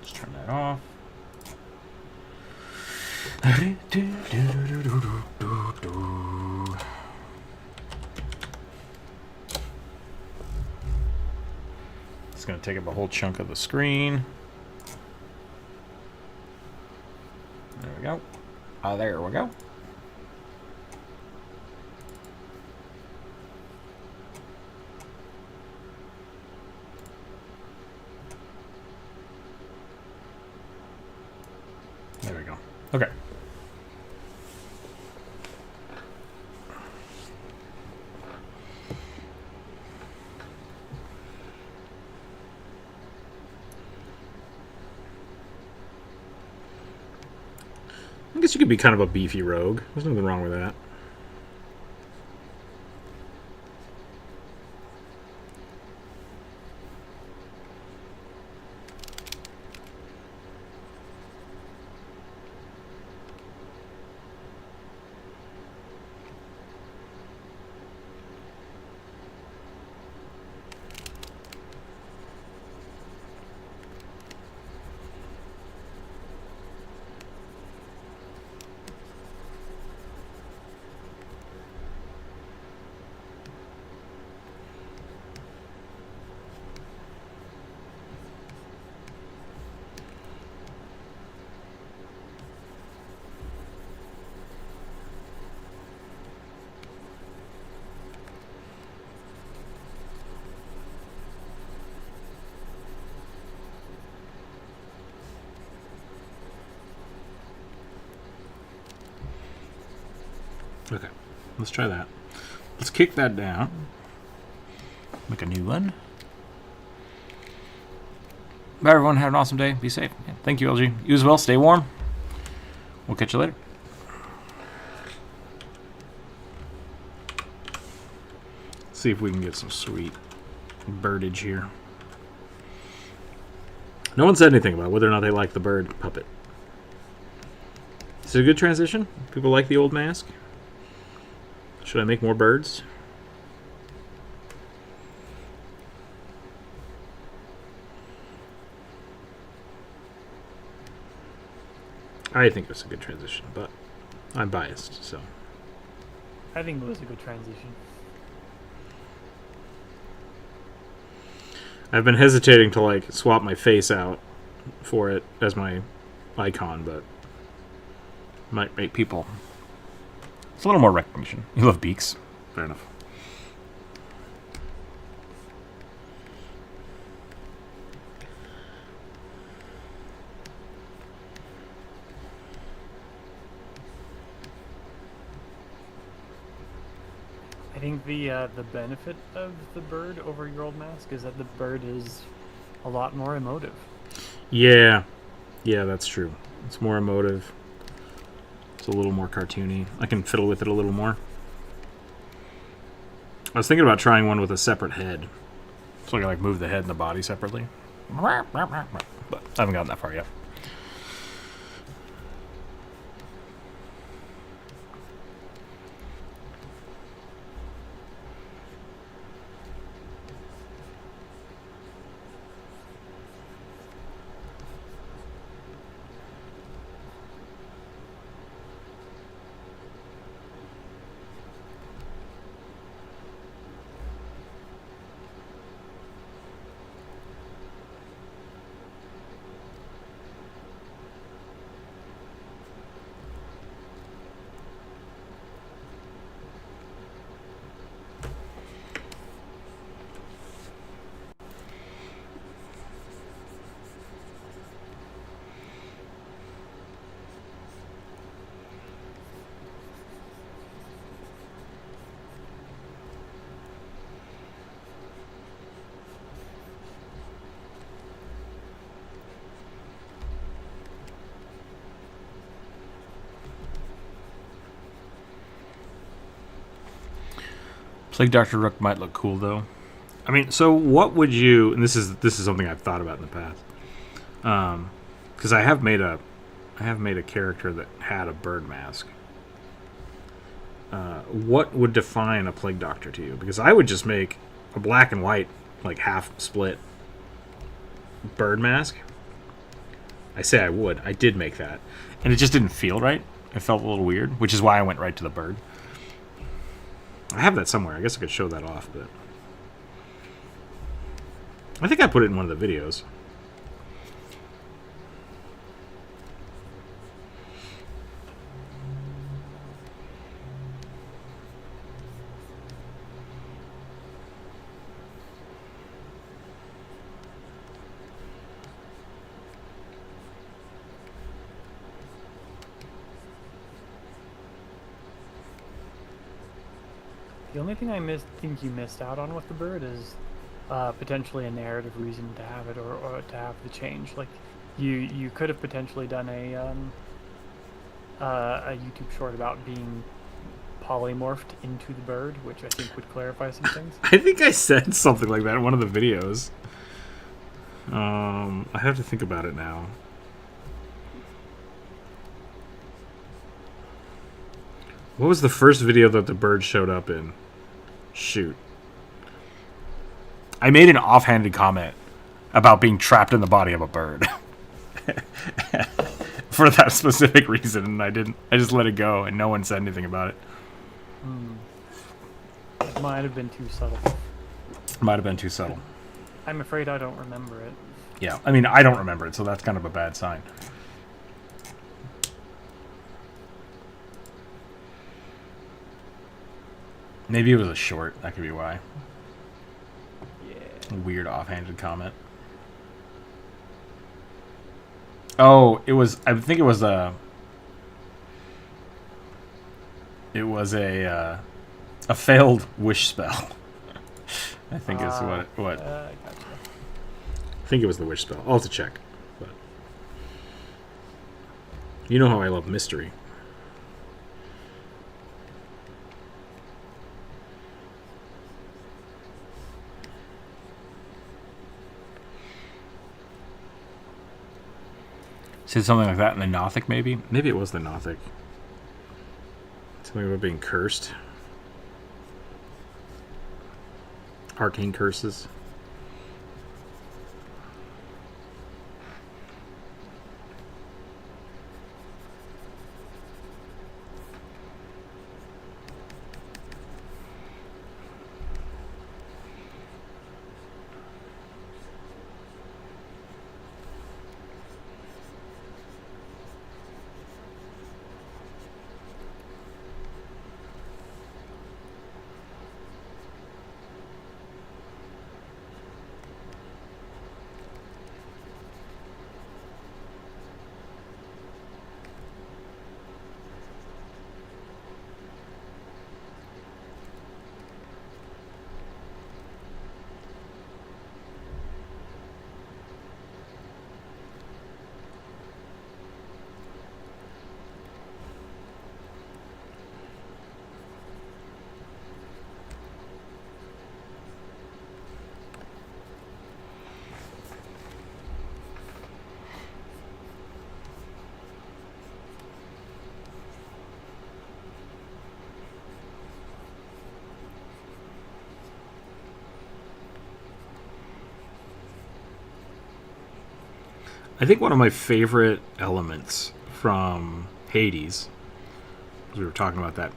Let's turn that off. It's going to take up a whole chunk of the screen. There we go. Oh, there we go. There we go. Okay. I guess you could be kind of a beefy rogue. There's nothing wrong with that. Okay, let's try that. Let's kick that down. Make a new one. Bye, everyone. Have an awesome day. Be safe. Yeah, thank you, LG. You as well. Stay warm. We'll catch you later. See if we can get some sweet birdage here. No one said anything about whether or not they like the bird puppet. Is it a good transition? People like the old mask? Should I make more birds? I think it's a good transition, but I'm biased, so. I think it was a good transition. I've been hesitating to like swap my face out for it as my icon, but might make people. It's a little more recognition. You love beaks. Fair enough. I think the benefit of the bird over your old mask is that the bird is a lot more emotive. Yeah. Yeah, that's true. It's more emotive. It's a little more cartoony. I can fiddle with it a little more. I was thinking about trying one with a separate head. So I can like move the head and the body separately. But I haven't gotten that far yet. Plague Dr. Rook might look cool though. I mean, so what would you? And this is something I've thought about in the past. Because I have made a character that had a bird mask. What would define a Plague Doctor to you? Because I would just make a black and white, like half split bird mask. I say I would. I did make that, and it just didn't feel right. It felt a little weird, which is why I went right to the bird. I have that somewhere. I guess I could show that off, but I think I put it in one of the videos. The only thing think you missed out on with the bird is potentially a narrative reason to have it or to have the change. Like you could have potentially done a YouTube short about being polymorphed into the bird, which I think would clarify some things. I think I said something like that in one of the videos. I have to think about it now. What was the first video that the bird showed up in? Shoot. I made an offhanded comment about being trapped in the body of a bird. For that specific reason, and I didn't. I just let it go, and no one said anything about it. It might have been too subtle. Might have been too subtle. I'm afraid I don't remember it. Yeah, I mean, I don't remember it, so that's kind of a bad sign. Maybe it was a short. That could be why. Yeah. Weird offhanded comment. Oh, it was. I think it was a. It was a A failed wish spell. I think is what. Gotcha. I think it was the wish spell. I'll have to check. But you know how I love mystery. Said something like that in the Nothic, maybe? Maybe it was the Nothic. Something about being cursed. Arcane curses. I think one of my favorite elements from Hades, we were talking about that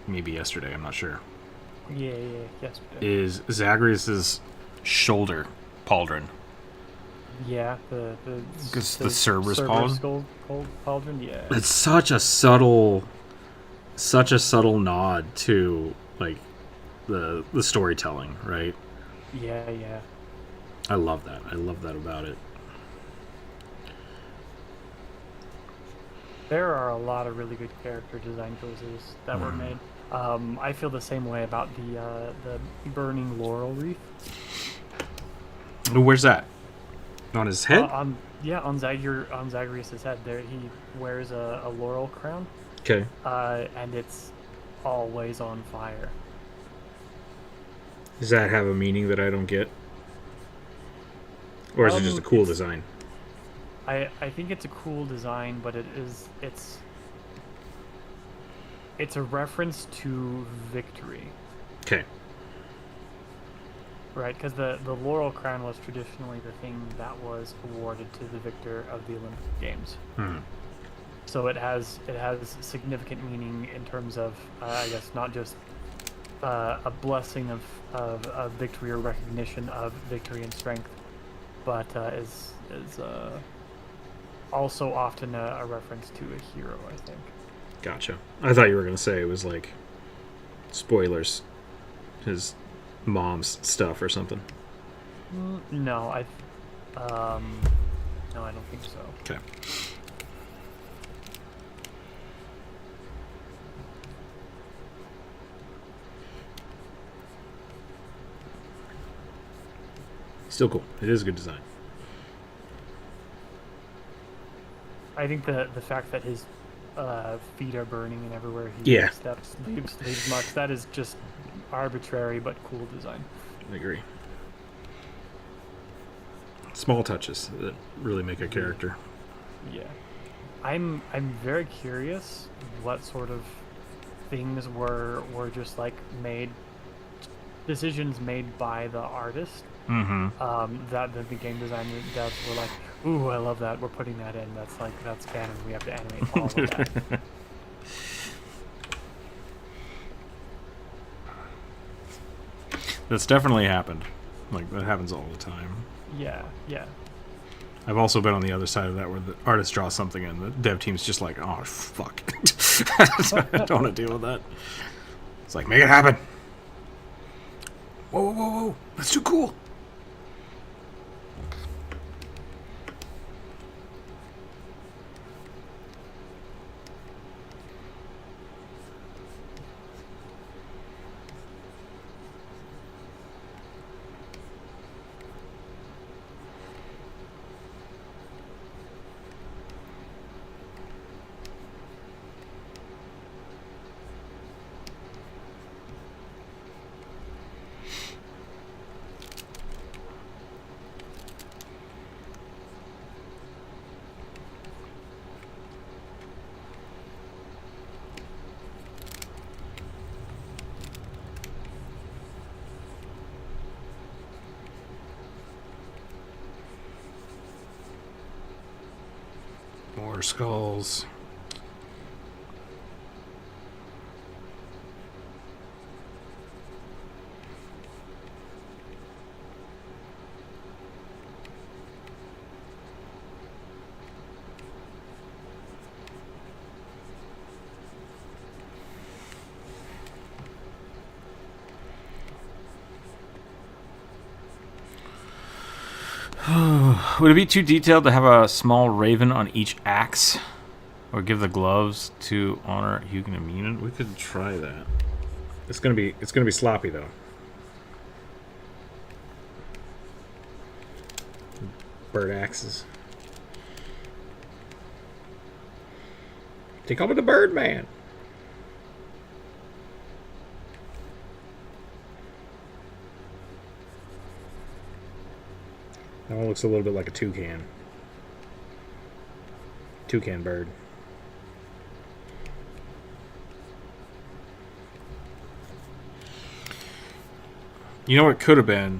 maybe yesterday, I'm not sure, Yesterday. is Zagreus's shoulder pauldron. Yeah, the Cerberus pauldron. Yeah. It's such a subtle nod to like the storytelling, right? Yeah. I love that. I love that about it. There are a lot of really good character design choices that were made. I feel the same way about the burning laurel wreath. Where's that? On his head? On Zagreus' head. There, he wears a laurel crown. Okay. And it's always on fire. Does that have a meaning that I don't get? Or is it just a cool design? I think it's a cool design, but it's a reference to victory. Okay. Right, because the laurel crown was traditionally the thing that was awarded to the victor of the Olympic Games. So it has significant meaning in terms of I guess not just a blessing of victory or recognition of victory and strength, but is also often a reference to a hero, I think. Gotcha. I thought you were going to say it was like spoilers, his mom's stuff or something. No, I don't think so. Okay. Still cool. It is a good design. I think the fact that his feet are burning and everywhere he steps leaves marks, that is just arbitrary but cool design. I agree. Small touches that really make a character. Yeah. I'm very curious what sort of things were just like decisions made by the artist. That the game design devs were like, ooh, I love that, we're putting that in, that's canon, we have to animate all of that. That's definitely happened. Like, that happens all the time. Yeah. I've also been on the other side of that where the artist draws something and the dev team's just like, oh, fuck. I don't want to deal with that. It's like, make it happen. Whoa. That's too cool. More skulls. Would it be too detailed to have a small raven on each axe? Or give the gloves to honor Hugin and Menon? We could try that. It's gonna be sloppy though. Bird axes. Take over the bird man. That one looks a little bit like a toucan. Toucan bird. You know what it could have been?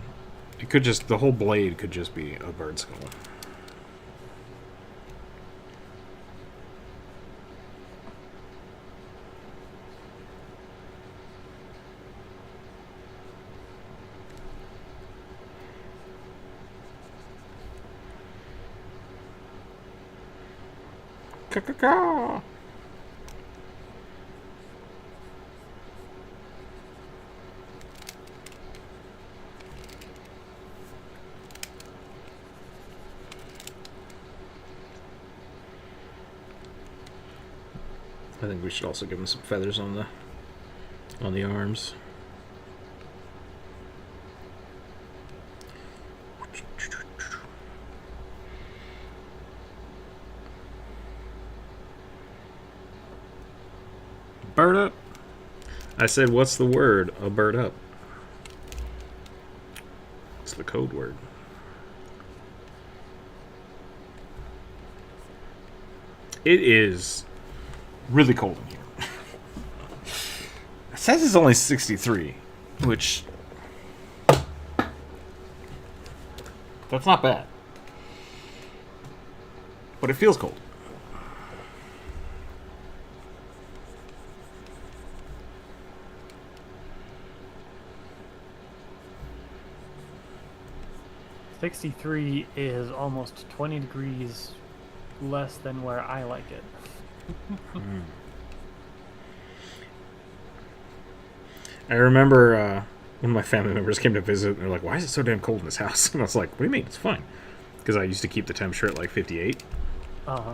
It could just, the whole blade could just be a bird skull. Ka-ka-ka! I think we should also give him some feathers on the arms. Bird up. I said, what's the word? A bird up. It's the code word. It is really cold in here. It says it's only 63, which that's not bad. But it feels cold. .63 is almost 20 degrees less than where I like it. I remember one of my family members came to visit, and they're like, why is it so damn cold in this house? And I was like, what do you mean? It's fine. Because I used to keep the temperature at like 58. Uh-huh.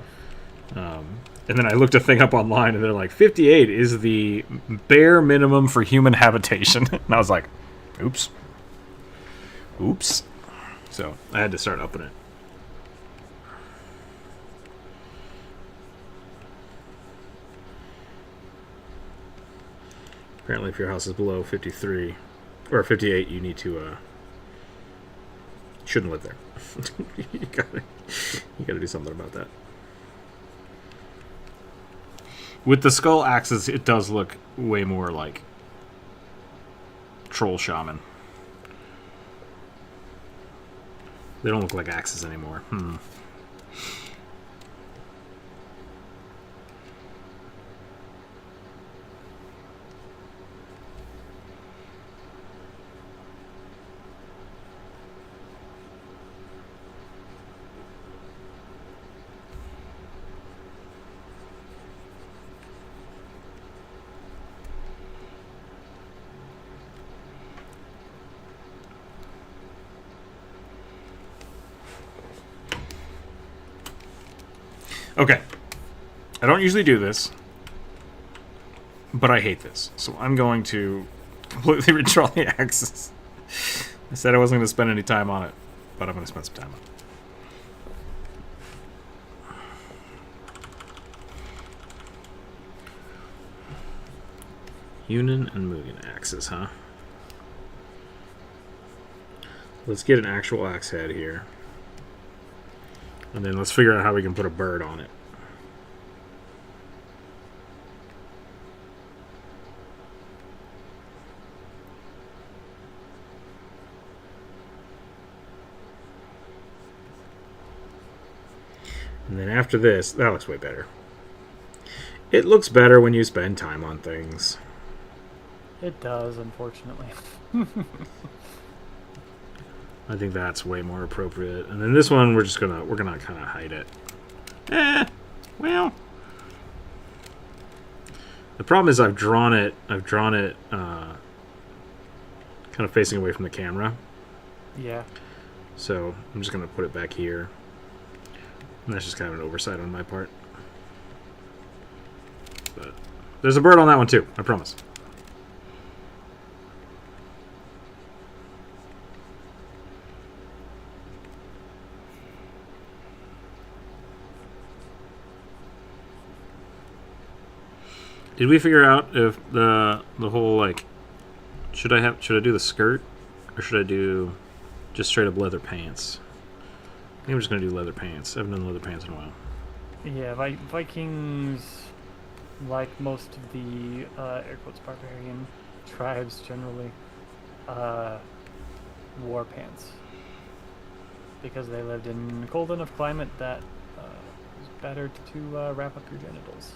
And then I looked a thing up online, and they're like, 58 is the bare minimum for human habitation. And I was like, oops. Oops. So I had to start upping it. Apparently, if your house is below 53 or 58, you need to shouldn't live there. you gotta do something about that. With the skull axes, it does look way more like troll shaman. They don't look like axes anymore. Okay. I don't usually do this, but I hate this. So I'm going to completely redraw the axes. I said I wasn't going to spend any time on it, but I'm going to spend some time on it. Yunin and Mugen axes, huh? Let's get an actual axe head here. And then let's figure out how we can put a bird on it. And then after this, that looks way better. It looks better when you spend time on things. It does, unfortunately. I think that's way more appropriate. And then this one, we're gonna kind of hide it. Well, the problem is I've drawn it kind of facing away from the camera. Yeah. So I'm just gonna put it back here. And that's just kind of an oversight on my part. But there's a bird on that one too, I promise. Did we figure out if the whole like should I do the skirt or should I do just straight up leather pants? I think I'm just gonna do leather pants. I haven't done leather pants in a while. Yeah, Vikings, like most of the air quotes barbarian tribes generally, wore pants because they lived in a cold enough climate that it was better to wrap up your genitals.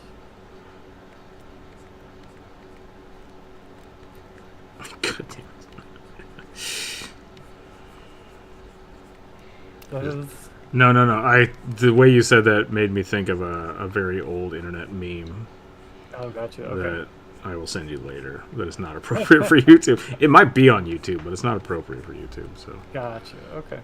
God damn it. No. The way you said that made me think of a very old internet meme. Oh, gotcha. Okay. That I will send you later. That is not appropriate for YouTube. It might be on YouTube, but it's not appropriate for YouTube. So. Gotcha. Okay.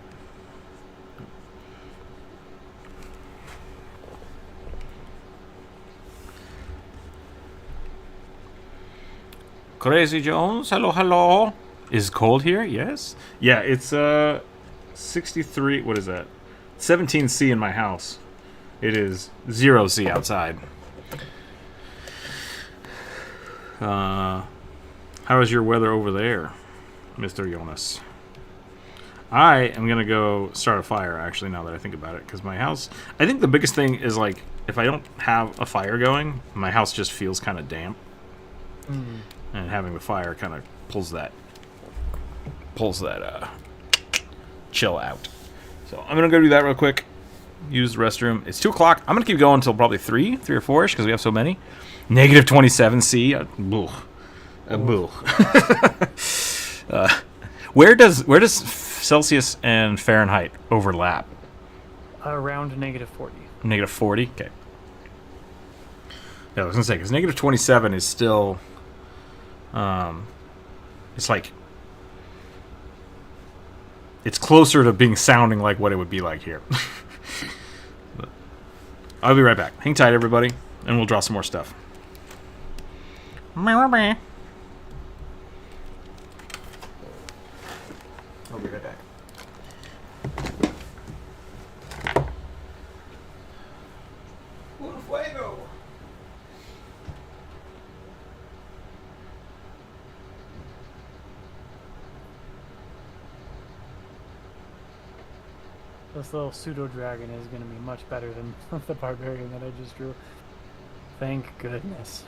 Crazy Jones, hello. Is it cold here? Yes. Yeah, it's 63. What is that? 17 C in my house. It is 0 C outside. How is your weather over there, Mr. Jonas? I am gonna go start a fire. Actually, now that I think about it, because my house. I think the biggest thing is like if I don't have a fire going, my house just feels kind of damp. Mm. And having the fire kind of pulls that chill out. So I'm gonna go do that real quick. Use the restroom. It's 2 o'clock. I'm gonna keep going until probably 3 or 4ish because we have so many. Negative 27 C. Where does Celsius and Fahrenheit overlap? Around -40. Negative 40. Okay. Yeah, I was gonna say because negative 27 is still. It's like it's closer to being sounding like what it would be like here. But I'll be right back. Hang tight, everybody, and we'll draw some more stuff. I'll be right back. This little pseudo dragon is going to be much better than the barbarian that I just drew. Thank goodness.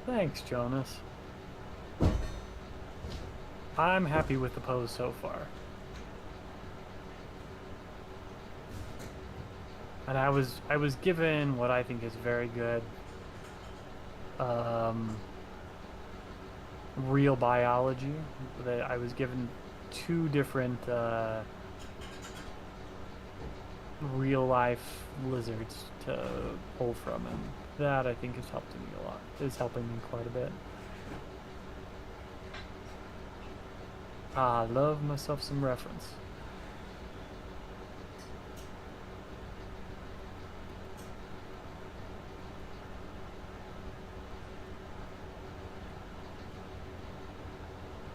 Thanks, Jonas. I'm happy with the pose so far. And I was given what I think is very good real biology. That I was given 2 different real life lizards to pull from, and that I think has helped me a lot. Is helping me quite a bit. I love myself some reference.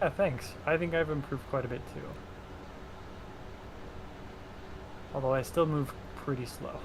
Yeah, thanks. I think I've improved quite a bit too. Although I still move pretty slow.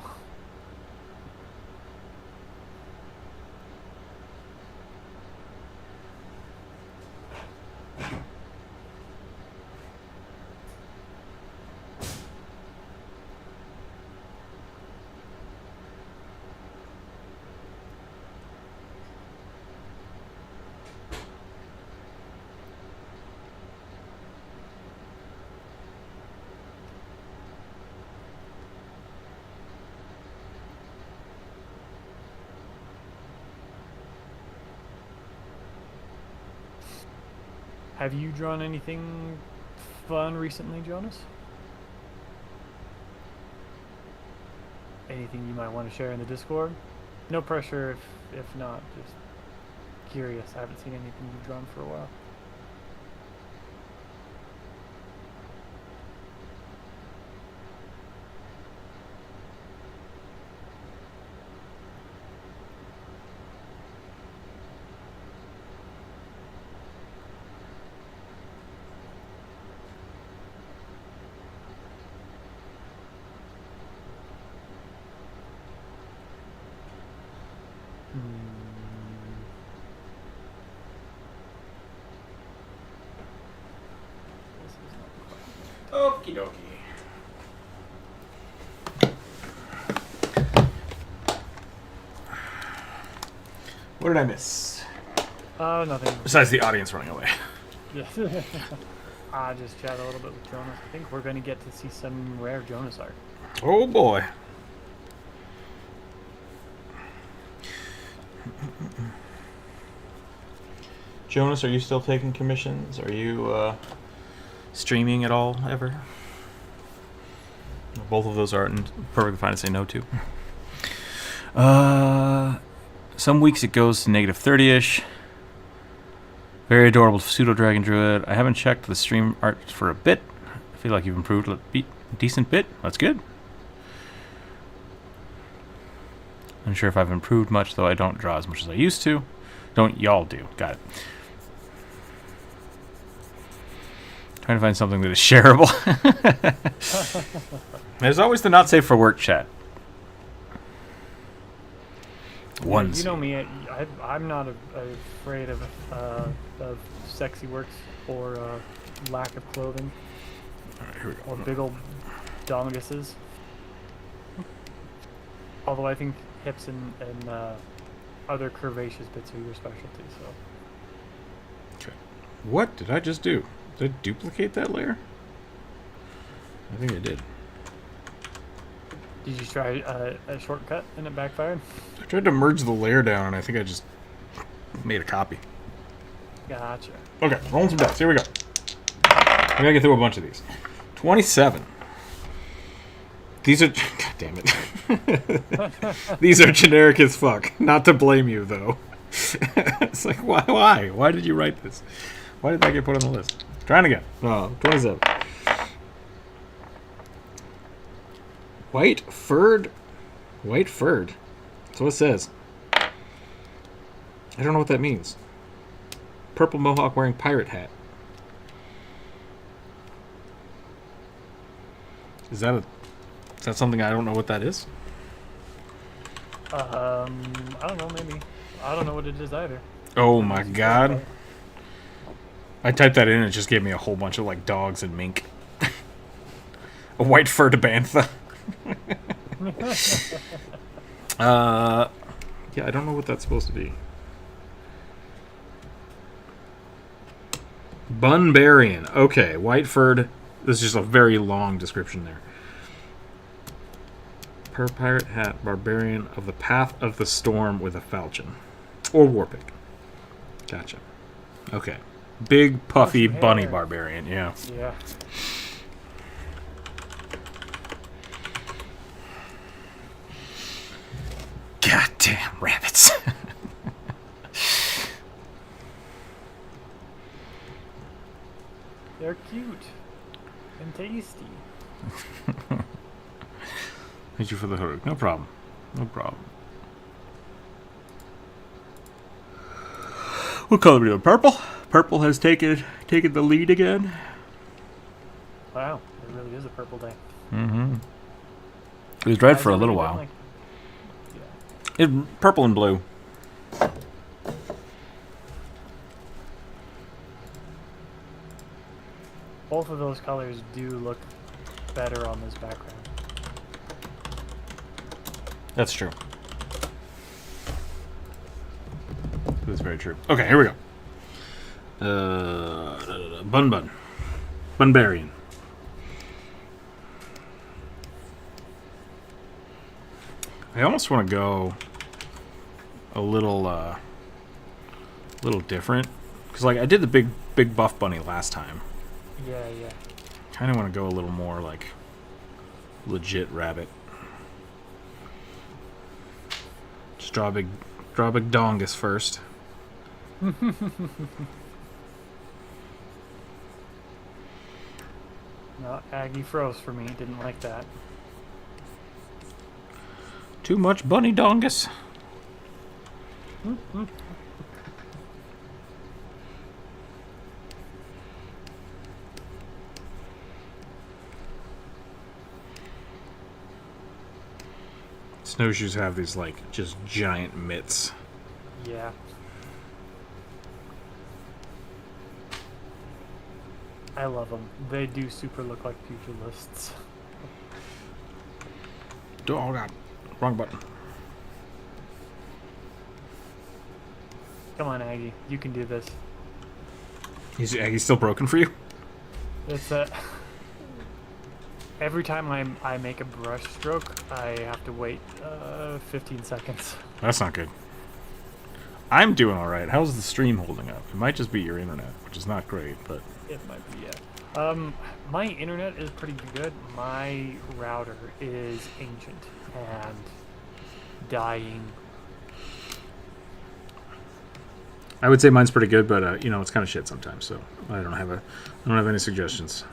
Have you drawn anything fun recently, Jonas? Anything you might want to share in the Discord? No pressure if not, just curious. I haven't seen anything you've drawn for a while. Okie dokie. What did I miss? Nothing. Besides the audience running away. Yeah. I just chat a little bit with Jonas. I think we're going to get to see some rare Jonas art. Oh boy. Jonas, are you still taking commissions? Are you streaming at all ever? Both of those are perfectly fine to say no to. Some weeks it goes to negative 30-ish. Very adorable pseudo dragon druid. I haven't checked the stream art for a bit. I feel like you've improved a decent bit. That's good. I'm not sure if I've improved much, though I don't draw as much as I used to. Don't y'all do. Got it. Trying to find something that is shareable. There's always the not safe for work chat. You know me. I'm not afraid of sexy works or lack of clothing. All right, here we go. Or big old donguses. Although I think hips and other curvaceous bits are your specialty. So. Okay. What did I just do? Did I duplicate that layer? I think I did. Did you try a shortcut and it backfired? I tried to merge the layer down, and I think I just made a copy. Gotcha. Okay, rolling some dice. Here we go. I gotta get through a bunch of these. 27. These are... God damn it. These are generic as fuck. Not to blame you, though. It's like, why? Why did you write this? Why did that get put on the list? Trying again. Oh, 27. White furred. That's what it says. I don't know what that means. Purple mohawk wearing pirate hat. Is that something I don't know what that is? I don't know, maybe. I don't know what it is either. Oh my god. I typed that in and it just gave me a whole bunch of like dogs and mink. A white furred bantha. Yeah, I don't know what that's supposed to be. Bunbarian. Okay, white furred. This is just a very long description there. Per pirate hat, barbarian of the path of the storm with a falchion. Or warpick. Gotcha. Okay. Big, puffy, bunny barbarian, yeah. Yeah. Goddamn rabbits. They're cute and tasty. Thank you for the hook. No problem. No problem. What color are we doing? Purple? Purple has taken the lead again. Wow, it really is a purple day. Mm-hmm. It was red for a little while. Purple and blue. Both of those colors do look better on this background. That's true. That's very true. Okay, here we go. Bunbarian. I almost want to go a little different. Because, like, I did the big buff bunny last time. Yeah, yeah. Kind of want to go a little more, like, legit rabbit. Just draw a big dongus first. No, Aggie froze for me. Didn't like that. Too much bunny dongus. Snowshoes have these, like, just giant mitts. Yeah. I love them. They do super look like pugilists. Oh, God. Wrong button. Come on, Aggie. You can do this. He's still broken for you? It's every time I make a brush stroke, I have to wait 15 seconds. That's not good. I'm doing all right. How's the stream holding up? It might just be your internet, which is not great, but... It might be, yeah. My internet is pretty good. My router is ancient and dying. I would say mine's pretty good, but you know, it's kind of shit sometimes, so I don't have any suggestions.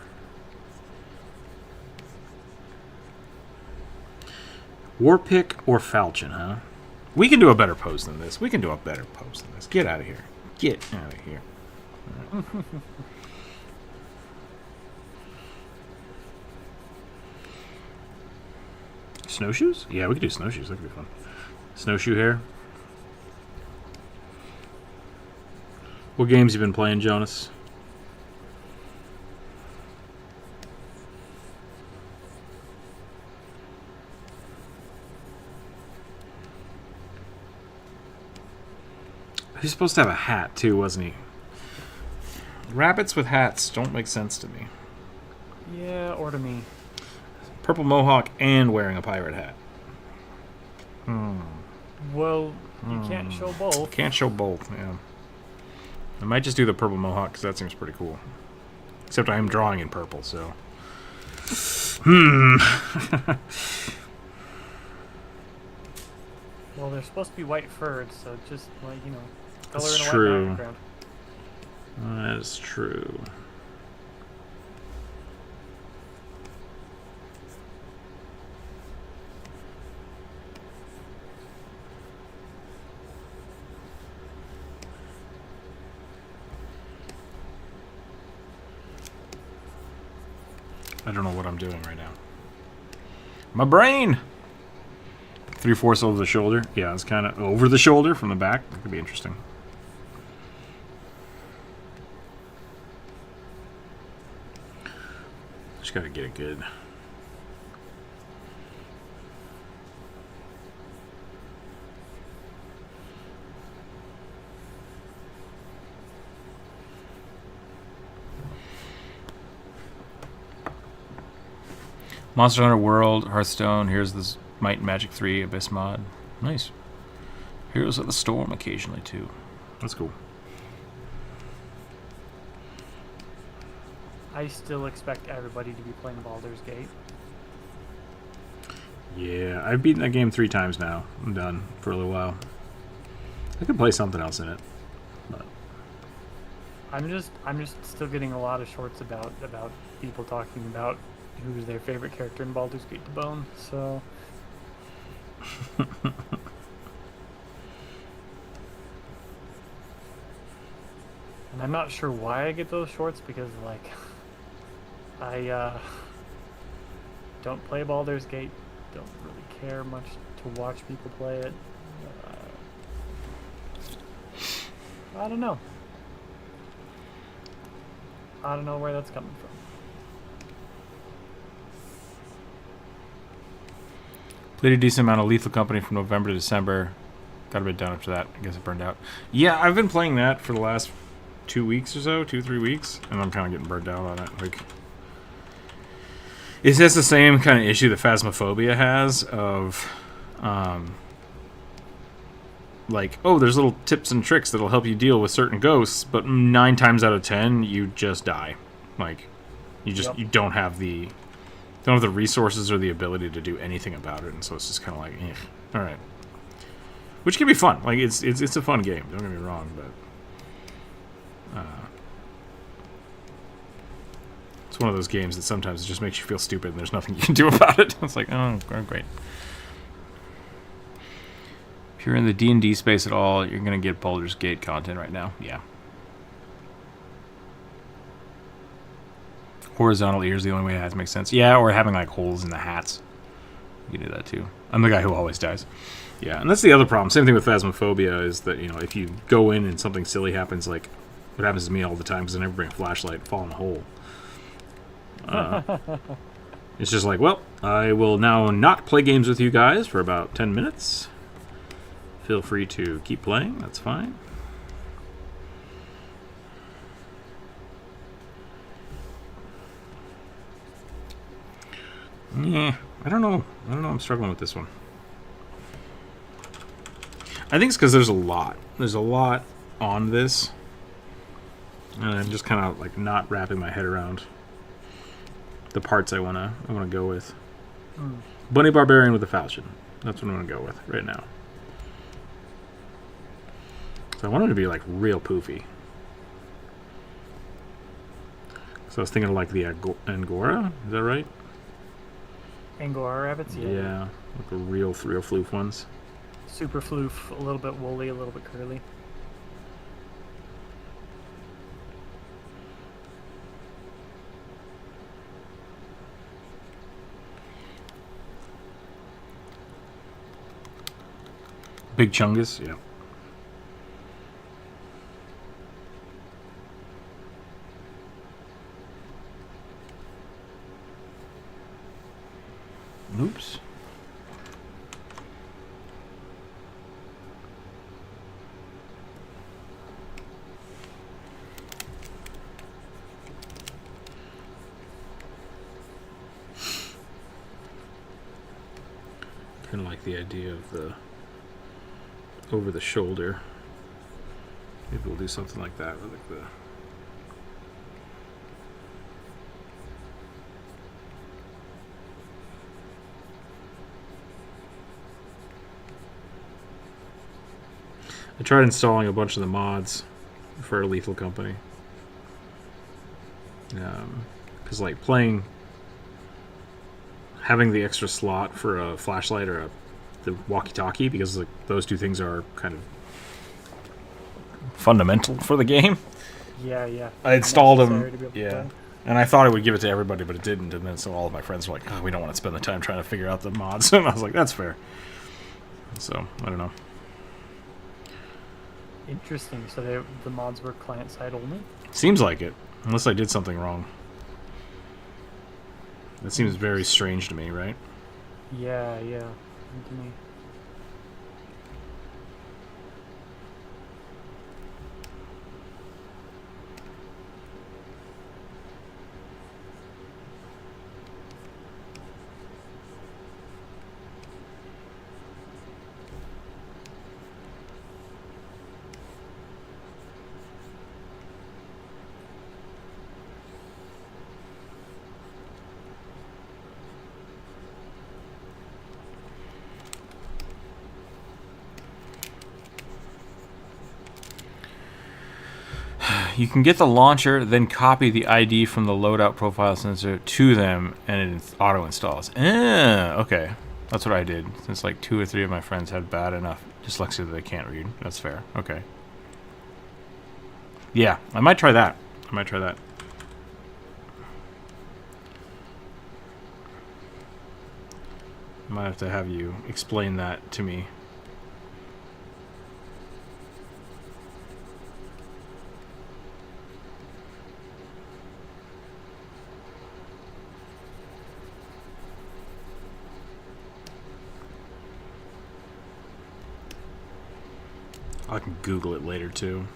Warpick or Falchion, huh? We can do a better pose than this. We can do a better pose than this. Get out of here. Get out of here. Right. Snowshoes? Yeah, we could do snowshoes. That could be fun. Snowshoe hair. What games you been playing, Jonas? He's supposed to have a hat too, wasn't he? Rabbits with hats don't make sense to me. Yeah, or to me. Purple mohawk and wearing a pirate hat. Well, you can't show both. Can't show both, yeah. I might just do the purple mohawk because that seems pretty cool. Except I am drawing in purple, so... Well, they're supposed to be white furred, so just, like, you know, color That's in a true. white background. That is true. I don't know what I'm doing right now. My brain! 3/4 over the shoulder. Yeah, it's kind of over the shoulder from the back. That could be interesting. Just gotta get it good. Monster Hunter World, Hearthstone. Here's this Might and Magic 3 Abyss mod. Nice. Heroes of the Storm occasionally too. That's cool. I still expect everybody to be playing Baldur's Gate. Yeah, I've beaten that game 3 times now. I'm done for a little while. I could play something else in it. But I'm just still getting a lot of shorts about people talking about who's their favorite character in Baldur's Gate to Bone, so... And I'm not sure why I get those shorts, because, like, I don't play Baldur's Gate, don't really care much to watch people play it. I don't know. I don't know where that's coming from. played a decent amount of Lethal Company from November to December. Got a bit done after that. I guess it burned out. Yeah, I've been playing that for the last 2 weeks or so, 2-3 weeks, and I'm kind of getting burned out on it. Like, it has the same kind of issue that Phasmophobia has of, like, oh, there's little tips and tricks that'll help you deal with certain ghosts, but 9 times out of 10 you just die. Like, you just you don't have the resources or the ability to do anything about it, and so it's just kind of like, all right. Which can be fun. Like, it's a fun game. Don't get me wrong, but it's one of those games that sometimes it just makes you feel stupid, and there's nothing you can do about it. It's like, oh, great. If you're in the D&D space at all, you're gonna get Baldur's Gate content right now. Yeah. Horizontal ears, the only way it has makes sense. Yeah, or having like holes in the hats. You can do that too. I'm the guy who always dies. Yeah, and that's the other problem. Same thing with Phasmophobia is that, you know, if you go in and something silly happens, like what happens to me all the time because I never bring a flashlight, fall in a hole. It's just like, well, I will now not play games with you guys for about 10 minutes. Feel free to keep playing. That's fine. Yeah, I don't know. I'm struggling with this one. I think it's because there's a lot. There's a lot on this. And I'm just kind of like not wrapping my head around the parts I wanna go with. Bunny Barbarian with a falchion. That's what I'm gonna go with right now. So I want him to be like real poofy. So I was thinking of like the Angora. Is that right? Angora rabbits, yeah. Yeah, like the real floof ones. Super floof, a little bit woolly, a little bit curly. Big Chungus, yeah. Oops. Kind of like the idea of the over the shoulder. Maybe we'll do something like that with like the I tried installing a bunch of the mods for Lethal Company. Because like having the extra slot for a flashlight or the walkie-talkie, because like those two things are kind of fundamental for the game. Yeah. I installed Necessary to be them, able to yeah, play. and I thought it would give it to everybody, but it didn't. And then so all of my friends were like, "Oh, we don't want to spend the time trying to figure out the mods." And I was like, "That's fair." So I don't know. Interesting. So the mods were client side only? Seems like it, unless I did something wrong. That seems very strange to me, right? Yeah. To me. You can get the launcher, then copy the ID from the loadout profile sensor to them, and it auto installs. Okay. That's what I did, since like 2 or 3 of my friends had bad enough dyslexia that they can't read. That's fair. Okay. Yeah, I might try that. I might have to have you explain that to me. I can Google it later too.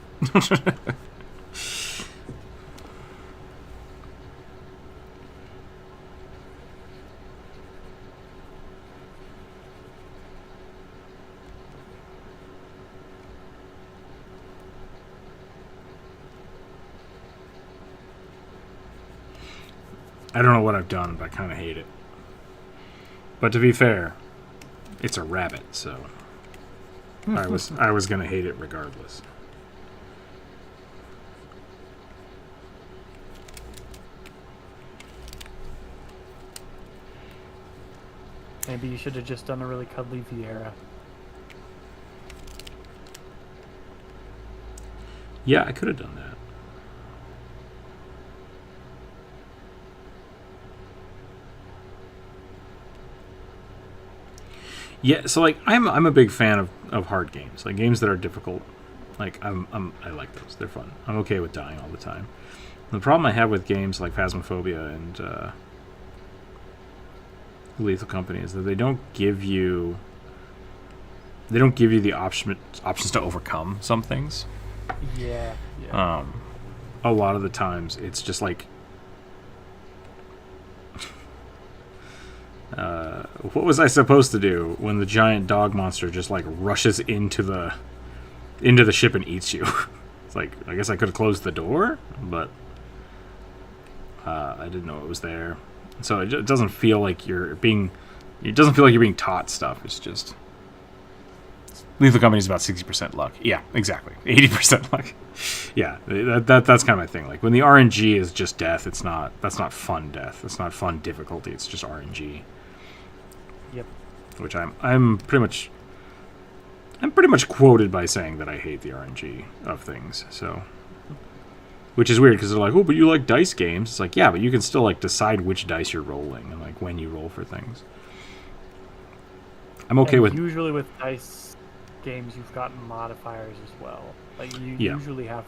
I don't know what I've done, but I kind of hate it. But to be fair, it's a rabbit, so I was gonna hate it regardless. Maybe you should have just done a really cuddly Vieira. Yeah, I could have done that. Yeah, so like I'm a big fan of hard games, like games that are difficult. Like I like those. They're fun. I'm okay with dying all the time. The problem I have with games like Phasmophobia and Lethal Company is that they don't give you the options to overcome some things. Yeah. A lot of the times it's just like what was I supposed to do when the giant dog monster just like rushes into the ship and eats you? It's like, I guess I could have closed the door, but I didn't know it was there. So it doesn't feel like you're being taught stuff. It's just Lethal Company is about 60% luck. Yeah, exactly. 80% luck. Yeah, that's kind of my thing. Like when the RNG is just death, that's not fun death. It's not fun difficulty. It's just RNG. Yep. Which I'm pretty much quoted by saying that I hate the RNG of things. So, which is weird because they're like, oh, but you like dice games. It's like, yeah, but you can still like decide which dice you're rolling and like when you roll for things. I'm okay with usually with dice games you've got modifiers as well. Like you usually have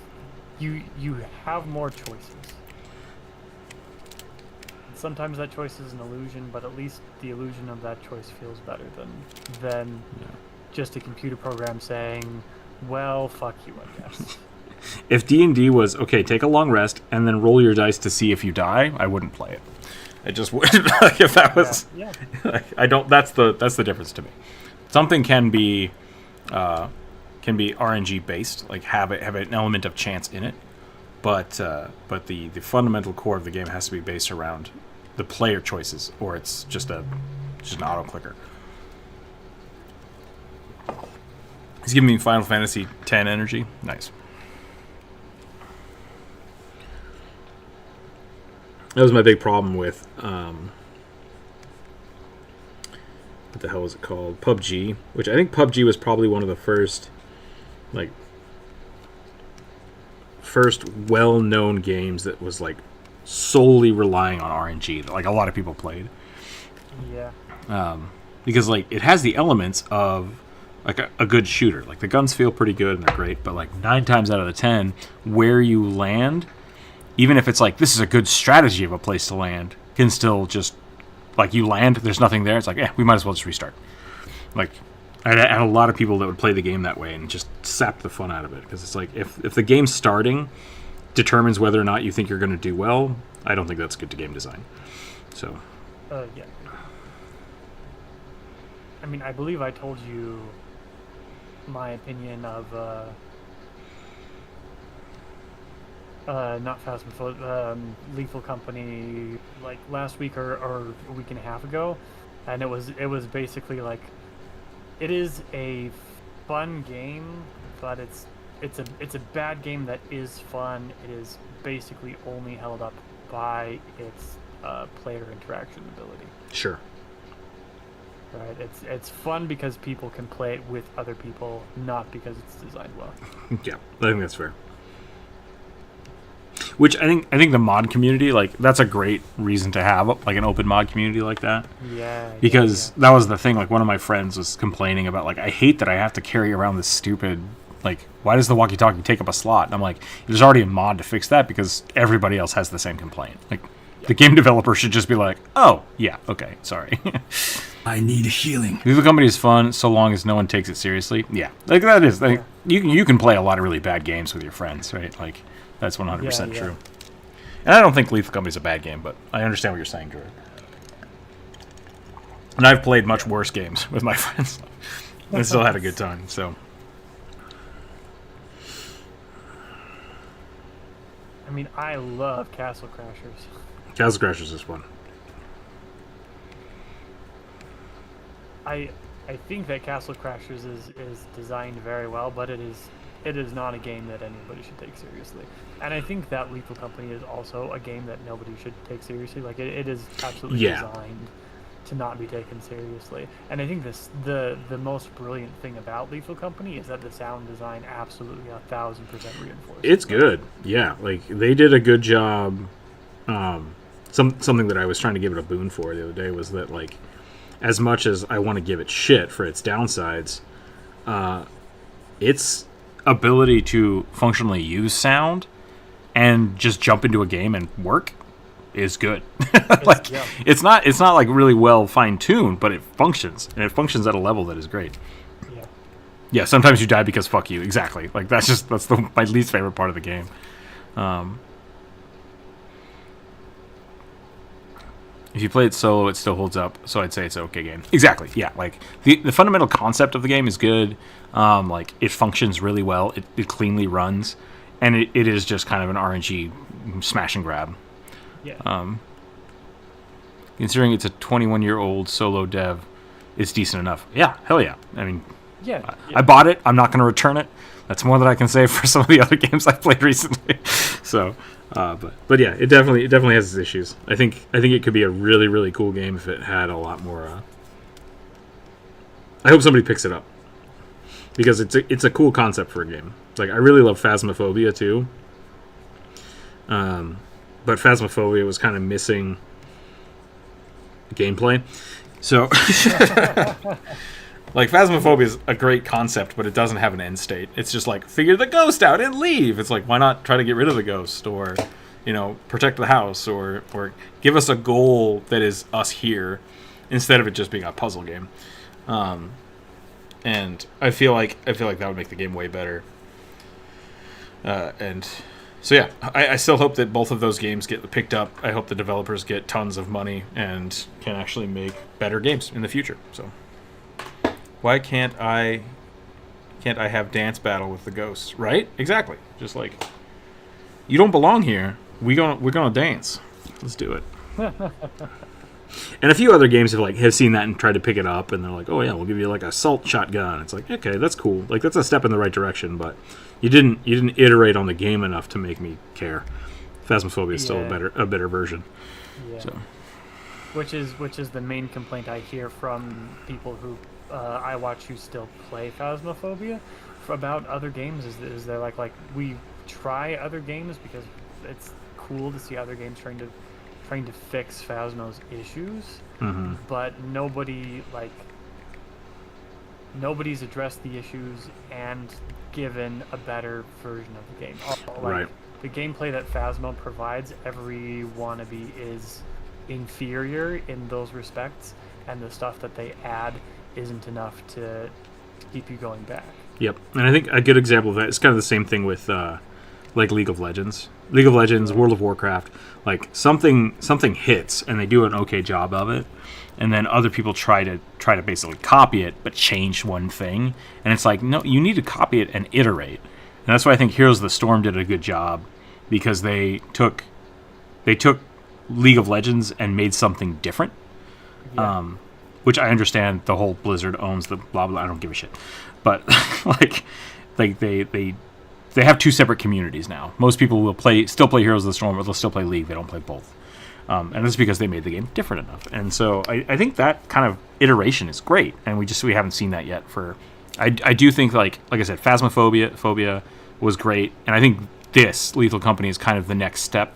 you have more choices. Sometimes that choice is an illusion, but at least the illusion of that choice feels better than just a computer program saying, well, fuck you, I guess. If D&D was, okay, take a long rest and then roll your dice to see if you die, I wouldn't play it. I just wouldn't. Like if that was... Yeah. I don't... That's the difference to me. Something can be RNG based, like have an element of chance in it, but the fundamental core of the game has to be based around the player choices, or it's just an auto clicker. He's giving me Final Fantasy X energy. Nice. That was my big problem with what the hell was it called? PUBG, which I think PUBG was probably one of the first well-known games that was like solely relying on RNG that like a lot of people played. Yeah. Because like it has the elements of like a good shooter. Like the guns feel pretty good and they're great, but like 9 times out of the 10, where you land, even if it's like this is a good strategy of a place to land, can still just like you land, there's nothing there. It's like, we might as well just restart. Like I had a lot of people that would play the game that way and just sap the fun out of it because it's like if the game starting determines whether or not you think you're going to do well, I don't think that's good to game design. So. Yeah. I mean, I believe I told you my opinion of not Phasmophobia, Lethal Company, like last week or a week and a half ago, and it was basically like it is a fun game, but it's a bad game that is fun. It is basically only held up by its player interaction ability. Sure. Right. It's fun because people can play it with other people, not because it's designed well. Yeah, I think that's fair. Which I think the mod community, like that's a great reason to have like an open mod community like that. Yeah. Because that was the thing. Like one of my friends was complaining about like I hate that I have to carry around this stupid like why does the walkie-talkie take up a slot? And I'm like, there's already a mod to fix that because everybody else has the same complaint. Like the game developer should just be like, oh yeah, okay, sorry. I need healing. Lethal Company is fun so long as no one takes it seriously. Yeah, like that is like you can play a lot of really bad games with your friends, right? Like that's 100% true. And I don't think Lethal Company is a bad game, but I understand what you're saying, Drew. And I've played much worse games with my friends and still had a good time. So, I mean, I love Castle Crashers. Castle Crashers is fun. I think that Castle Crashers is designed very well, but it is not a game that anybody should take seriously. And I think that Lethal Company is also a game that nobody should take seriously. Like it is absolutely designed to not be taken seriously. And I think the most brilliant thing about Lethal Company is that the sound design absolutely 1,000% reinforces. It's good. Yeah, like they did a good job. Something that I was trying to give it a boon for the other day was that, like, as much as I want to give it shit for its downsides, its ability to functionally use sound and just jump into a game and work is good. Like, it's not like really well fine-tuned, but it functions, and it functions at a level that is great. Yeah, sometimes you die because fuck you. Exactly. Like, that's my least favorite part of the game. If you play it solo, it still holds up, so I'd say it's an okay game. Exactly, yeah. Like, the fundamental concept of the game is good. Like, it functions really well. It cleanly runs. And it is just kind of an RNG smash and grab. Yeah. Considering it's a 21-year-old solo dev, it's decent enough. Yeah, hell yeah. I mean, I bought it. I'm not going to return it. That's more than I can say for some of the other games I've played recently. So... but yeah, it definitely has its issues. I think it could be a really, really cool game if it had a lot more. I hope somebody picks it up because it's a cool concept for a game. It's like, I really love Phasmophobia too, but Phasmophobia was kind of missing gameplay. So, like, Phasmophobia is a great concept, but it doesn't have an end state. It's just like, figure the ghost out and leave. It's like, why not try to get rid of the ghost, or, you know, protect the house, or give us a goal that is us here, instead of it just being a puzzle game. And I feel like that would make the game way better. And so yeah, I still hope that both of those games get picked up. I hope the developers get tons of money and can actually make better games in the future. So. Why can't I have dance battle with the ghosts? Right? Exactly. Just like, you don't belong here. We're gonna dance. Let's do it. And a few other games have seen that and tried to pick it up, and they're like, oh yeah, we'll give you like a assault shotgun. It's like, okay, that's cool. Like, that's a step in the right direction, but you didn't iterate on the game enough to make me care. Phasmophobia is still a better version. Yeah. So. Which is the main complaint I hear from people who I watch who still play Phasmophobia about other games is they're like we try other games because it's cool to see other games trying to fix Phasmo's issues, but nobody's addressed the issues and given a better version of the game. Right. The gameplay that Phasmo provides, every wannabe is inferior in those respects, and the stuff that they add isn't enough to keep you going back. Yep, and I think a good example of that is kind of the same thing with like League of Legends, World of Warcraft. Like, something hits and they do an okay job of it, and then other people try to basically copy it but change one thing, and it's like, no, you need to copy it and iterate. And that's why I think Heroes of the Storm did a good job, because they took League of Legends and made something different. Yeah. Which I understand the whole Blizzard owns the blah blah. I don't give a shit, but they have two separate communities now. Most people will still play Heroes of the Storm, but they'll still play League. They don't play both, and that's because they made the game different enough. And so I think that kind of iteration is great, and we haven't seen that yet. I do think like I said, Phasmophobia was great, and I think this Lethal Company is kind of the next step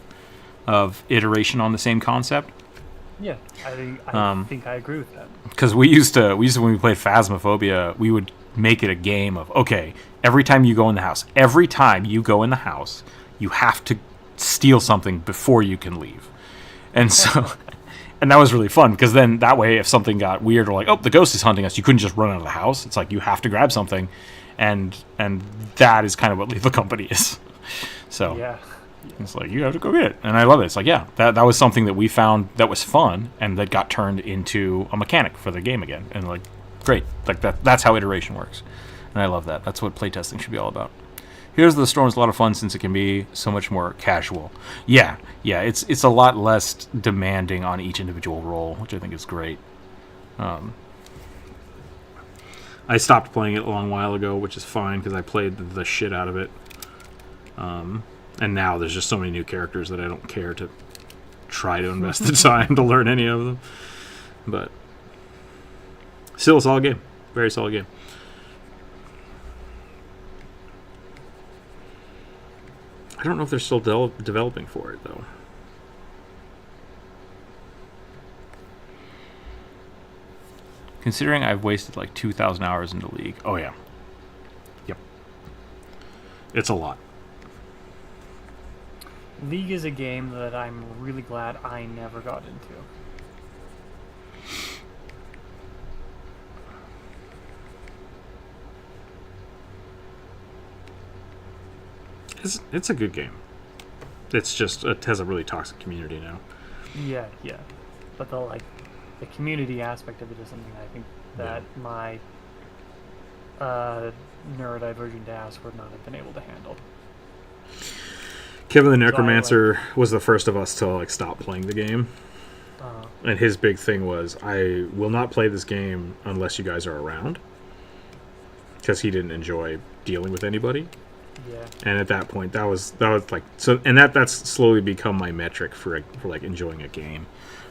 of iteration on the same concept. Yeah, I think I agree with that. Because we used to when we played Phasmophobia, we would make it a game of, okay, every time you go in the house, you have to steal something before you can leave. And so, and that was really fun, because then that way, if something got weird or like, oh, the ghost is hunting us, you couldn't just run out of the house. It's like, you have to grab something, and that is kind of what Lethal Company is. So. Yeah. It's like, you have to go get it. And I love it. It's like, yeah, that was something that we found that was fun and that got turned into a mechanic for the game again. And like, great. Like that's how iteration works. And I love that. That's what playtesting should be all about. Heroes of the Storm is a lot of fun since it can be so much more casual. Yeah, it's a lot less demanding on each individual role, which I think is great. I stopped playing it a long while ago, which is fine because I played the shit out of it. And now there's just so many new characters that I don't care to try to invest the time to learn any of them. But still a solid game. Very solid game. I don't know if they're still developing for it, though. Considering I've wasted like 2,000 hours into League. Oh, yeah. Yep. It's a lot. League is a game that I'm really glad I never got into. It's a good game. It's just, it has a really toxic community now. Yeah. But the community aspect of it is something I think that my neurodivergent ass would not have been able to handle. Kevin the Necromancer was the first of us to like stop playing the game. And his big thing was, I will not play this game unless you guys are around. Because he didn't enjoy dealing with anybody. Yeah. And at that point, that was like so, and that's slowly become my metric for like enjoying a game.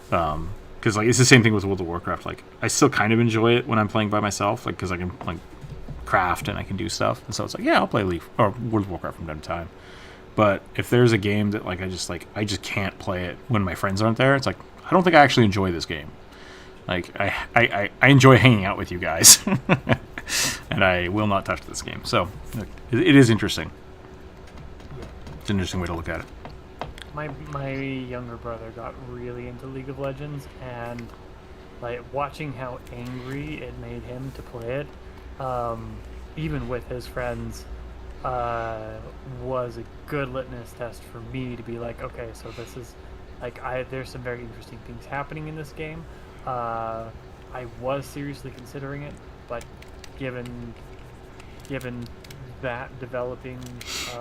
Because like it's the same thing with World of Warcraft. Like I still kind of enjoy it when I'm playing by myself, like because I can like craft and I can do stuff. And so it's like, yeah, I'll play League or World of Warcraft from time to time. But if there's a game that like I just can't play it when my friends aren't there, it's like I don't think I actually enjoy this game. Like I enjoy hanging out with you guys, and I will not touch this game. So it is interesting. It's an interesting way to look at it. My younger brother got really into League of Legends, and like watching how angry it made him to play it, even with his friends, was a good litmus test for me to be like, okay, so this is like there's some very interesting things happening in this game. I was seriously considering it, but given that developing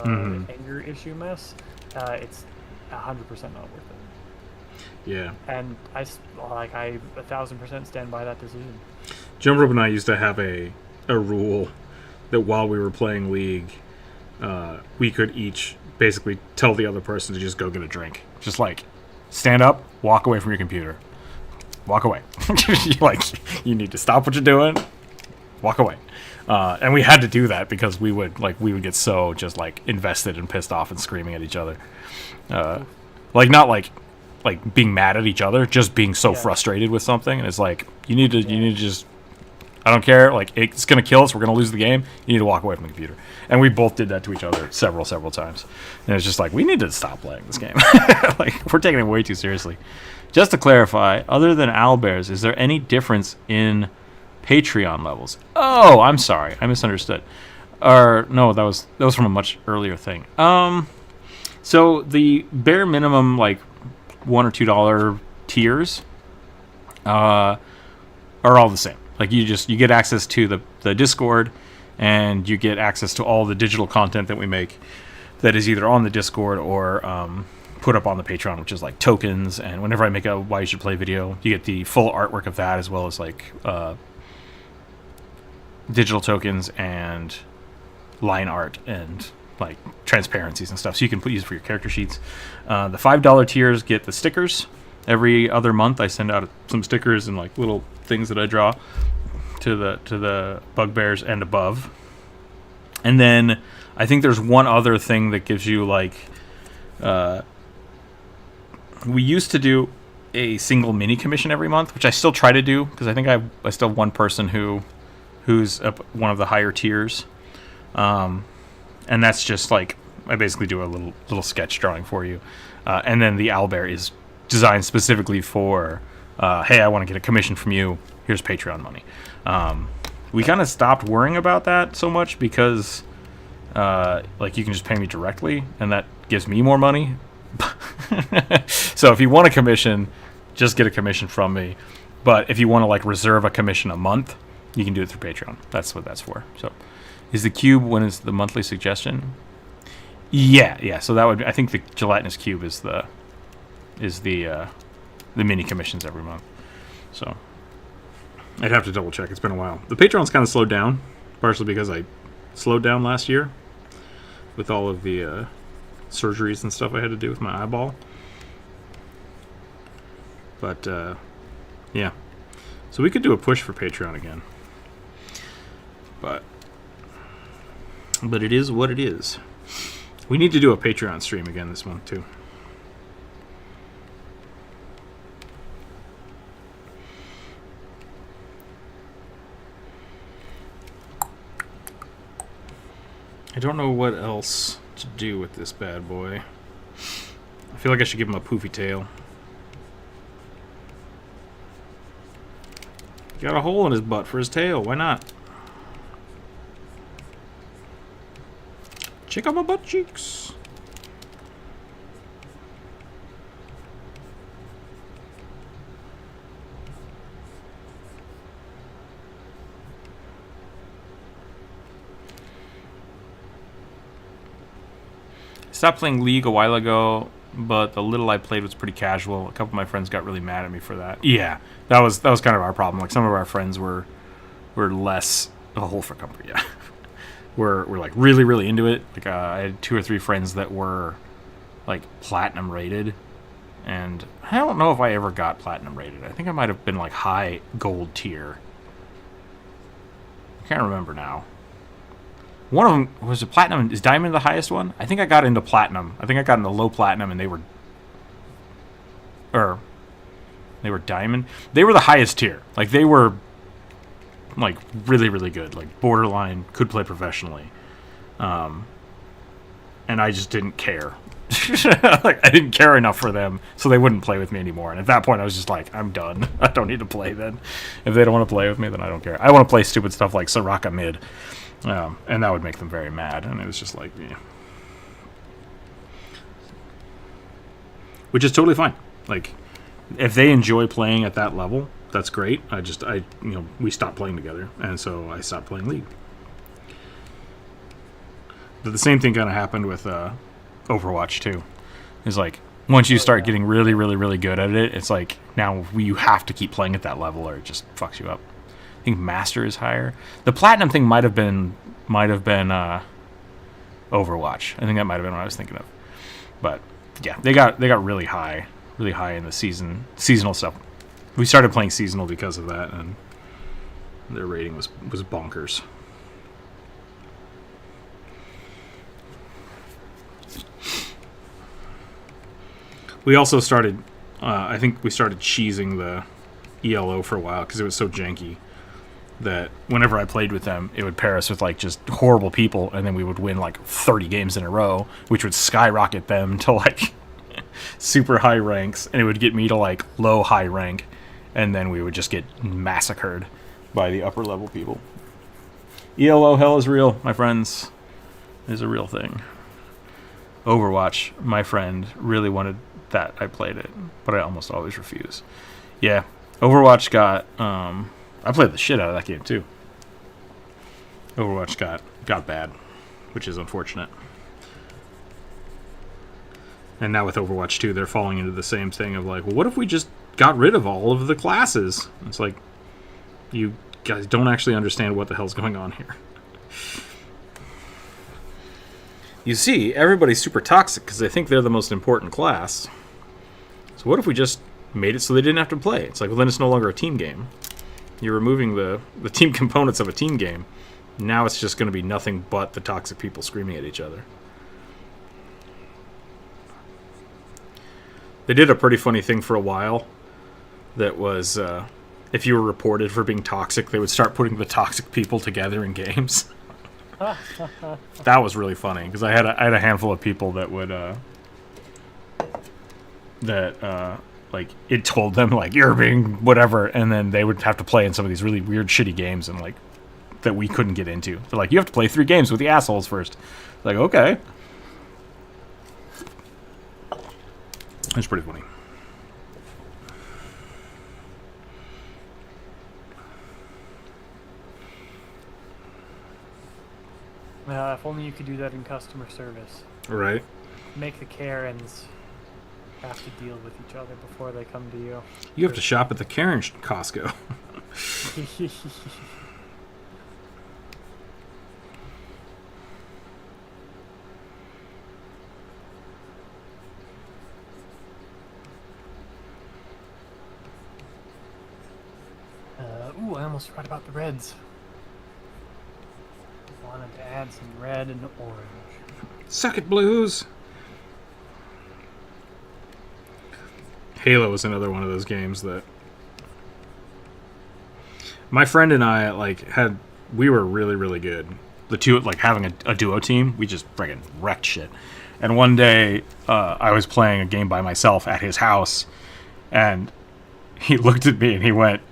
anger issue mess, it's 100% not worth it. Yeah. And I 1,000% stand by that decision. Jump Rope and I used to have a rule that while we were playing League, we could each basically tell the other person to just go get a drink. Just like stand up, walk away from your computer. Walk away. Like, you need to stop what you're doing. Walk away. And we had to do that because we would get so just like invested and pissed off and screaming at each other. Like not like being mad at each other, just being so frustrated with something. And it's like you need to just, I don't care. Like it's gonna kill us. We're gonna lose the game. You need to walk away from the computer. And we both did that to each other several times. And it's just like we need to stop playing this game. Like we're taking it way too seriously. Just to clarify, other than owlbears, is there any difference in Patreon levels? Oh, I'm sorry, I misunderstood. Or no, that was from a much earlier thing. So the bare minimum like $1 or $2 tiers are all the same. Like you get access to the Discord, and you get access to all the digital content that we make that is either on the Discord or put up on the Patreon, which is like tokens. And whenever I make a Why You Should Play video, you get the full artwork of that, as well as like digital tokens and line art and like transparencies and stuff, so you can use it for your character sheets. The $5 tiers get the stickers. Every other month I send out some stickers and like little things that I draw to the bugbears and above. And then I think there's one other thing that gives you like we used to do a single mini commission every month, which I still try to do because I think I still have one person who's up one of the higher tiers. And that's just like I basically do a little sketch drawing for you. And then the owlbear is designed specifically for hey, I want to get a commission from you. Here's Patreon money. We kind of stopped worrying about that so much because like you can just pay me directly, and that gives me more money. So if you want a commission, just get a commission from me. But if you want to like reserve a commission a month, you can do it through Patreon. That's what that's for. So is the cube when it's the monthly suggestion? Yeah. So that would, I think the gelatinous cube is the mini commissions every month. So I'd have to double check. It's been a while. The Patreon's kind of slowed down, partially because I slowed down last year with all of the surgeries and stuff I had to do with my eyeball. But yeah, so we could do a push for Patreon again. But it is what it is. We need to do a Patreon stream again this month too. I don't know what else to do with this bad boy. I feel like I should give him a poofy tail. Got a hole in his butt for his tail. Why not? Check out my butt cheeks. Stopped playing League a while ago, but the little I played was pretty casual. A couple of my friends got really mad at me for that. Yeah, that was kind of our problem. Like some of our friends were less a hole for comfort. Yeah, were like really into it. Like I had 2 or 3 friends that were like platinum rated, and I don't know if I ever got platinum rated. I think I might have been like high gold tier. I can't remember now. One of them was a platinum. Is diamond the highest one? I think I got into platinum. I think I got into low platinum, and they were diamond. They were the highest tier. Like they were like really good. Like borderline could play professionally. And I just didn't care. Like I didn't care enough for them, so they wouldn't play with me anymore. And at that point, I was just like, I'm done. I don't need to play then. If they don't want to play with me, then I don't care. I want to play stupid stuff like Soraka mid. And that would make them very mad, and it was just like, yeah. Which is totally fine. Like, if they enjoy playing at that level, that's great. We stopped playing together, and so I stopped playing League. But the same thing kind of happened with Overwatch too. It's like once you start getting really good at it, it's like now you have to keep playing at that level, or it just fucks you up. I think Master is higher. The Platinum thing might have been Overwatch. I think that might have been what I was thinking of. But yeah, they got really high in the seasonal stuff. We started playing seasonal because of that, and their rating was bonkers. We also started, I think we started cheesing the ELO for a while because it was so janky that whenever I played with them, it would pair us with like just horrible people, and then we would win like 30 games in a row, which would skyrocket them to like super high ranks, and it would get me to like low high rank, and then we would just get massacred by the upper level people. ELO hell is real, my friends. It is a real thing. Overwatch, my friend really wanted that I played it, but I almost always refuse. Yeah, Overwatch got I played the shit out of that game too. Overwatch got bad, which is unfortunate. And now with Overwatch 2, they're falling into the same thing of like, well, what if we just got rid of all of the classes? It's like, you guys don't actually understand what the hell's going on here. You see, everybody's super toxic because they think they're the most important class. So what if we just made it so they didn't have to play? It's like, well, then it's no longer a team game. You're removing the team components of a team game. Now it's just going to be nothing but the toxic people screaming at each other. They did a pretty funny thing for a while. That was, if you were reported for being toxic, they would start putting the toxic people together in games. That was really funny because I had a handful of people that would like it told them like you're being whatever, and then they would have to play in some of these really weird shitty games and like that we couldn't get into. They're like, you have to play 3 games with the assholes first. Like, okay. It's pretty funny. If only you could do that in customer service. Right. Make the Karens have to deal with each other before they come to you. You have to shop at the Karen Costco. Ooh, I almost forgot about the reds. Wanted to add some red and orange. Suck it, Blues. Halo was another one of those games that my friend and I we were really, really good. The two, like having a duo team, we just friggin' wrecked shit. And one day, I was playing a game by myself at his house, and he looked at me and he went,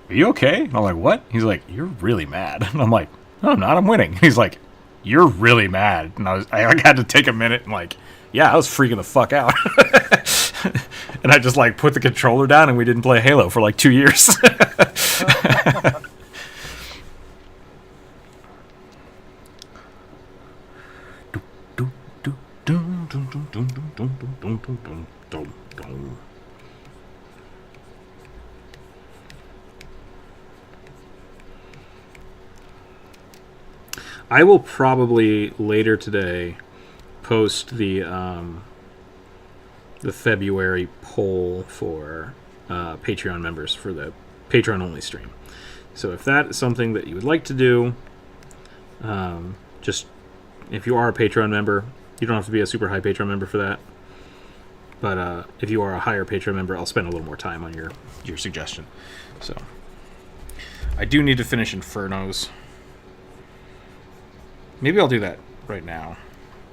"Are you okay?" And I'm like, "What?" He's like, "You're really mad." And I'm like, "No, I'm not. I'm winning." And he's like, "You're really mad." And I had to take a minute and yeah, I was freaking the fuck out. And I just put the controller down and we didn't play Halo for 2 years. I will probably later today post the February poll for Patreon members for the Patreon only stream. So if that is something that you would like to do, just if you are a Patreon member, you don't have to be a super high Patreon member for that. But if you are a higher Patreon member, I'll spend a little more time on your suggestion. So I do need to finish Infernos. Maybe I'll do that right now.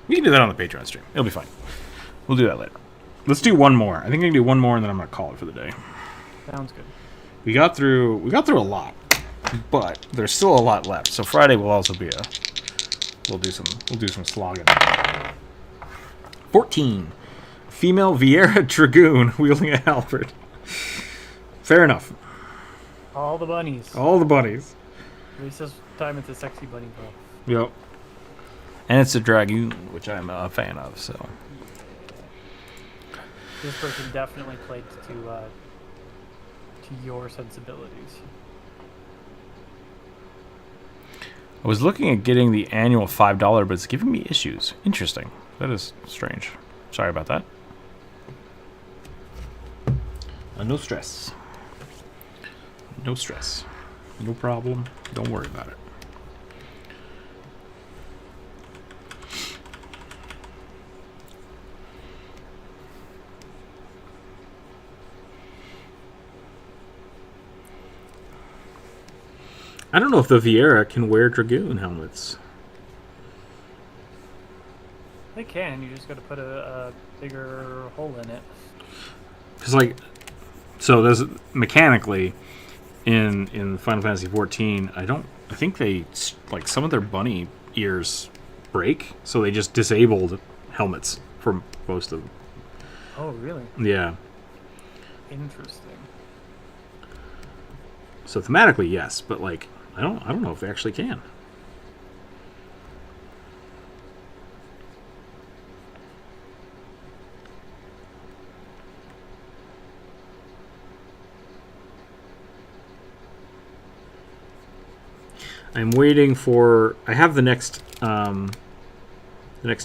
We can do that on the Patreon stream. It'll be fine. We'll do that later. Let's do one more. I think I can do one more, and then I'm gonna call it for the day. Sounds good. We got through a lot, but there's still a lot left. So Friday will also be we'll do some slogging. 14. Female Vieira Dragoon wielding a halberd. Fair enough. All the bunnies. All the bunnies. At least this time it's a sexy bunny girl. Yep. And it's a dragoon, which I'm a fan of. So this person definitely played to your sensibilities. I was looking at getting the annual $5, but it's giving me issues. Interesting. That is strange. Sorry about that. No stress. No stress. No problem. Don't worry about it. I don't know if the Vieira can wear Dragoon helmets. They can. You just got to put a bigger hole in it. Because so there's mechanically in Final Fantasy XIV, I think they some of their bunny ears break, so they just disabled helmets for most of them. Oh, really? Yeah. Interesting. So thematically, yes, but I don't know if they actually can. I'm waiting for. I have the next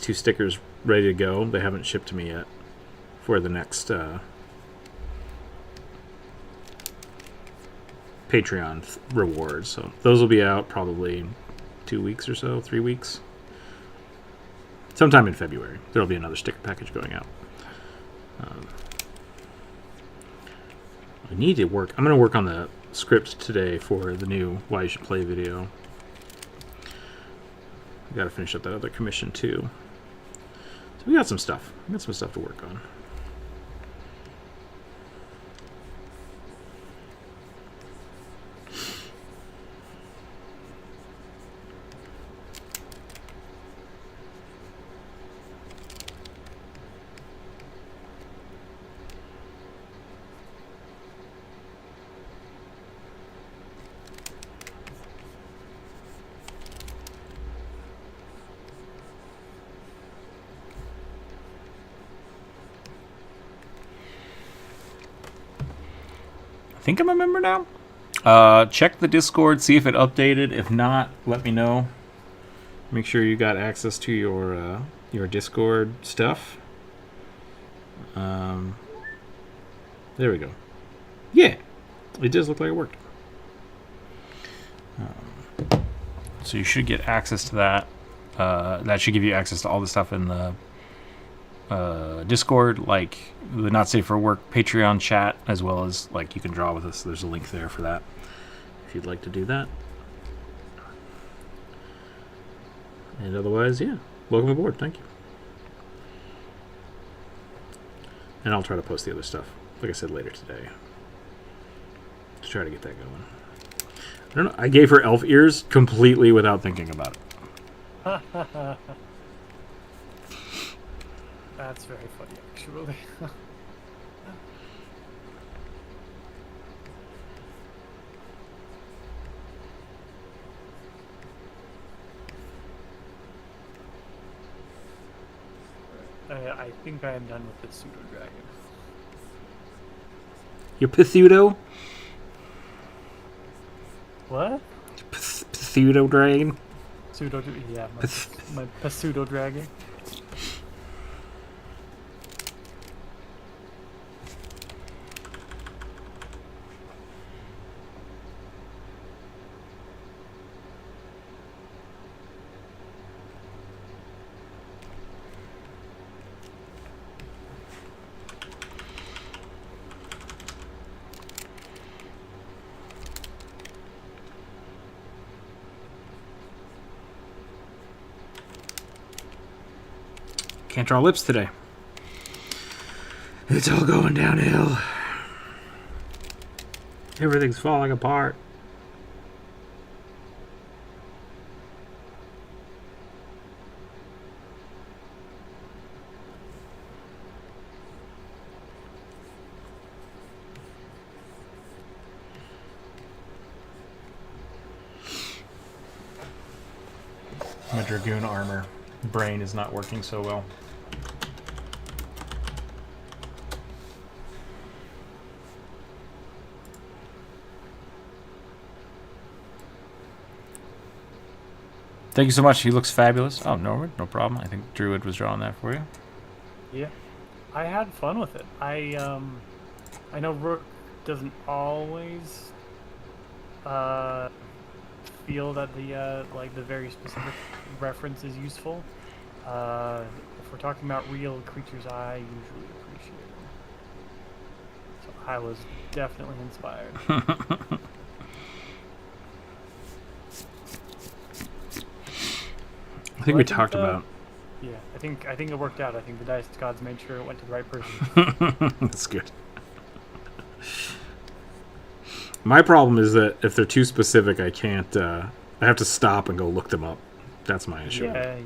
two stickers ready to go. They haven't shipped to me yet for the next Patreon rewards. So those will be out probably 2 weeks or so, 3 weeks. Sometime in February, there'll be another sticker package going out. I need to work. I'm going to work on the script today for the new Why You Should Play video. We got to finish up that other commission too. So we got some stuff. We got some stuff to work on. I think I'm a member now. Check the Discord, see if it updated. If not, let me know. Make sure you got access to your Discord stuff. There we go. Yeah, it does look like it worked. So you should get access to that. That should give you access to all the stuff in the Discord, like the Not Safe for Work Patreon chat, as well as like you can draw with us. There's a link there for that if you'd like to do that. And otherwise, yeah, welcome aboard. Thank you. And I'll try to post the other stuff, like I said, later today. To try to get that going. I don't know. I gave her elf ears completely without thinking about it. That's very funny, actually. I think I am done with the pseudo dragon. Your pseudo? What? Pseudo dragon? Pseudo, yeah, my pseudo dragon. Can't draw lips today. It's all going downhill. Everything's falling apart. My Dragoon armor brain is not working so well. Thank you so much. He looks fabulous. Oh, Norwood, no problem. I think Druid was drawing that for you. Yeah, I had fun with it. I know Rook doesn't always feel that the like the very specific reference is useful. If we're talking about real creatures, I usually appreciate them. So I was definitely inspired. I think we talked about. Yeah, I think it worked out. I think the dice gods made sure it went to the right person. That's good. My problem is that if they're too specific, I can't. I have to stop and go look them up. That's my issue. Yeah.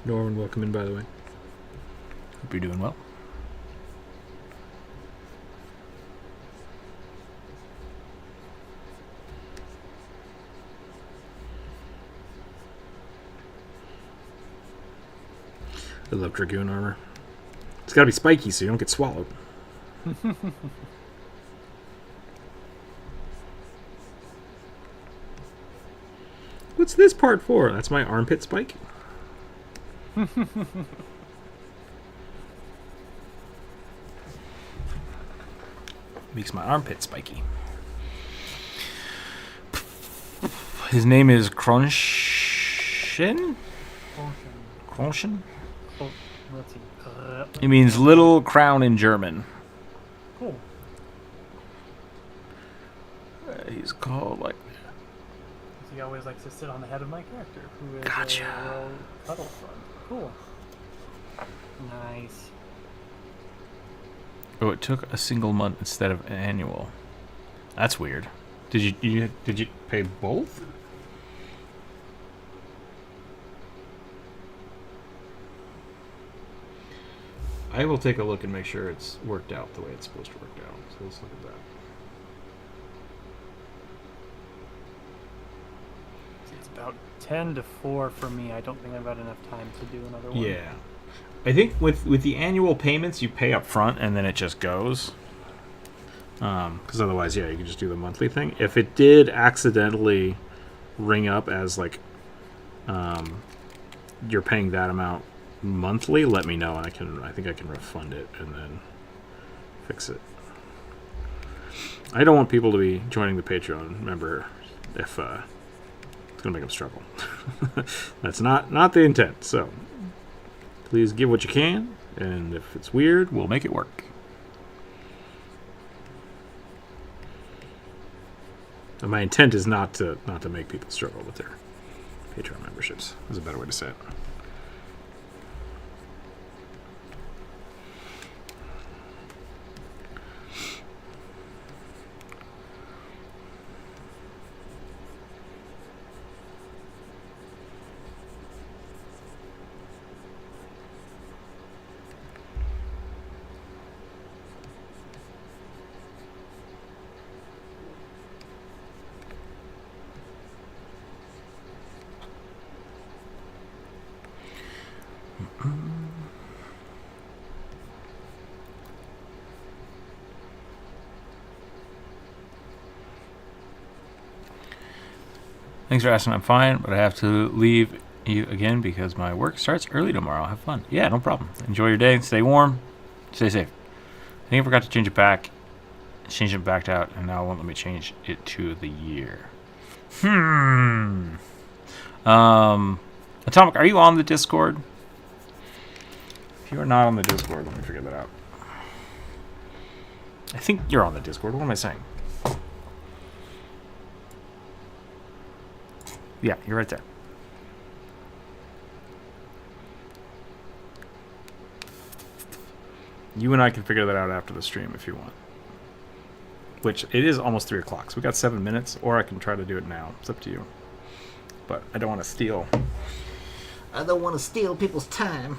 Norman, welcome in, by the way. Hope you're doing well. I love Dragoon armor. It's got to be spiky so you don't get swallowed. What's this part for? That's my armpit spike. Makes my armpit spiky. His name is Kronshin? Kronshin? Oh, let's see. It means little crown in German. Cool. He's called like... Let's see He always likes to sit on the head of my character, who is Gotcha. a little cuddle front. Cool. Nice. Oh, it took a single month instead of an annual. That's weird. Did you pay both? I will take a look and make sure it's worked out the way it's supposed to work out. So let's look at that. It's about 10 to 4 for me. I don't think I've got enough time to do another one. Yeah. I think with the annual payments, you pay up front and then it just goes. Because otherwise, yeah, you can just do the monthly thing. If it did accidentally ring up as like you're paying that amount monthly, let me know and I think I can refund it and then fix it. I don't want people to be joining the Patreon member if it's gonna make them struggle. That's not the intent. So please give what you can, and if it's weird, we'll make it work. And my intent is not to make people struggle with their Patreon memberships. Is a better way to say it. Thanks for asking. I'm fine, but I have to leave you again because my work starts early tomorrow. Have fun. Yeah, no problem. Enjoy your day. Stay warm. Stay safe. I think I forgot to change it back. Change it back out, and now it won't let me change it to the year. Atomic, are you on the Discord? If you are not on the Discord, let me figure that out. I think you're on the Discord. What am I saying? Yeah, you're right there. You and I can figure that out after the stream if you want. Which, it is almost 3 o'clock, so we got 7 minutes, or I can try to do it now. It's up to you. But I don't want to steal. I don't want to steal people's time.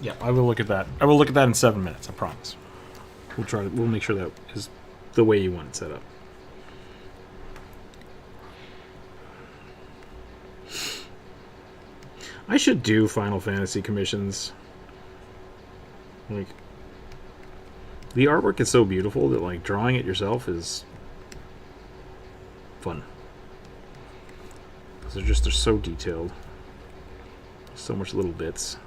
Yeah, I will look at that. I will look at that in 7 minutes, I promise. We'll make sure that is the way you want it set up. I should do Final Fantasy commissions. Like, the artwork is so beautiful that like drawing it yourself is fun. Because they're so detailed. So much little bits.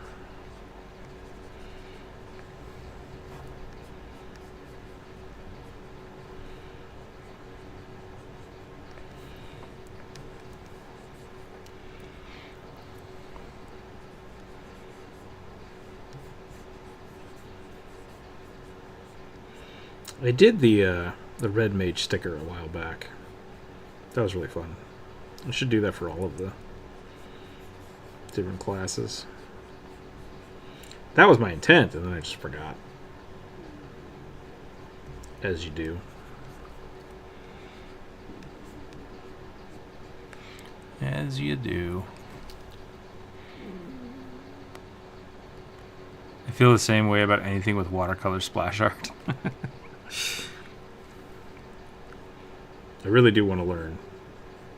I did the Red Mage sticker a while back. That was really fun. I should do that for all of the different classes. That was my intent, and then I just forgot. As you do. As you do. I feel the same way about anything with watercolor splash art. I really do want to learn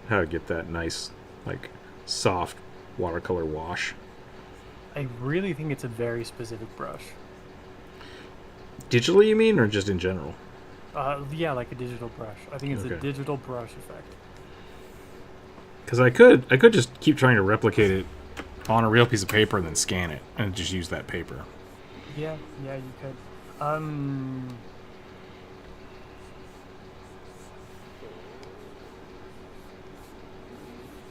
how to get that nice, like, soft watercolor wash. I really think it's a very specific brush. Digitally, you mean, or just in general? Yeah, like a digital brush. I think it's Okay. a digital brush effect. Because I could just keep trying to replicate it on a real piece of paper and then scan it and just use that paper. Yeah, you could.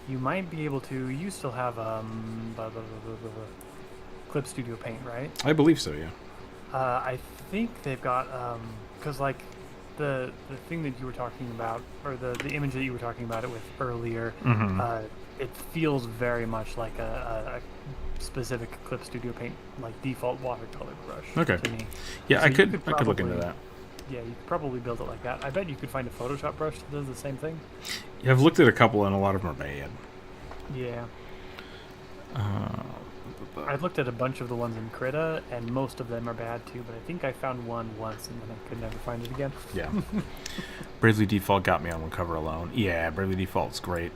You might be able to. You still have Clip Studio Paint, right? I believe so, yeah. I think they've got because like the thing that you were talking about, or the image that you were talking about it with earlier, it feels very much like a specific Clip Studio Paint like default watercolor brush. Okay. To me. Yeah, So I you could probably, look into that. Yeah, you could probably build it like that. I bet you could find a Photoshop brush that does the same thing. Yeah, I've looked at a couple, and a lot of them are bad. Yeah. I've looked at a bunch of the ones in Krita, and most of them are bad too, but I think I found one once, and then I could never find it again. Yeah. Bravely Default got me on one cover alone. Yeah, Bravely Default's great.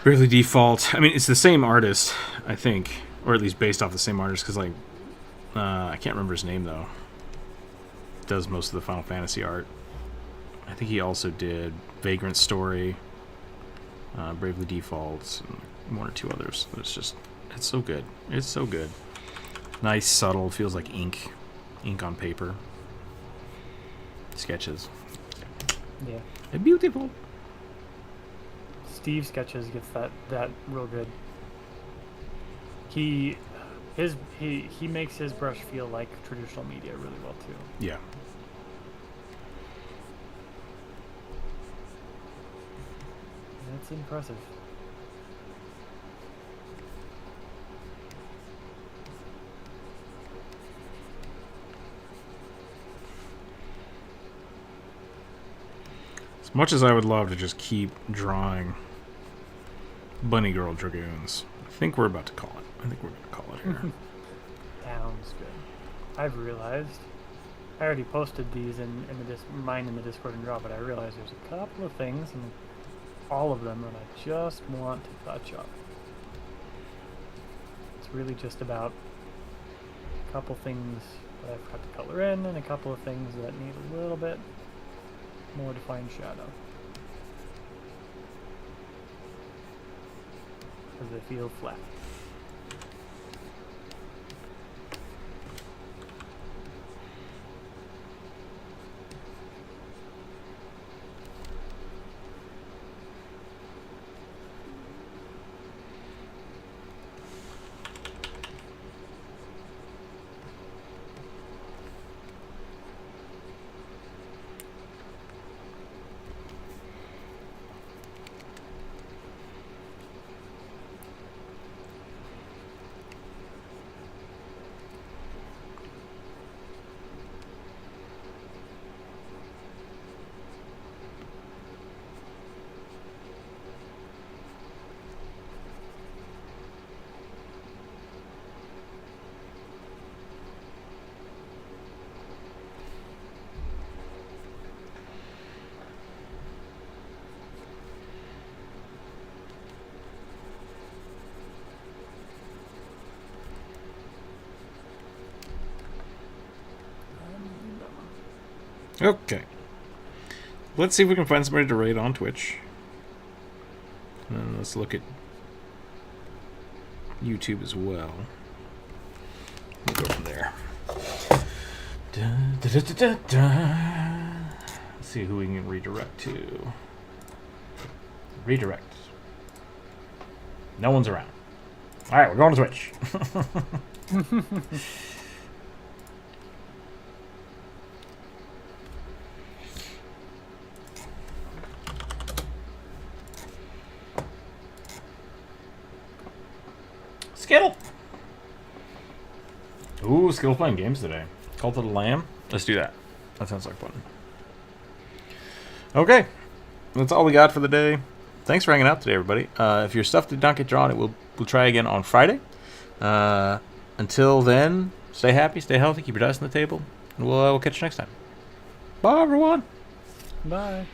Bravely Default, I mean, it's the same artist, I think, or at least based off the same artist, because, like, I can't remember his name, though. Does most of the Final Fantasy art. I think he also did Vagrant Story, Bravely Default, and one or two others. It's just, it's so good. It's so good. Nice, subtle, feels like ink on paper. Sketches. Yeah. They're beautiful. Steve Sketches gets that real good. He makes his brush feel like traditional media really well too. Yeah. That's impressive. As much as I would love to just keep drawing Bunny Girl Dragoons, I think we're about to call it. I think we're going to call it here. Sounds good. I've realized I already posted these in mine in the Discord and Draw, but I realized there's a couple of things, and all of them that I just want to touch up. It's really just about a couple things that I've got to color in, and a couple of things that need a little bit more defined shadow. Because they feel flat. Okay. Let's see if we can find somebody to raid on Twitch. And then let's look at YouTube as well. We'll go from there. Let's see who we can redirect to. Redirect. No one's around. Alright, we're going to Twitch. Skittle! Ooh, Skittle's playing games today. Cult of the Lamb? Let's do that. That sounds like fun. Okay. That's all we got for the day. Thanks for hanging out today, everybody. If your stuff did not get drawn, we'll try again on Friday. Until then, stay happy, stay healthy, keep your dice on the table, and we'll catch you next time. Bye, everyone! Bye.